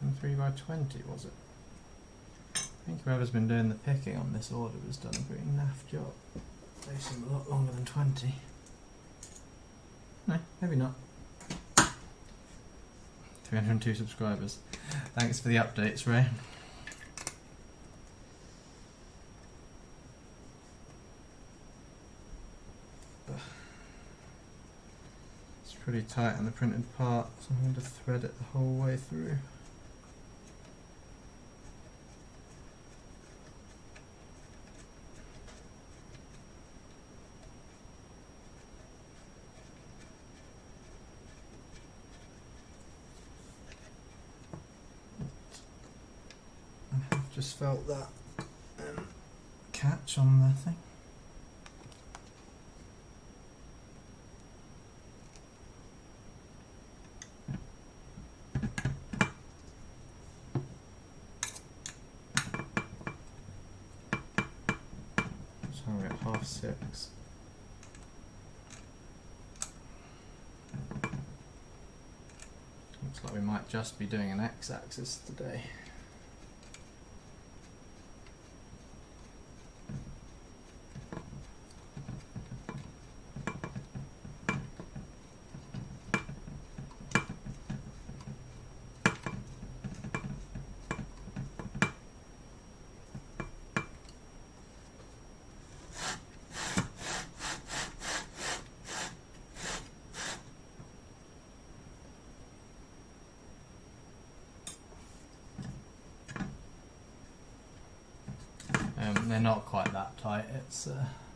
And 3x20 was it? I think whoever's been doing the picking on this order has done a pretty naff job. They seem a lot longer than 20. No, maybe not. 302 subscribers. Thanks for the updates, Ray. It's pretty tight on the printed part, so I'm going to thread it the whole way through. Just felt that catch on the thing. So we're at 6:30. Looks like we might just be doing an X-axis today. They're not quite that tight, it's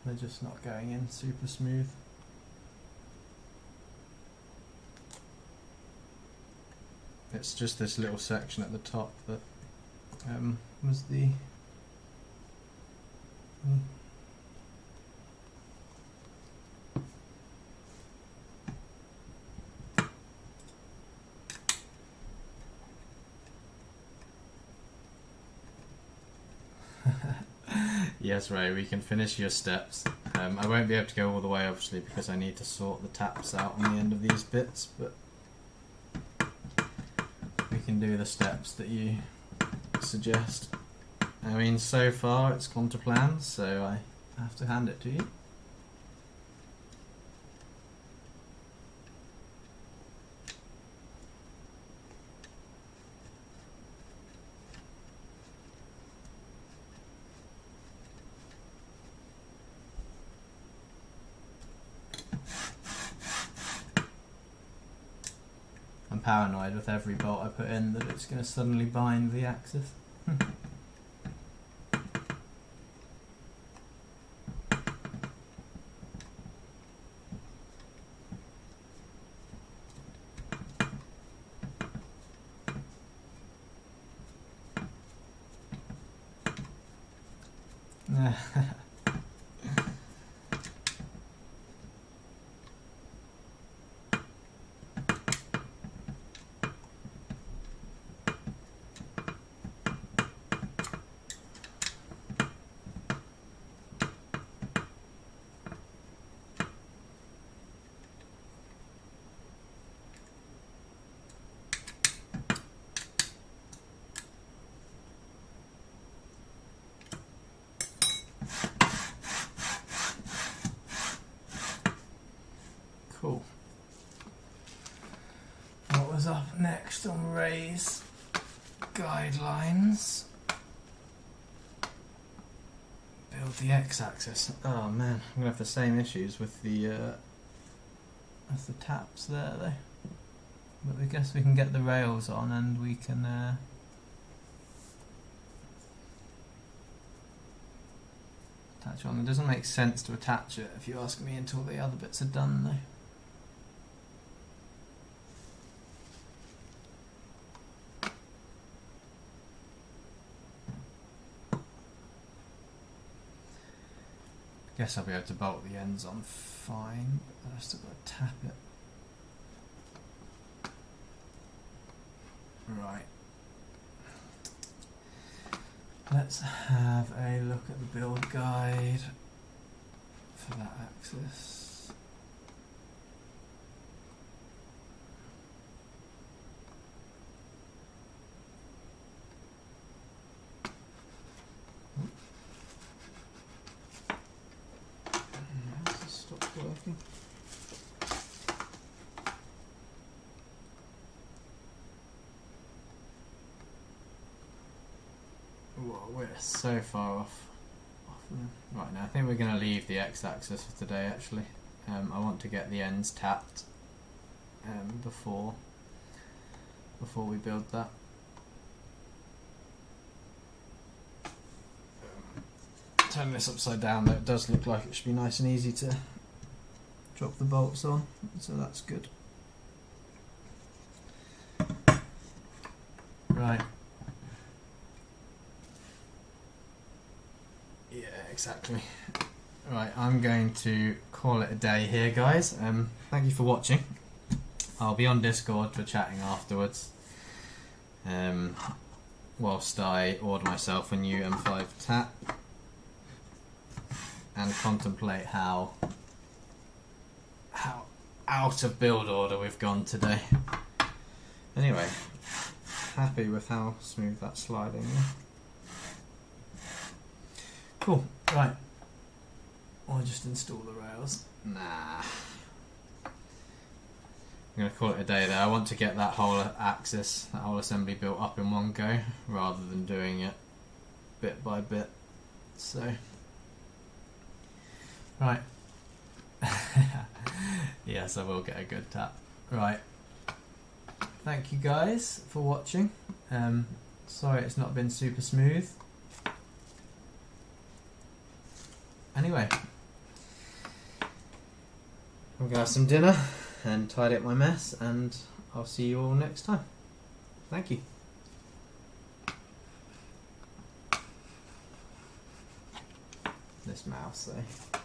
they're just not going in super smooth. It's just this little section at the top that was the Yes, Ray, we can finish your steps. I won't be able to go all the way, obviously, because I need to sort the taps out on the end of these bits, but we can do the steps that you suggest. I mean, so far it's gone to plan, so I have to hand it to you. I'm paranoid with every bolt I put in that it's going to suddenly bind the axis. Cool. What was up next on Ray's guidelines? Build the x-axis. Oh man, I'm gonna have the same issues with the taps there though. But I guess we can get the rails on and we can attach on. It doesn't make sense to attach it if you ask me until the other bits are done though. Guess I'll be able to bolt the ends on fine, but I've still got to tap it. Right. Let's have a look at the build guide for that axis. Working. Whoa, we're so far off. Right now, I think we're going to leave the x-axis for today. Actually, I want to get the ends tapped before we build that. Turn this upside down, though it does look like it should be nice and easy to drop the bolts on, so that's good. Right. Yeah, exactly. Right, I'm going to call it a day here, guys. Thank you for watching. I'll be on Discord for chatting afterwards. Whilst I order myself a new M5 tap and contemplate how out of build order we've gone today. Anyway, happy with how smooth that's sliding. Cool, right. I'll just install the rails. Nah. I'm going to call it a day there. I want to get that whole axis, that whole assembly built up in one go, rather than doing it bit by bit. So, right. Yes, I will get a good tap. Right. Thank you guys for watching. Sorry it's not been super smooth. Anyway, I'm going to have some dinner and tidy up my mess, and I'll see you all next time. Thank you. This mouse though.